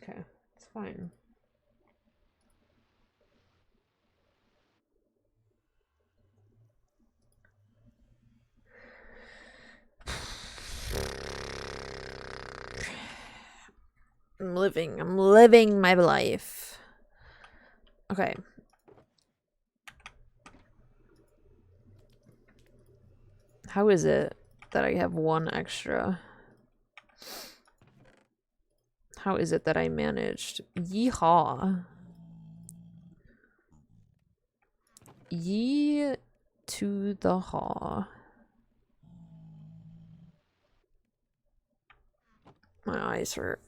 Okay, it's fine. I'm living my life. Okay. How is it that I have one extra? How is it that I managed? Yeehaw. Yee to the haw. My eyes hurt.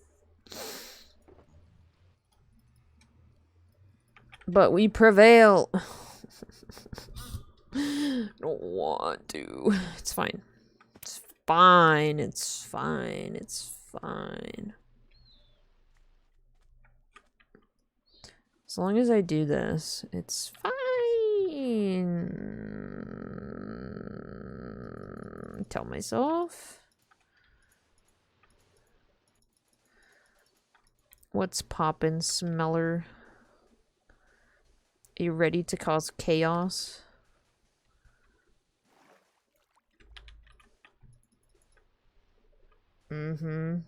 But we prevail. Don't want to. It's fine. It's fine. It's fine. It's fine. As long as I do this, it's fine. Tell myself. What's poppin', Smeller? Are you ready to cause chaos? Mm-hmm.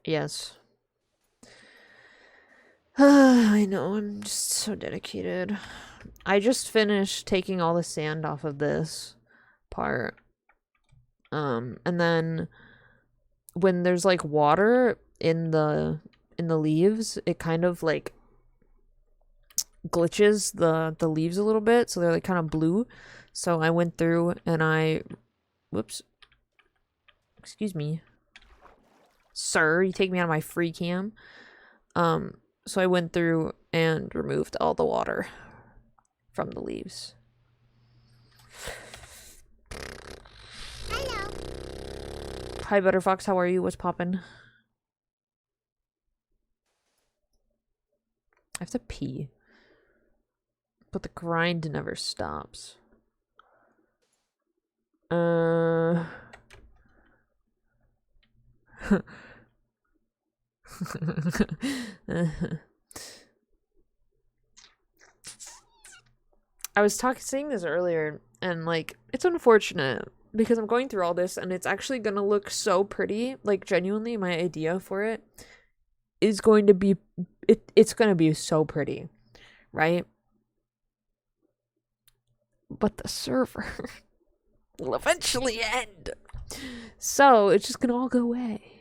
Yes. I know, I'm just so dedicated. I just finished taking all the sand off of this part. And then when there's like water in the leaves, it kind of like glitches the leaves a little bit, so they're like kind of blue. So I went through and whoops. Excuse me. Sir, you take me out of my free cam. So I went through and removed all the water from the leaves. Hello. Hi, Butterfox. How are you? What's poppin'? I have to pee. But the grind never stops. I was saying this earlier, and like, it's unfortunate because I'm going through all this and it's actually gonna look so pretty. Like, genuinely, my idea for it is going to be, it's gonna be so pretty, right? But the server will eventually end. So it's just gonna all go away.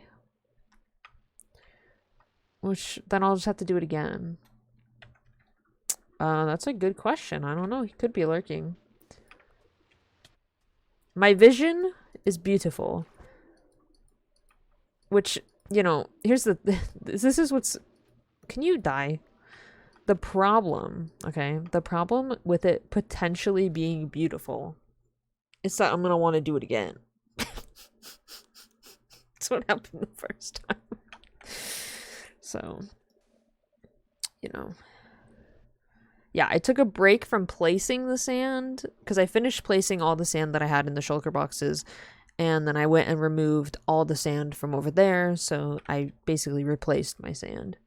Which, then I'll just have to do it again. That's a good question. I don't know. He could be lurking. My vision is beautiful. Which, you know, here's this is what's... Can you die? The problem, okay? The problem with it potentially being beautiful is that I'm gonna want to do it again. That's what happened the first time. So, you know... Yeah, I took a break from placing the sand because I finished placing all the sand that I had in the shulker boxes, and then I went and removed all the sand from over there, so I basically replaced my sand.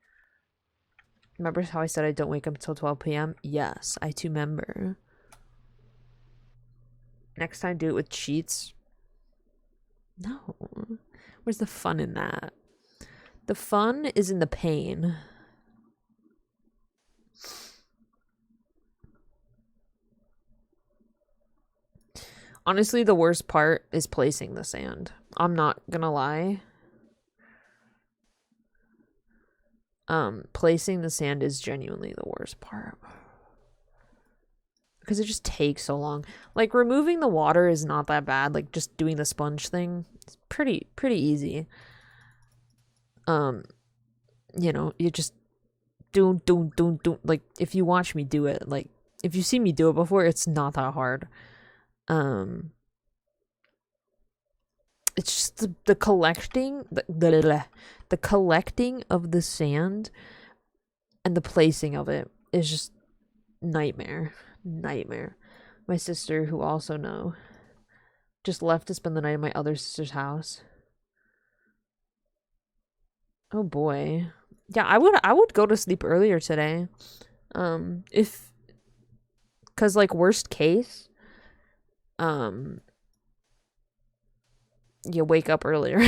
Remember how I said I don't wake up until 12 p.m.? Yes, I too remember. Next time, do it with sheets. No. Where's the fun in that? The fun is in the pain. Honestly, the worst part is placing the sand. I'm not gonna lie. Placing the sand is genuinely the worst part. Because it just takes so long. Like, removing the water is not that bad. Like, just doing the sponge thing, it's pretty easy. You know, you just do. Like, if you watch me do it, like, if you see me do it before, it's not that hard. It's just the collecting, the collecting of the sand and the placing of it is just nightmare. My sister, who also know, just left to spend the night at my other sister's house. Oh boy. Yeah, I would go to sleep earlier today. If, cuz like worst case, you wake up earlier.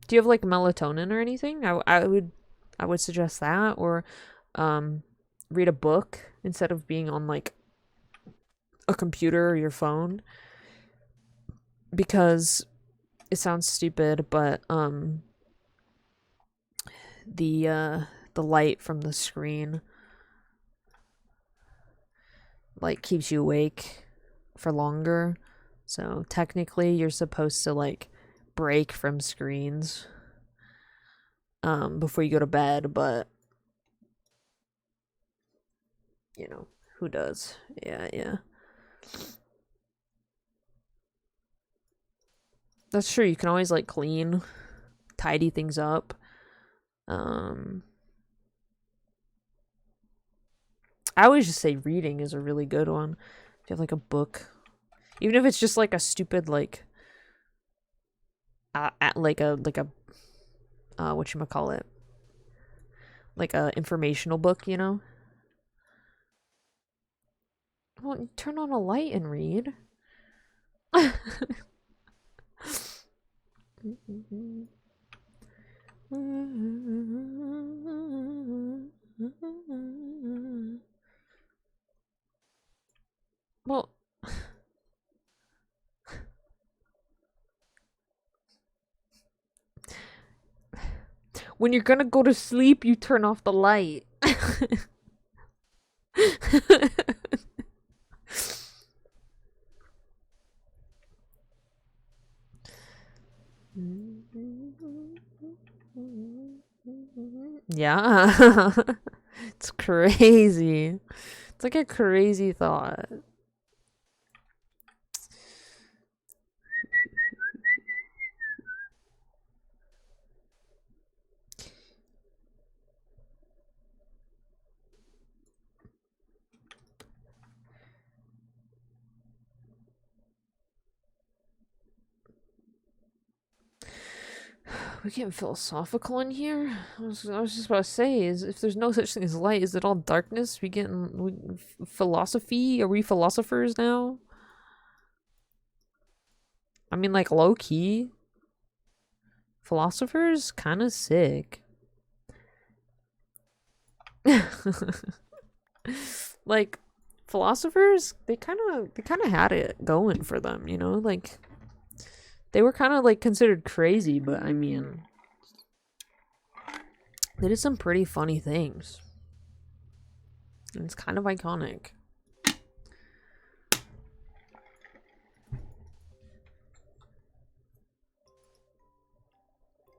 Do you have like melatonin or anything? I would suggest that, or read a book instead of being on like a computer or your phone, because it sounds stupid, but the light from the screen like keeps you awake for longer. So technically you're supposed to like break from screens before you go to bed, but you know, who does? Yeah. That's true. You can always like clean, tidy things up. I always just say reading is a really good one. If you have like a book, even if it's just like a stupid like whatchamacallit, like a informational book, you know? Well, you turn on a light and read. Well, when you're gonna go to sleep, you turn off the light. Yeah. It's crazy. It's like a crazy thought. We getting philosophical in here? I was just about to say, is if there's no such thing as light, is it all darkness? Philosophy? Are we philosophers now? I mean, like, low key. Philosophers? Kind of sick. Like, philosophers, they kind of had it going for them, you know? Like, they were kind of like considered crazy, but I mean, they did some pretty funny things. And it's kind of iconic.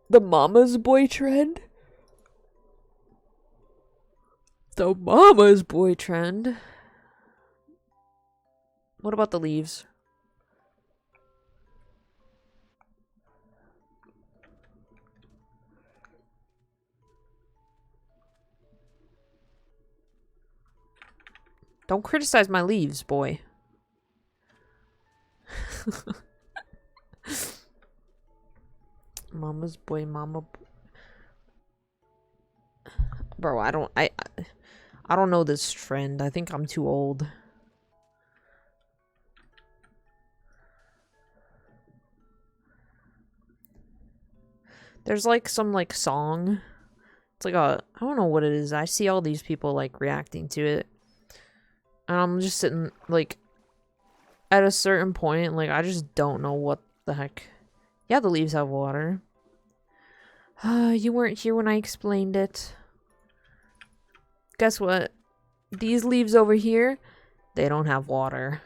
The mama's boy trend? The mama's boy trend. What about the leaves? Don't criticize my leaves, boy. Mama's boy, mama. Bro, I don't know this trend. I think I'm too old. There's like some like song. It's like I don't know what it is. I see all these people like reacting to it. And I'm just sitting like at a certain point, like I just don't know what the heck. Yeah, the leaves have water. You weren't here when I explained it. Guess what? These leaves over here, they don't have water.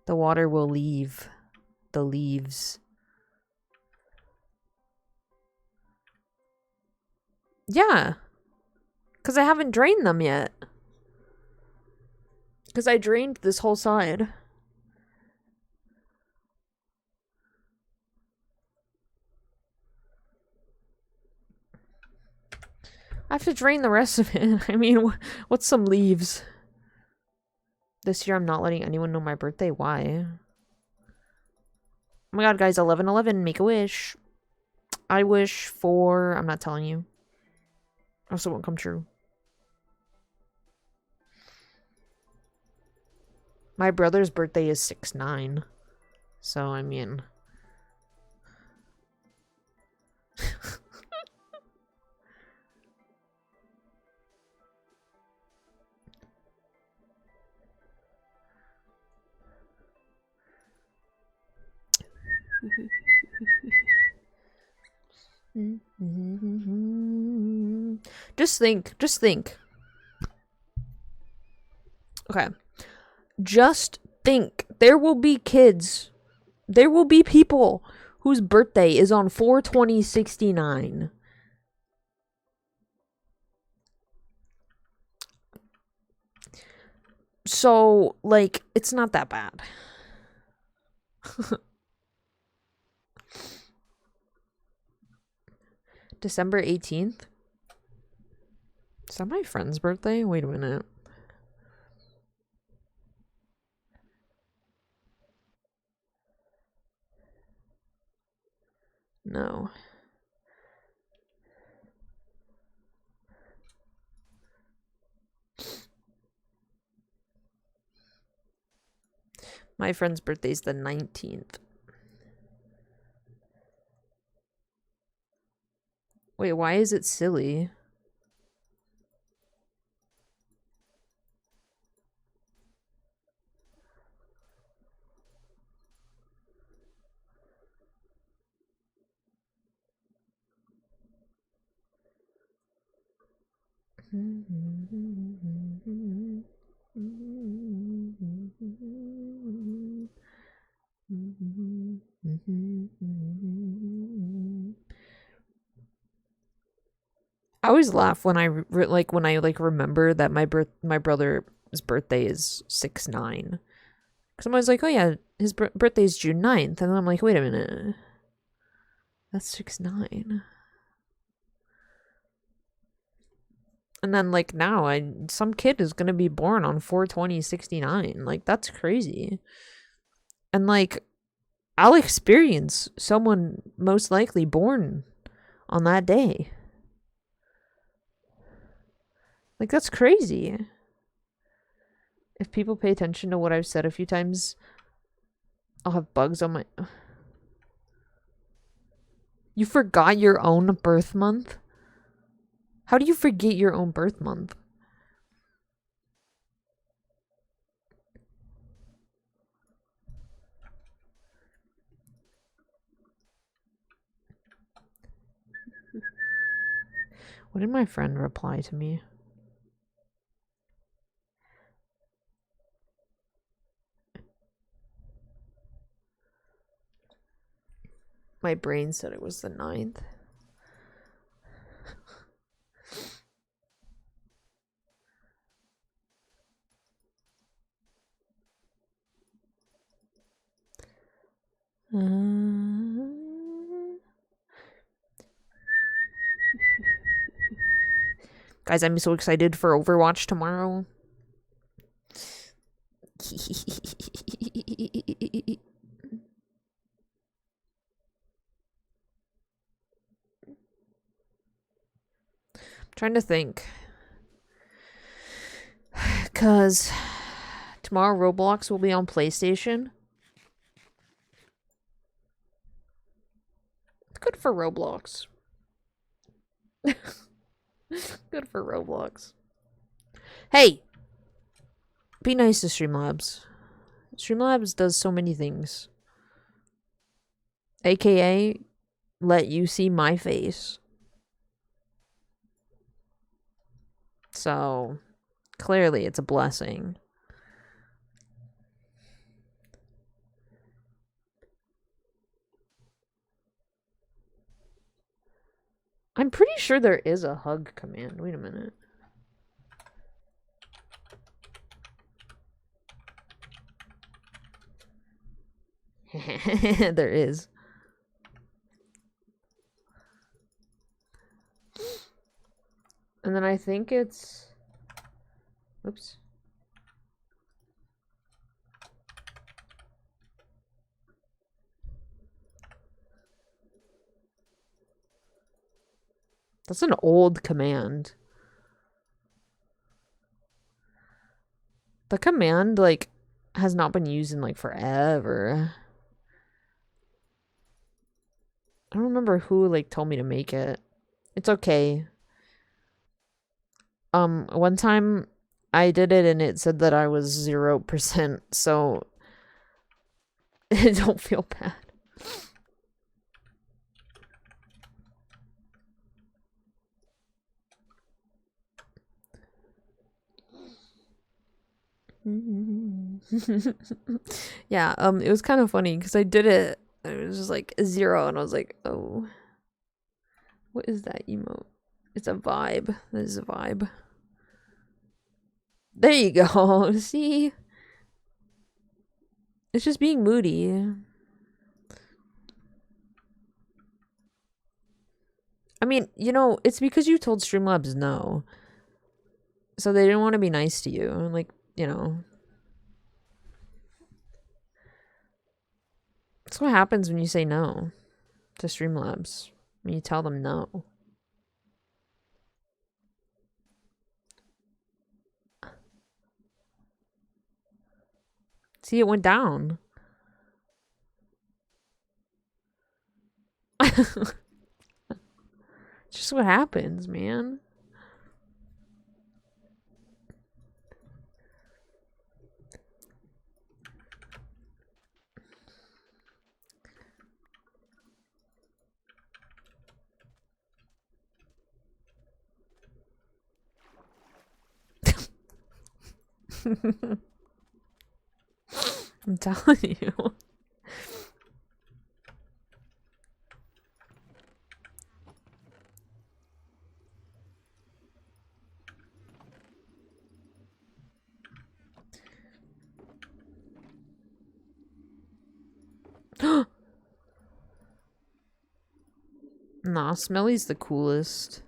The water will leave the leaves. Yeah. Because I haven't drained them yet. Because I drained this whole side. I have to drain the rest of it. I mean, what's some leaves? This year I'm not letting anyone know my birthday. Why? Oh my god, guys, 11/11, make a wish. I wish for... I'm not telling you. Also won't come true. My brother's birthday is 6/9. So, I mean... Just think. Okay. Just think. There will be kids. There will be people whose birthday is on 4/20/69. So, like, it's not that bad. December 18th? Is that my friend's birthday? Wait a minute. No. My friend's birthday's the 19th. Wait, why is it silly? I always laugh when I remember that my brother's birthday is 6/9. Because I'm always like, oh yeah, his birthday is June 9th. And then I'm like, wait a minute. That's 6/9. And then like now some kid is gonna be born on 4/20/69. Like that's crazy. And like I'll experience someone most likely born on that day. Like that's crazy. If people pay attention to what I've said a few times, I'll have bugs on my... You forgot your own birth month? How do you forget your own birth month? What did my friend reply to me? My brain said it was the 9th. Guys, I'm so excited for Overwatch tomorrow. Trying to think. Because tomorrow Roblox will be on PlayStation. Good for Roblox. Good for Roblox. Hey! Be nice to Streamlabs. Streamlabs does so many things. AKA, let you see my face. So, clearly it's a blessing. I'm pretty sure there is a hug command. Wait a minute. There is. And then I think it's... Oops. That's an old command. The command, like, has not been used in, like, forever. I don't remember who, like, told me to make it. It's okay. One time I did it and it said that I was 0%, so don't feel bad. Yeah, it was kind of funny because I did it. It was just like 0, and I was like, oh, what is that emote? It's a vibe. This is a vibe. There you go. See? It's just being moody. I mean, you know, it's because you told Streamlabs no. So they didn't want to be nice to you. Like, you know. That's what happens when you say no to Streamlabs. When you tell them no. See, it went down. Just what happens, man. I'm telling you. Nah, Smelly's the coolest.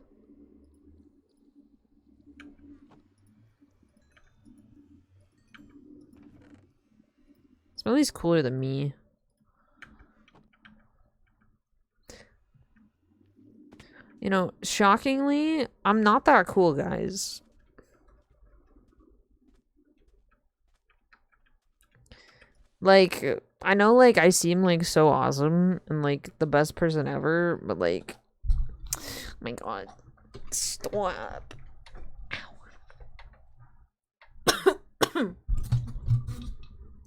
Smelly's cooler than me. You know, shockingly, I'm not that cool, guys. Like, I know, like, I seem, like, so awesome and, like, the best person ever, but, like, oh my god. Stop. Ow.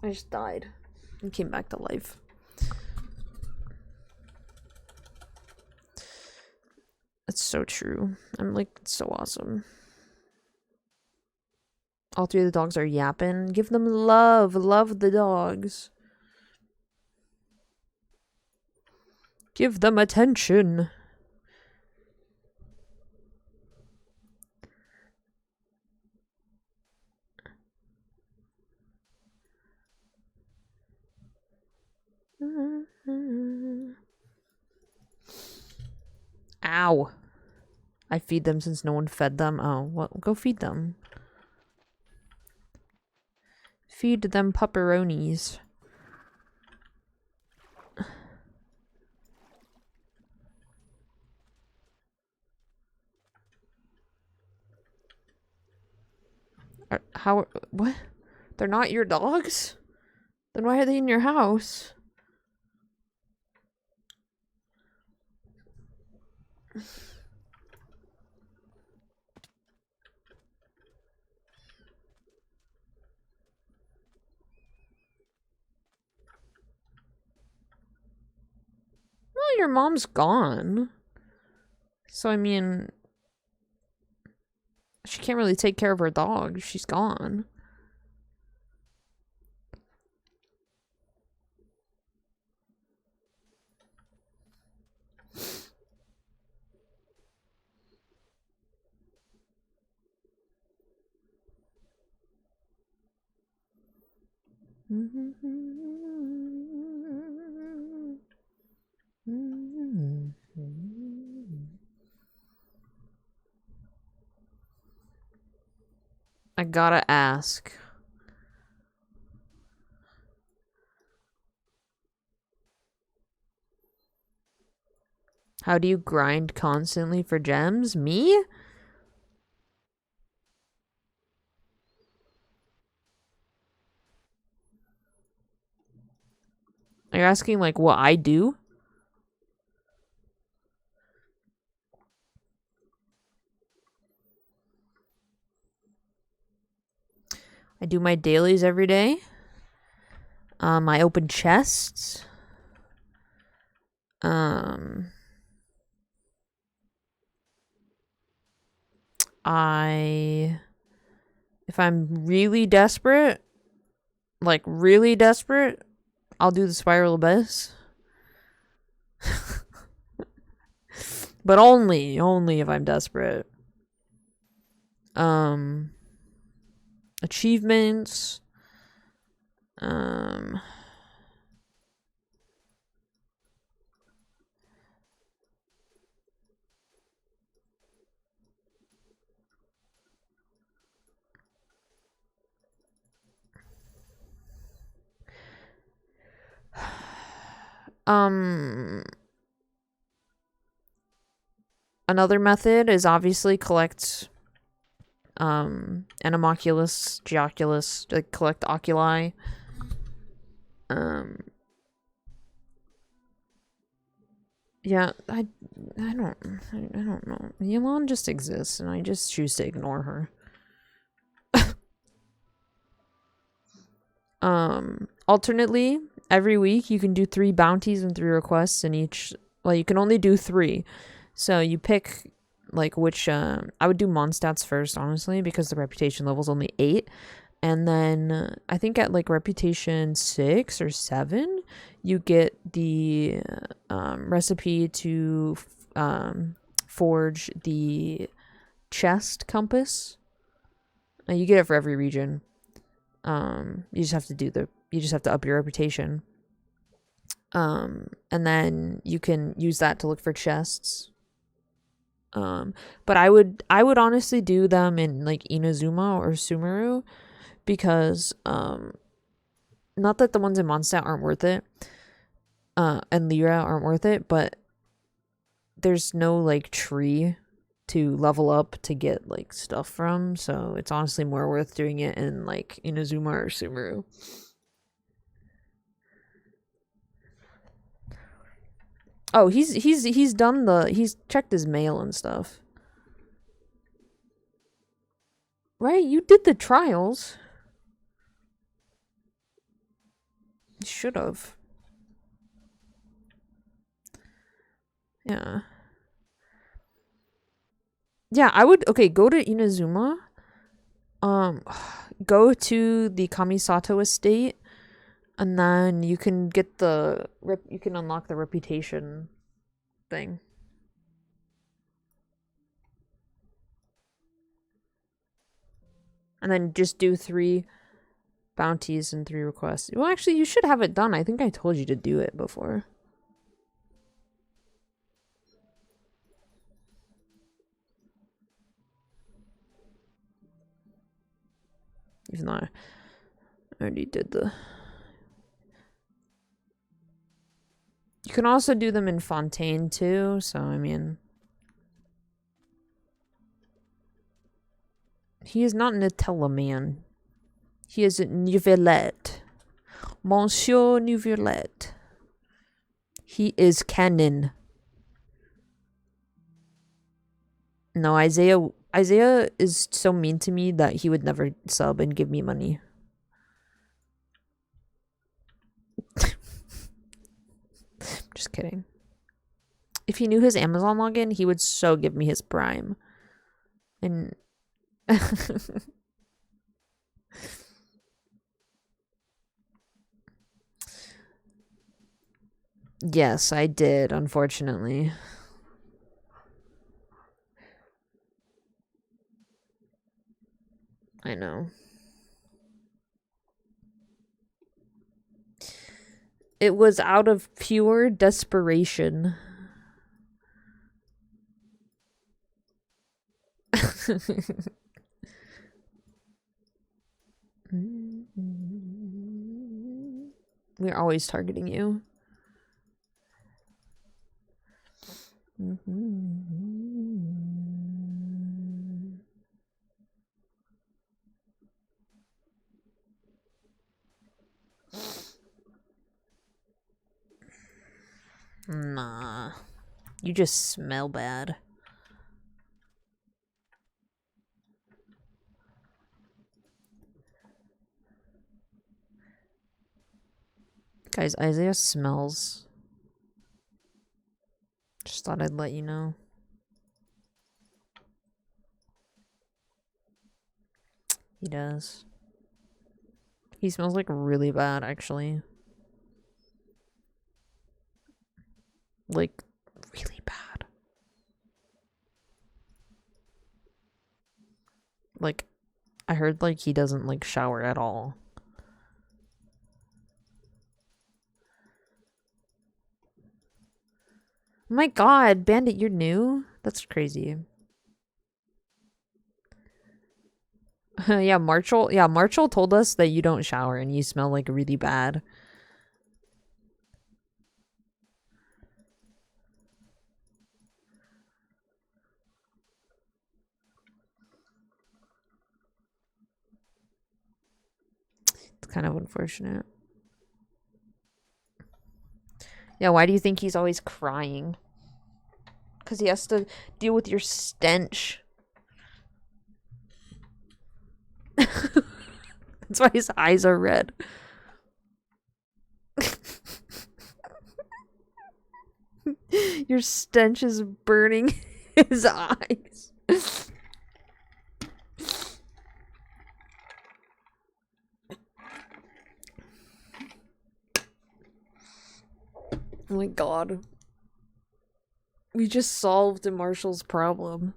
I just died and came back to life. That's so true. I'm, like, so awesome. All 3 of the dogs are yapping. Give them love. Love the dogs. Give them attention. Ow. I feed them since no one fed them. Oh, well, go feed them. Feed them pepperonis. How? What? They're not your dogs? Then why are they in your house? Well, your mom's gone. So, I mean, she can't really take care of her dog. She's gone. I gotta ask. How do you grind constantly for gems? Me? Are you asking, like, what I do? I do my dailies every day. I open chests. If I'm really desperate, like really desperate, I'll do the spiral abyss. But only if I'm desperate. Achievements. Another method is obviously collect Anemoculus, Geoculus, like collect oculi. Yeah, I don't know. Elon just exists and I just choose to ignore her. Alternately, every week you can do 3 bounties and 3 requests in each. Well, you can only do 3. So you pick like which I would do Mondstadt's first, honestly, because the reputation level's only 8. And then I think at like reputation 6 or 7, you get the recipe to forge the chest compass. You get it for every region. You just have to up your reputation. And then you can use that to look for chests. But I would honestly do them in like Inazuma or Sumeru, because not that the ones in Mondstadt aren't worth it, and Lyra aren't worth it, but there's no like tree to level up to get like stuff from, so it's honestly more worth doing it in like Inazuma or Sumeru. Oh, he's checked his mail and stuff. Right? You did the trials. You should have. Yeah. Yeah, I would go to Inazuma. Go to the Kamisato estate, and then you can get you can unlock the reputation thing. And then just do 3 bounties and 3 requests. Well, actually, you should have it done. I think I told you to do it before. Even though I already did the... You can also do them in Fontaine too, so I mean... He is not Nutella man. He is Nouvelette. Monsieur Nouvelette. He is canon. No, Isaiah is so mean to me that he would never sub and give me money. Just kidding. If he knew his Amazon login, he would so give me his Prime. And yes, I did, unfortunately. I know. It was out of pure desperation. We're always targeting you. Nah. You just smell bad. Guys, Isaiah smells. Just thought I'd let you know. He does. He smells like really bad, actually. Like, really bad. Like, I heard, like, he doesn't, like, shower at all. Oh my god, Bandit, you're new? That's crazy. Yeah, Marshall told us that you don't shower and you smell, like, really bad. It's kind of unfortunate. Yeah, why do you think he's always crying? Because he has to deal with your stench. That's why his eyes are red. Your stench is burning his eyes. Oh my god. We just solved Marshall's problem.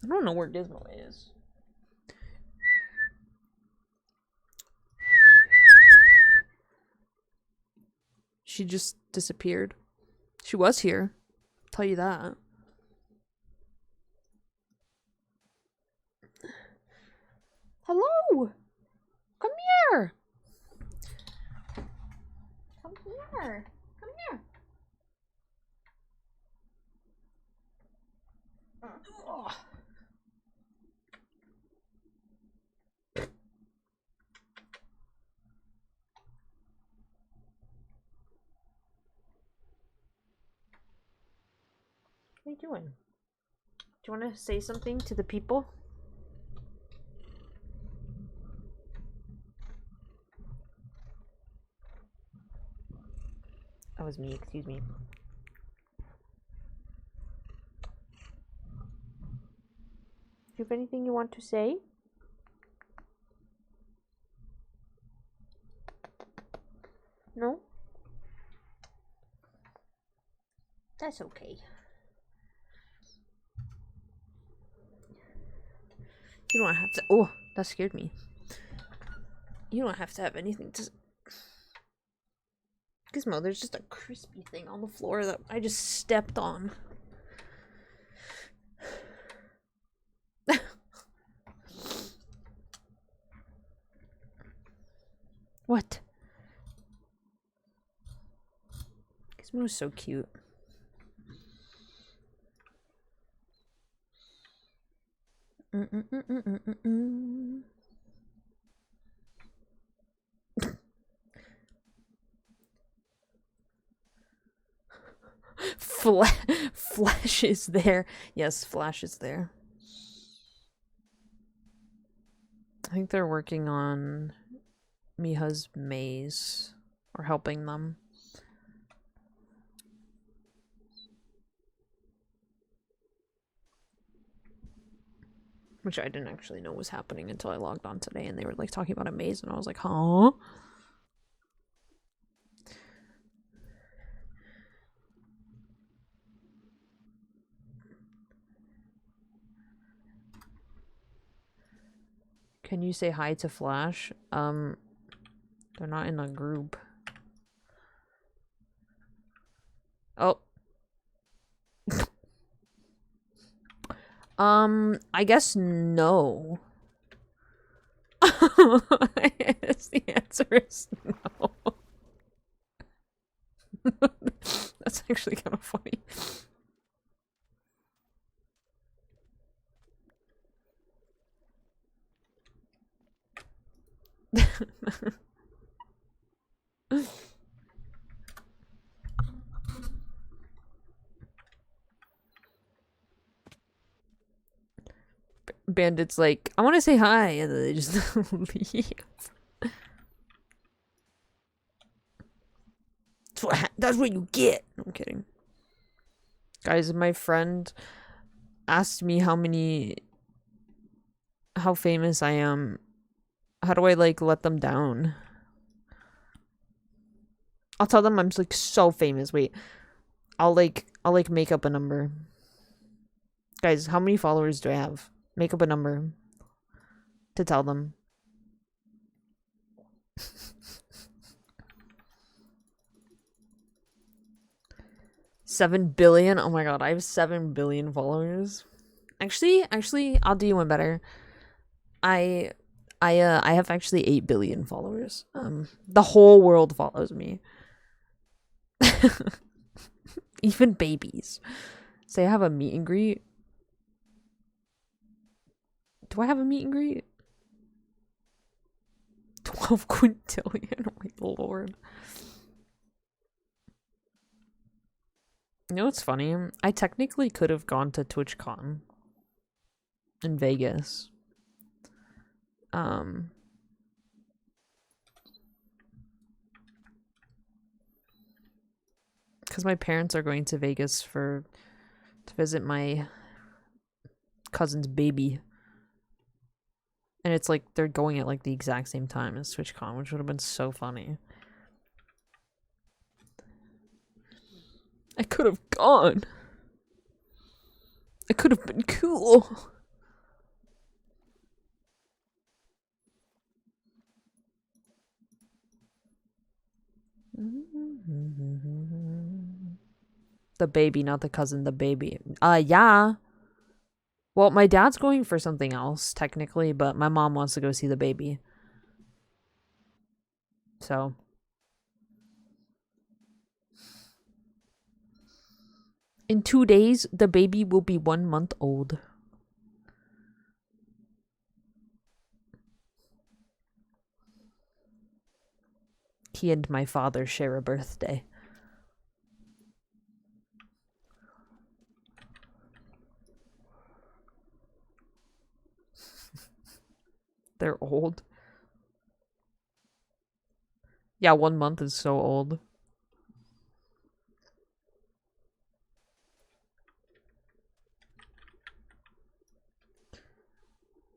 I don't know where Gizmo is. She just disappeared. She was here. I'll tell you that. Hello! Come here! Come here! Come here! Ugh. What are you doing? Do you want to say something to the people? That was me, excuse me. Do you have anything you want to say? No? That's okay. You don't have to. Oh, that scared me. You don't have to have anything to. Gizmo, there's just a crispy thing on the floor that I just stepped on. What? Gizmo was so cute. Flash is there. Yes, Flash is there. I think they're working on Miha's maze or helping them. Which I didn't actually know was happening until I logged on today and they were like talking about a maze and I was like, huh? Can you say hi to Flash? They're not in a group. Oh. I guess no. The answer is no. That's actually kind of funny. Bandit's like, I want to say hi, and then they just leave. That's what you get. I'm kidding. Guys, my friend asked me how famous I am. How do I like let them down? I'll tell them I'm like so famous. Wait. I'll make up a number. Guys, how many followers do I have? Make up a number to tell them. 7 billion? Oh my god, I have 7 billion followers. Actually, I'll do you one better. I have actually 8 billion followers. The whole world follows me. Even babies. Say I have a meet and greet. Do I have a meet and greet? 12 quintillion. Oh my lord. You know what's funny? I technically could have gone to TwitchCon in Vegas. Because my parents are going to Vegas to visit my cousin's baby. And it's like they're going at like the exact same time as TwitchCon, which would have been so funny. I could have gone. It could have been cool. The baby, not the cousin, the baby. Yeah. Well, my dad's going for something else, technically, but my mom wants to go see the baby. So. In 2 days, the baby will be 1 month old. He and my father share a birthday. They're old. Yeah, 1 month is so old.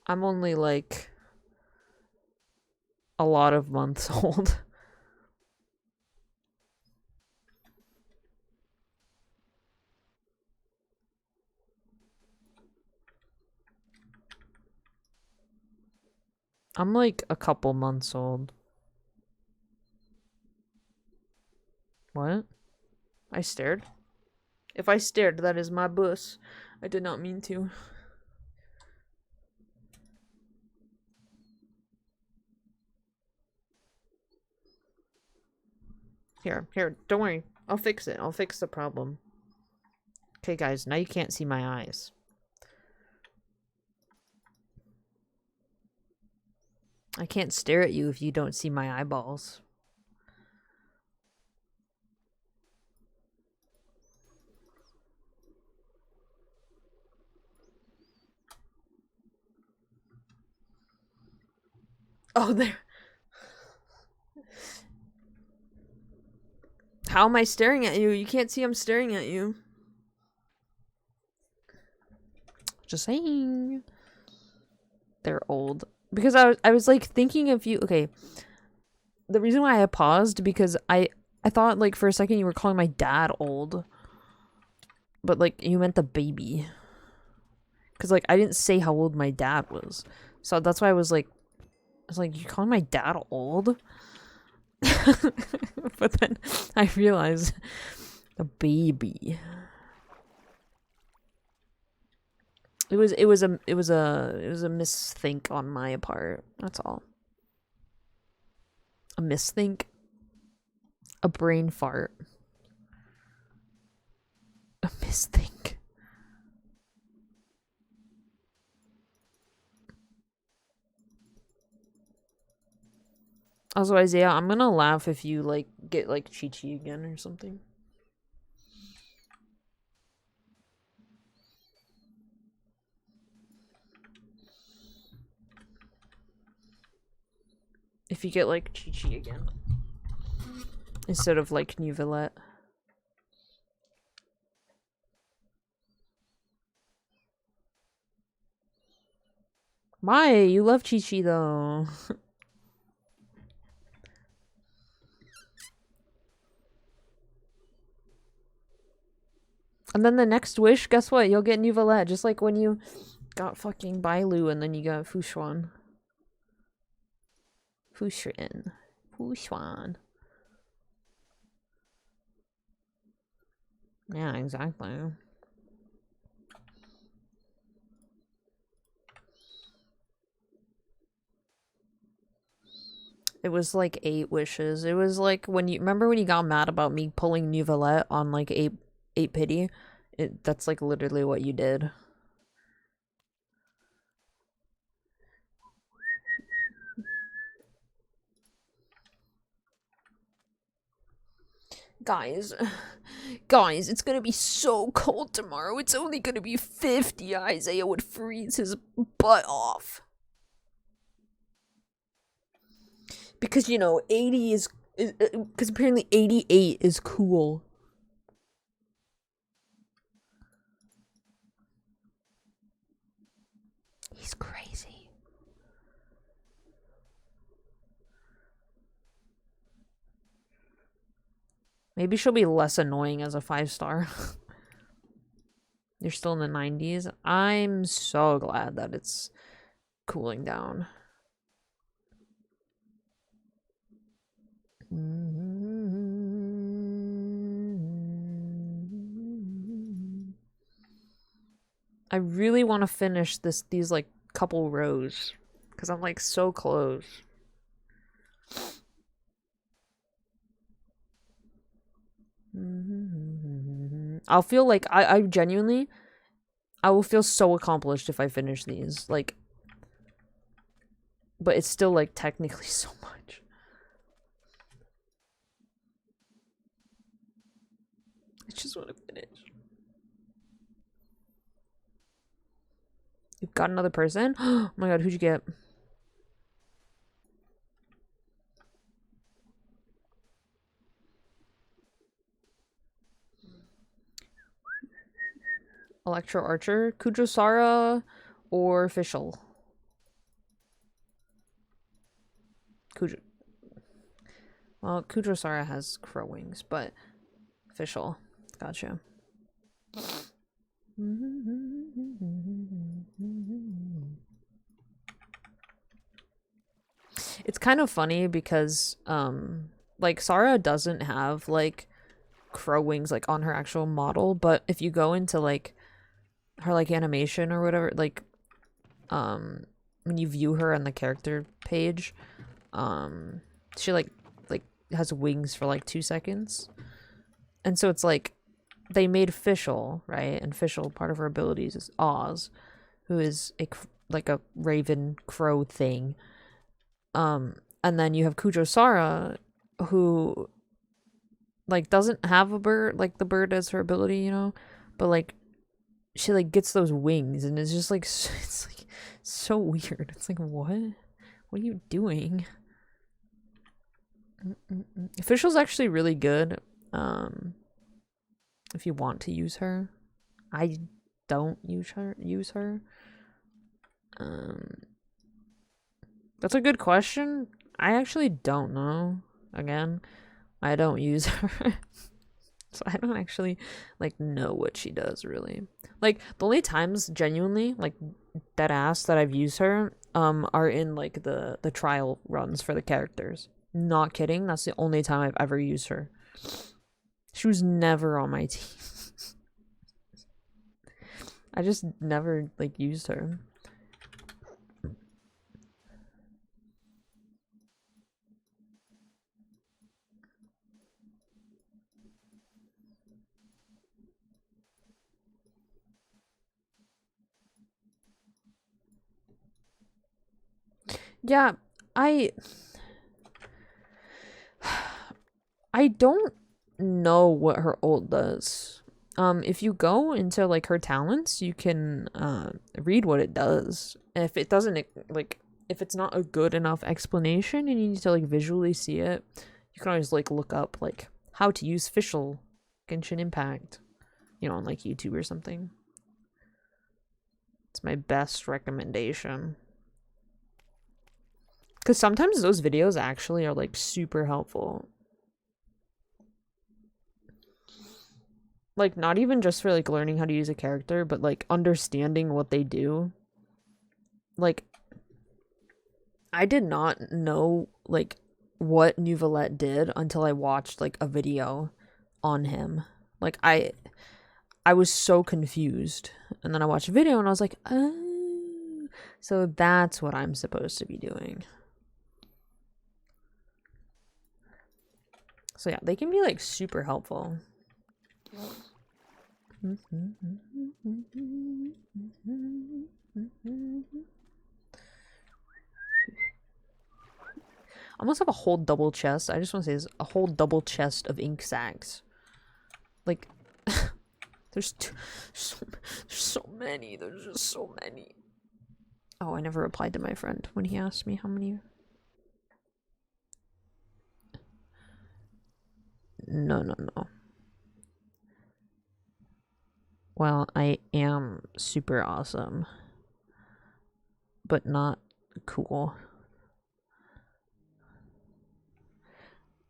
I'm only like a lot of months old. I'm like a couple months old. What? I stared? If I stared, that is my bus. I did not mean to. Here, don't worry. I'll fix it. I'll fix the problem. Okay, guys, now you can't see my eyes. I can't stare at you if you don't see my eyeballs. Oh, there. How am I staring at you? You can't see I'm staring at you. Just saying. They're old. Because I was like thinking of you. Okay. The reason why I paused because I thought like for a second you were calling my dad old. But like you meant the baby. Cuz like I didn't say how old my dad was. So that's why I was like you calling my dad old? But then I realized the baby. It was a misthink on my part. That's all. A misthink. A brain fart. A misthink. Also, Isaiah, I'm gonna laugh if you like get like Chi-Chi again or something. If you get like Chi-Chi again. Instead of like New Villette. Why? You love Chi-Chi though. And then the next wish, guess what? You'll get New Villette. Just like when you got fucking Bailu and then you got Fushuan. Fushuan. Yeah, exactly. It was like 8 wishes. It was like when you remember when you got mad about me pulling New Villette on like 8 pity? That's like literally what you did. Guys, it's gonna be so cold tomorrow. It's only gonna be 50. Isaiah would freeze his butt off. Because, you know, 80 is because apparently 88 is cool. He's crazy. Maybe she'll be less annoying as a 5-star. You're still in the 90s. I'm so glad that it's cooling down. I really want to finish these like couple rows because I'm like so close. I'll feel like I genuinely I will feel so accomplished if I finish these, like, but it's still like technically so much. I just want to finish. You've got another person? Oh my god, who'd you get? Electro Archer, Kujosara, or Official? Well, Kujosara has crow wings, but Official. Gotcha. It's kind of funny because, like, Sarah doesn't have, like, crow wings, like, on her actual model, but if you go into, like, her, like, animation or whatever, like, when you view her on the character page, she, like, has wings for like 2 seconds. And so it's like they made Fischl, right? And Fischl, part of her abilities is Oz, who is like a raven crow thing. And then you have Kujo-Sara, who like doesn't have a bird, like the bird as her ability, you know, but like she like gets those wings, and it's just like it's like so weird. It's like, what are you doing? Official's actually really good. If you want to use her, I don't use her. That's a good question. I actually don't know. Again, I don't use her. So I don't actually like know what she does really. Like the only times genuinely like dead ass that I've used her are in like the trial runs for the characters. Not kidding, that's the only time I've ever used her. She was never on my team. I just never like used her. Yeah, I don't know what her ult does. If you go into like her talents, you can read what it does. And if it doesn't like if it's not a good enough explanation and you need to like visually see it, you can always like look up like how to use Fischl Genshin Impact, you know, on like YouTube or something. It's my best recommendation. Because sometimes those videos actually are like super helpful. Like not even just for like learning how to use a character, but like understanding what they do. Like I did not know like what Neuvillette did until I watched like a video on him. Like I was so confused. And then I watched a video and I was like, oh, so that's what I'm supposed to be doing. So yeah, they can be like super helpful. I almost have a whole double chest. I just want to say is a whole double chest of ink sacs. Like, there's so many. There's just so many. Oh, I never replied to my friend when he asked me how many. No. Well, I am super awesome, but not cool.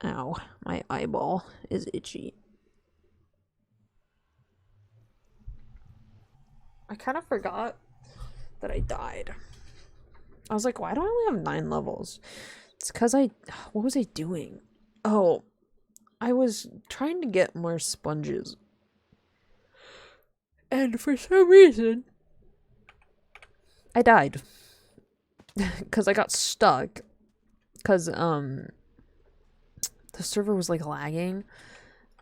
Ow, my eyeball is itchy. I kind of forgot that I died. I was like, why do I only have 9 levels? It's because what was I doing? Oh, I was trying to get more sponges. And for some reason, I died. Because I got stuck. Because, the server was, like, lagging.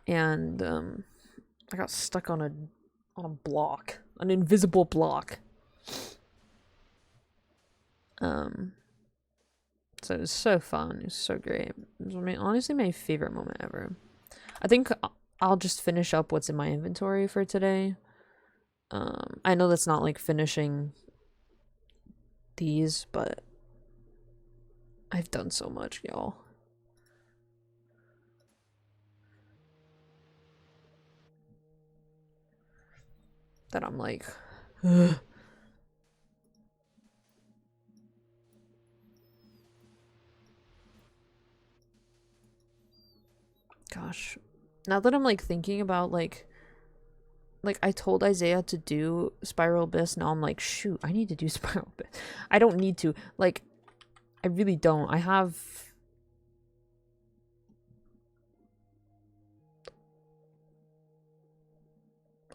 And, I got stuck on a block. An invisible block. So it was so fun. It was so great. It was honestly my favorite moment ever. I think I'll just finish up what's in my inventory for today. I know that's not like finishing these, but I've done so much, y'all. That I'm like, ugh. Gosh. Now that I'm like thinking about like I told Isaiah to do Spiral Abyss, now I'm like, shoot, I need to do Spiral Abyss. I don't need to. Like, I really don't. I have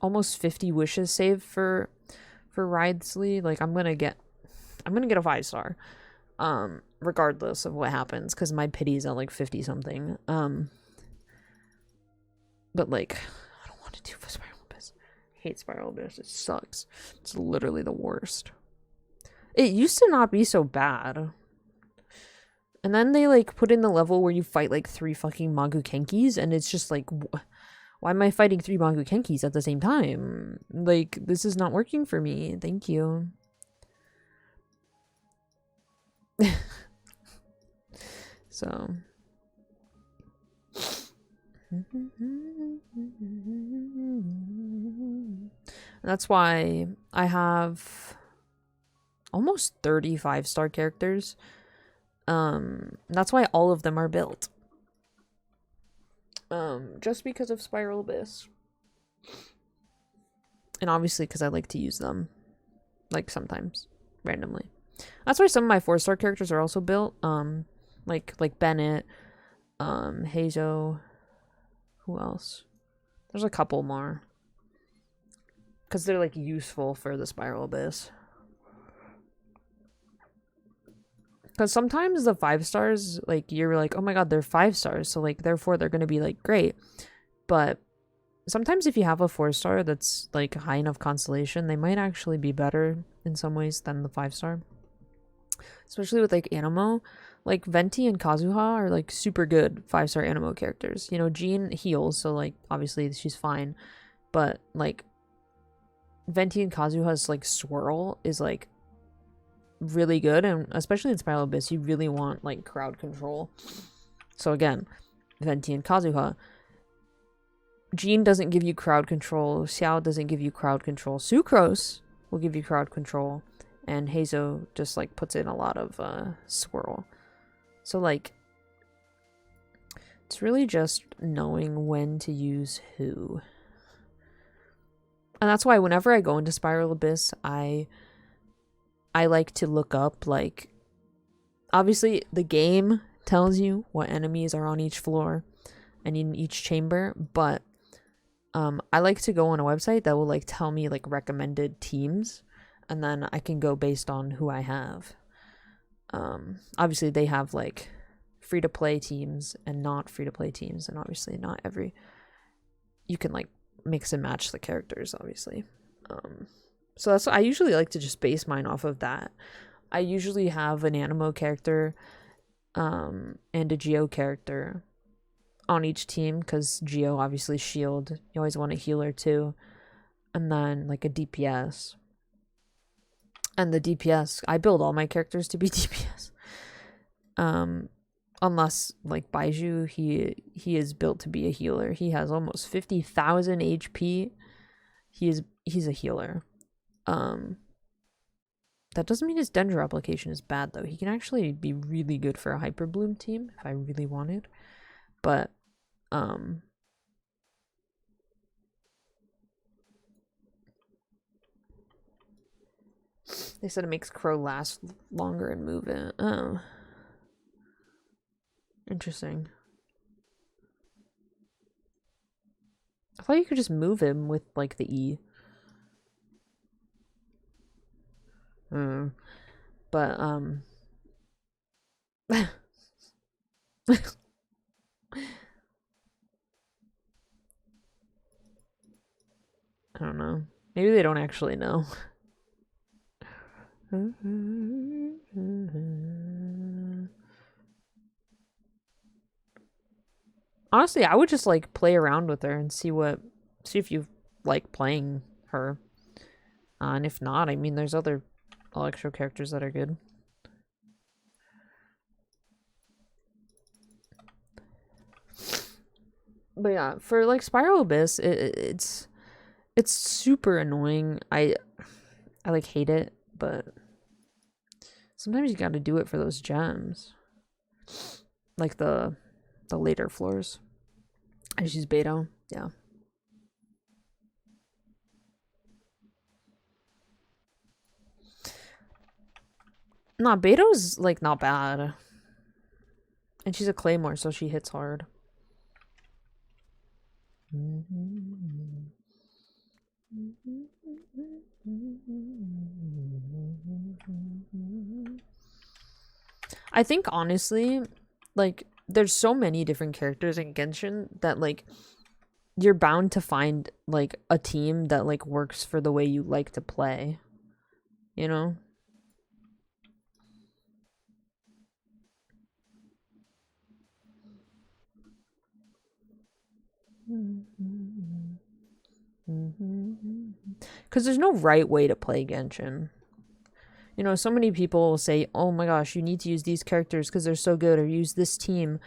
almost 50 wishes saved for Ridesley. Like, I'm gonna get a 5-star. regardless of what happens, because my pity's at like 50 something. But like, I don't want to do Spiral Abyss. I hate Spiral Abyss. It sucks. It's literally the worst. It used to not be so bad. And then they like put in the level where you fight like 3 fucking Magukenkis, and it's just like, why am I fighting 3 Magukenkis at the same time? Like, this is not working for me. Thank you. So. That's why I have almost 30 5-star characters. That's why all of them are built. Just because of Spiral Abyss. And obviously because I like to use them. Like sometimes. Randomly. That's why some of my 4-star characters are also built. Like Bennett. Hazo. Who else? There's a couple more. Because they're like useful for the Spiral Abyss. Because sometimes the 5 stars, like, you're like, oh my god, they're 5 stars, so like therefore they're gonna be like great. But sometimes if you have a 4-star that's like high enough constellation, they might actually be better in some ways than the 5-star. Especially with like Animo. Like Venti and Kazuha are like super good 5-star Animo characters. You know, Jean heals, so like obviously she's fine. But like Venti and Kazuha's like swirl is like really good, and especially in Spiral Abyss you really want like crowd control. So again, Venti and Kazuha. Jean doesn't give you crowd control, Xiao doesn't give you crowd control, Sucrose will give you crowd control, and Hazo just like puts in a lot of swirl. So like it's really just knowing when to use who. And that's why whenever I go into Spiral Abyss, I like to look up, like, obviously the game tells you what enemies are on each floor and in each chamber, but I like to go on a website that will like tell me like recommended teams, and then I can go based on who I have. Obviously they have like free to play teams and not free to play teams, and obviously not every, you can like mix and match the characters obviously. So that's, I usually like to just base mine off of that. I usually have an Animo character and a Geo character on each team, because Geo obviously shield, you always want a healer too, and then like a DPS. And the DPS, I build all my characters to be DPS. Unless like Baiju, he is built to be a healer. He has almost 50,000 HP. He's a healer. That doesn't mean his Dendro application is bad though. He can actually be really good for a Hyper Bloom team if I really wanted. But they said it makes Crow last longer and move it. Oh. Interesting. I thought you could just move him with like the E. But I don't know. Maybe they don't actually know. Honestly, I would just like play around with her and see if you like playing her. And if not, I mean, there's other Electro characters that are good. But yeah, for like Spiral Abyss, it's super annoying. I like hate it, but sometimes you got to do it for those gems, like the later floors. I just use Beto. Yeah. Nah, Beto's like not bad, and she's a Claymore, so she hits hard. I think honestly, like there's so many different characters in Genshin that like you're bound to find like a team that like works for the way you like to play. You know? Because there's no right way to play Genshin. You know, so many people will say, oh my gosh, you need to use these characters because they're so good, or use this team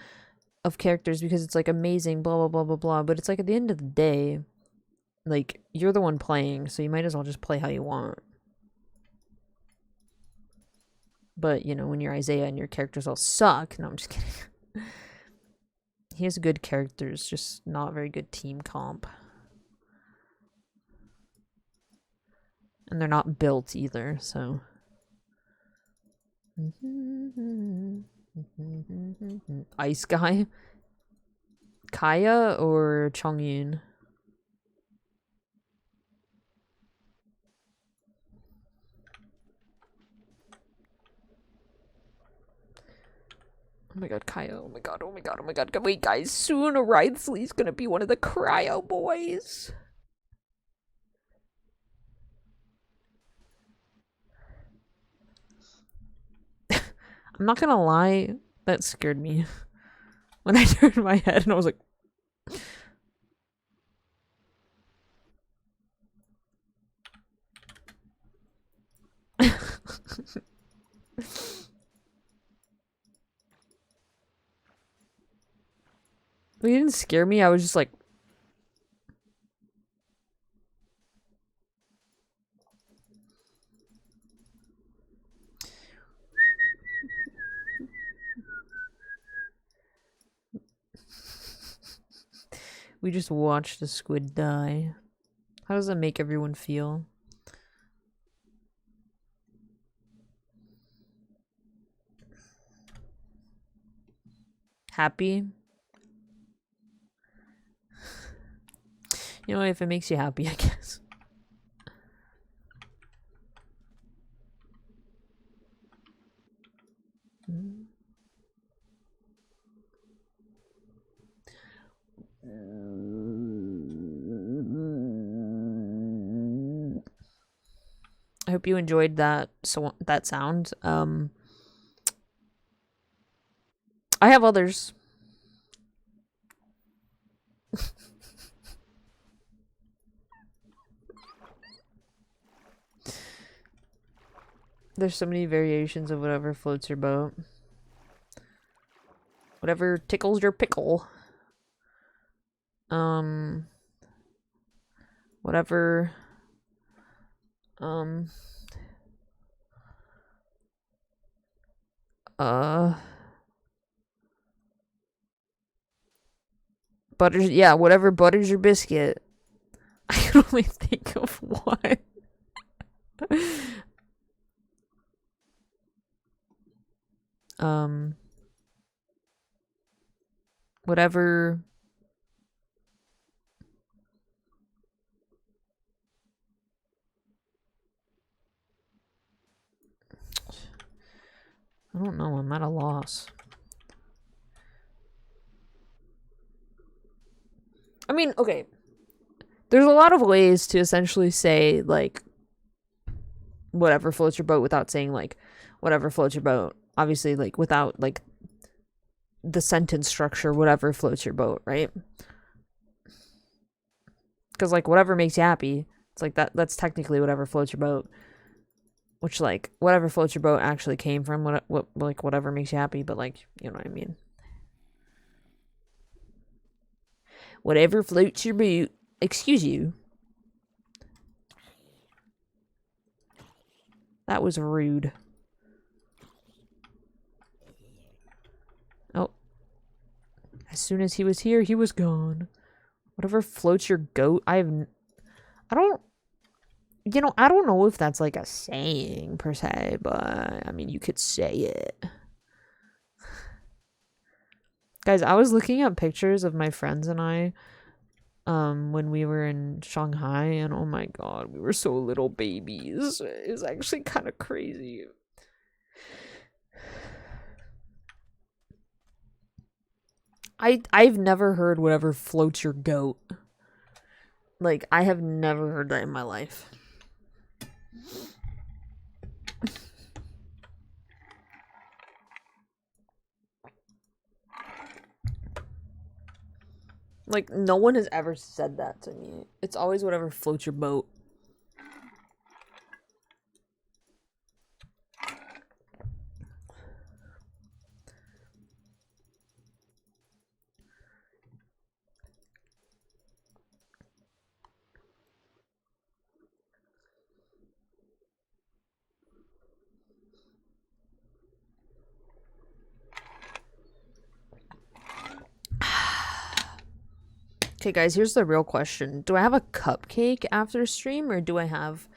of characters because it's like amazing, blah, blah, blah, blah, blah. But it's like at the end of the day, like you're the one playing, so you might as well just play how you want. But, you know, when you're Isaiah and your characters all suck, no, I'm just kidding. He has good characters, just not very good team comp. And they're not built either, so. Ice guy? Kaya or Chongyun? Oh my god, Kaya. Oh my god, oh my god, oh my god. Wait, guys, soon Wriothesley's gonna be one of the cryo boys. I'm not gonna lie, that scared me. When I turned my head and I was like... It didn't scare me, I was just like... We just watched the squid die. How does that make everyone feel? Happy? You know, if it makes you happy, I guess. I hope you enjoyed that sound. I have others. There's so many variations of whatever floats your boat. Whatever tickles your pickle. Whatever. Butters, yeah, whatever butters your biscuit. I can only think of one. Whatever. I don't know, I'm at a loss. I mean, okay. There's a lot of ways to essentially say, like, whatever floats your boat without saying, like, whatever floats your boat. Obviously, like, without, like, the sentence structure, whatever floats your boat, right? Because, like, whatever makes you happy, it's like that's technically whatever floats your boat. Which, like, whatever floats your boat actually came from what like, whatever makes you happy, but, like, you know what I mean. Whatever floats your boat. Excuse you. That was rude. Oh. As soon as he was here, he was gone. Whatever floats your goat. I don't... You know, I don't know if that's like a saying per se, but I mean, you could say it. Guys, I was looking at pictures of my friends and I when we were in Shanghai, and oh my god, we were so little babies. It's actually kind of crazy. I've never heard whatever floats your goat. Like, I have never heard that in my life. Like, no one has ever said that to me. It's always whatever floats your boat. Okay, guys, here's the real question. Do I have a cupcake after stream, or do I have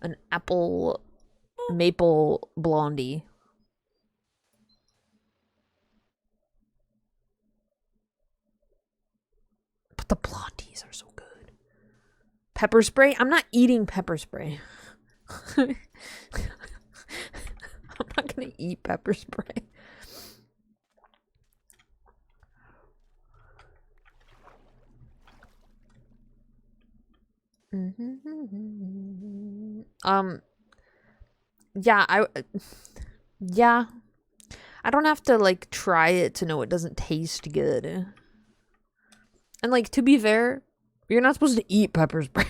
an apple maple blondie? But the blondies are so good. Pepper spray? I'm not eating pepper spray. I'm not gonna eat pepper spray. Yeah, yeah. I don't have to, like, try it to know it doesn't taste good. And, like, to be fair, you're not supposed to eat pepper spray.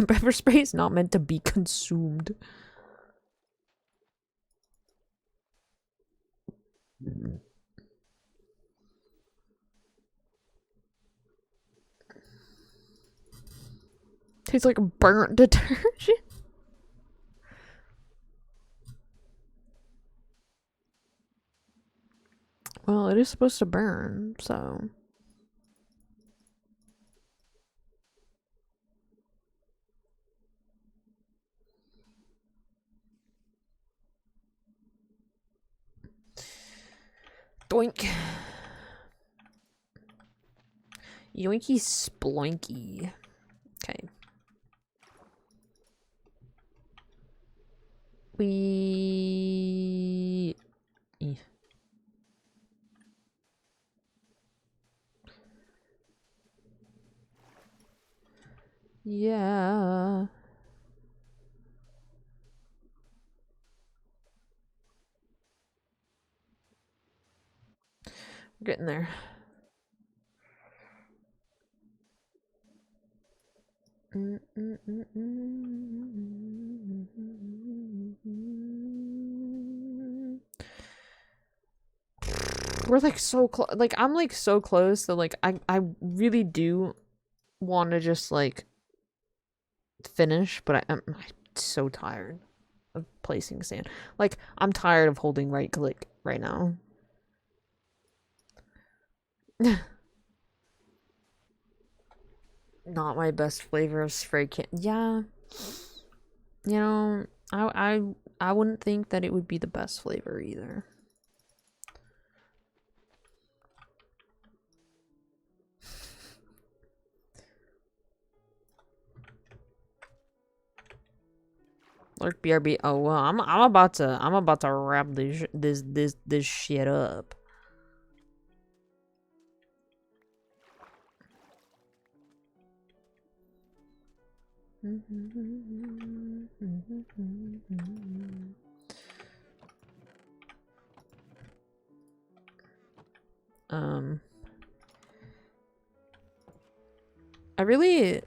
Pepper spray is not meant to be consumed. Tastes like burnt detergent. Well, it is supposed to burn, so. Doink. Yoinky sploinky. Okay. We... Yeah. We're getting there. We're like so close. Like, I'm like so close that like I really do want to just like finish, but I'm so tired of placing sand. Like, I'm tired of holding right click right now. Not my best flavor of spray can. Yeah, you know, I wouldn't think that it would be the best flavor either. Lurk BRB. Oh well, I'm about to wrap this shit up. I really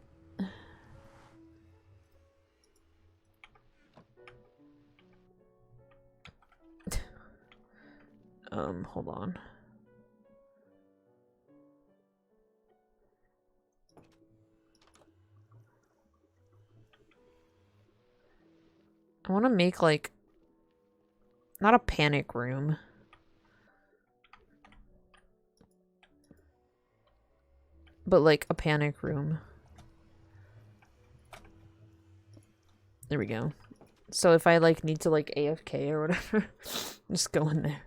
hold on. I want to make like not a panic room. But like a panic room. There we go. So if I like need to like AFK or whatever, just go in there.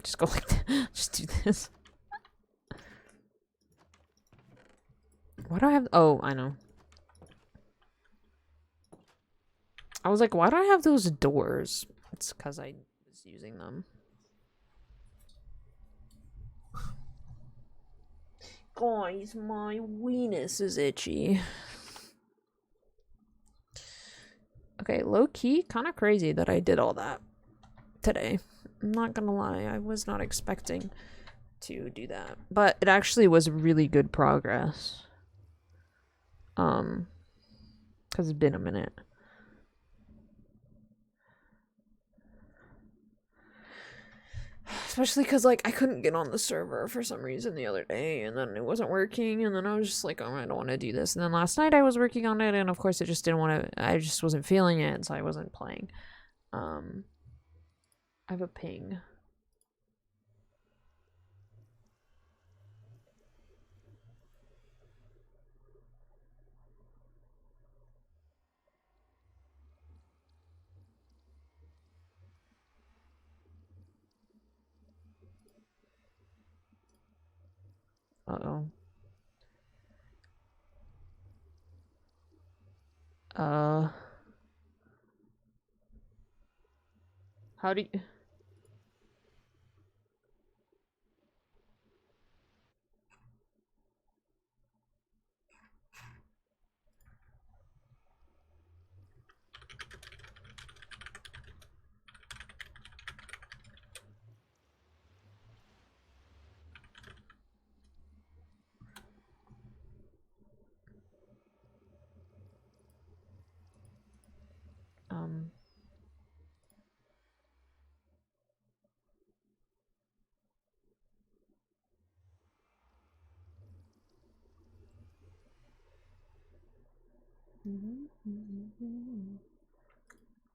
Just go like that. Just do this. Why do I have? Oh, I know. I was like, why do I have those doors? It's because I was using them. Guys, my weenus is itchy. Okay, low-key, kind of crazy that I did all that today. I'm not gonna lie, I was not expecting to do that. But it actually was really good progress. Because it's been a minute. Especially because, like, I couldn't get on the server for some reason the other day, and then it wasn't working, and then I was just like, oh, I don't want to do this. And then last night I was working on it, and of course I just didn't want to, I just wasn't feeling it, so I wasn't playing. I have a ping. Uh-oh. How do you...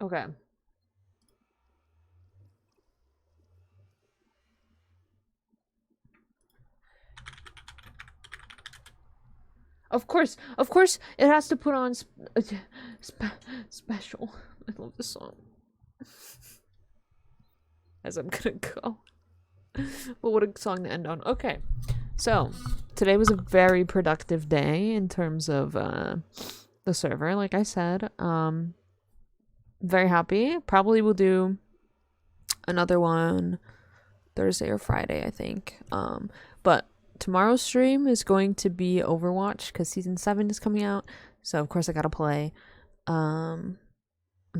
Okay. Of course, it has to put on special. I love this song. As I'm gonna go. Well, what a song to end on. Okay, so today was a very productive day in terms of the server. Like I said, very happy. Probably will do another one Thursday or Friday, I think. But tomorrow's stream is going to be Overwatch because season 7 is coming out, so of course I gotta play. I'm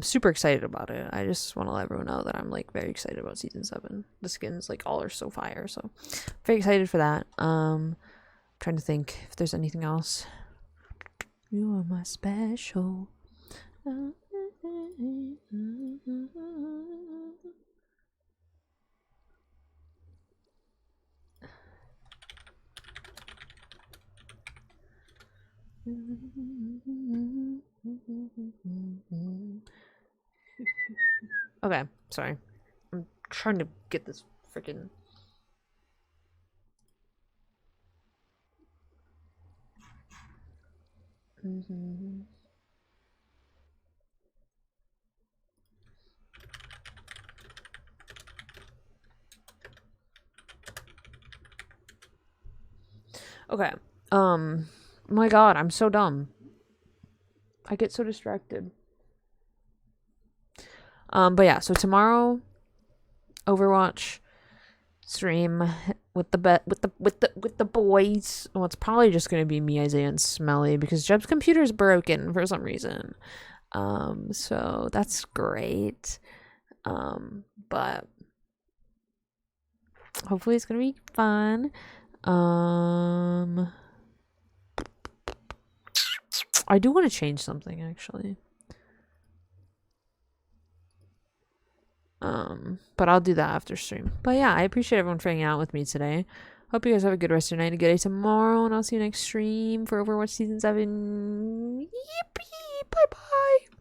super excited about it. I just want to let everyone know that I'm like very excited about season 7. The skins like all are so fire, so very excited for that. Trying to think if there's anything else. You are my special. Okay, sorry. I'm trying to get this freaking... Okay. My god, I'm so dumb. I get so distracted. But yeah, so tomorrow Overwatch stream with the boys. Well, it's probably just gonna be me, Isaiah, and Smelly because Jeb's computer is broken for some reason. So that's great. But hopefully it's gonna be fun. I do want to change something actually. But I'll do that after stream. But yeah, I appreciate everyone for hanging out with me today. Hope you guys have a good rest of your night, a good day tomorrow, and I'll see you next stream for Overwatch Season 7. Yippee! Bye-bye!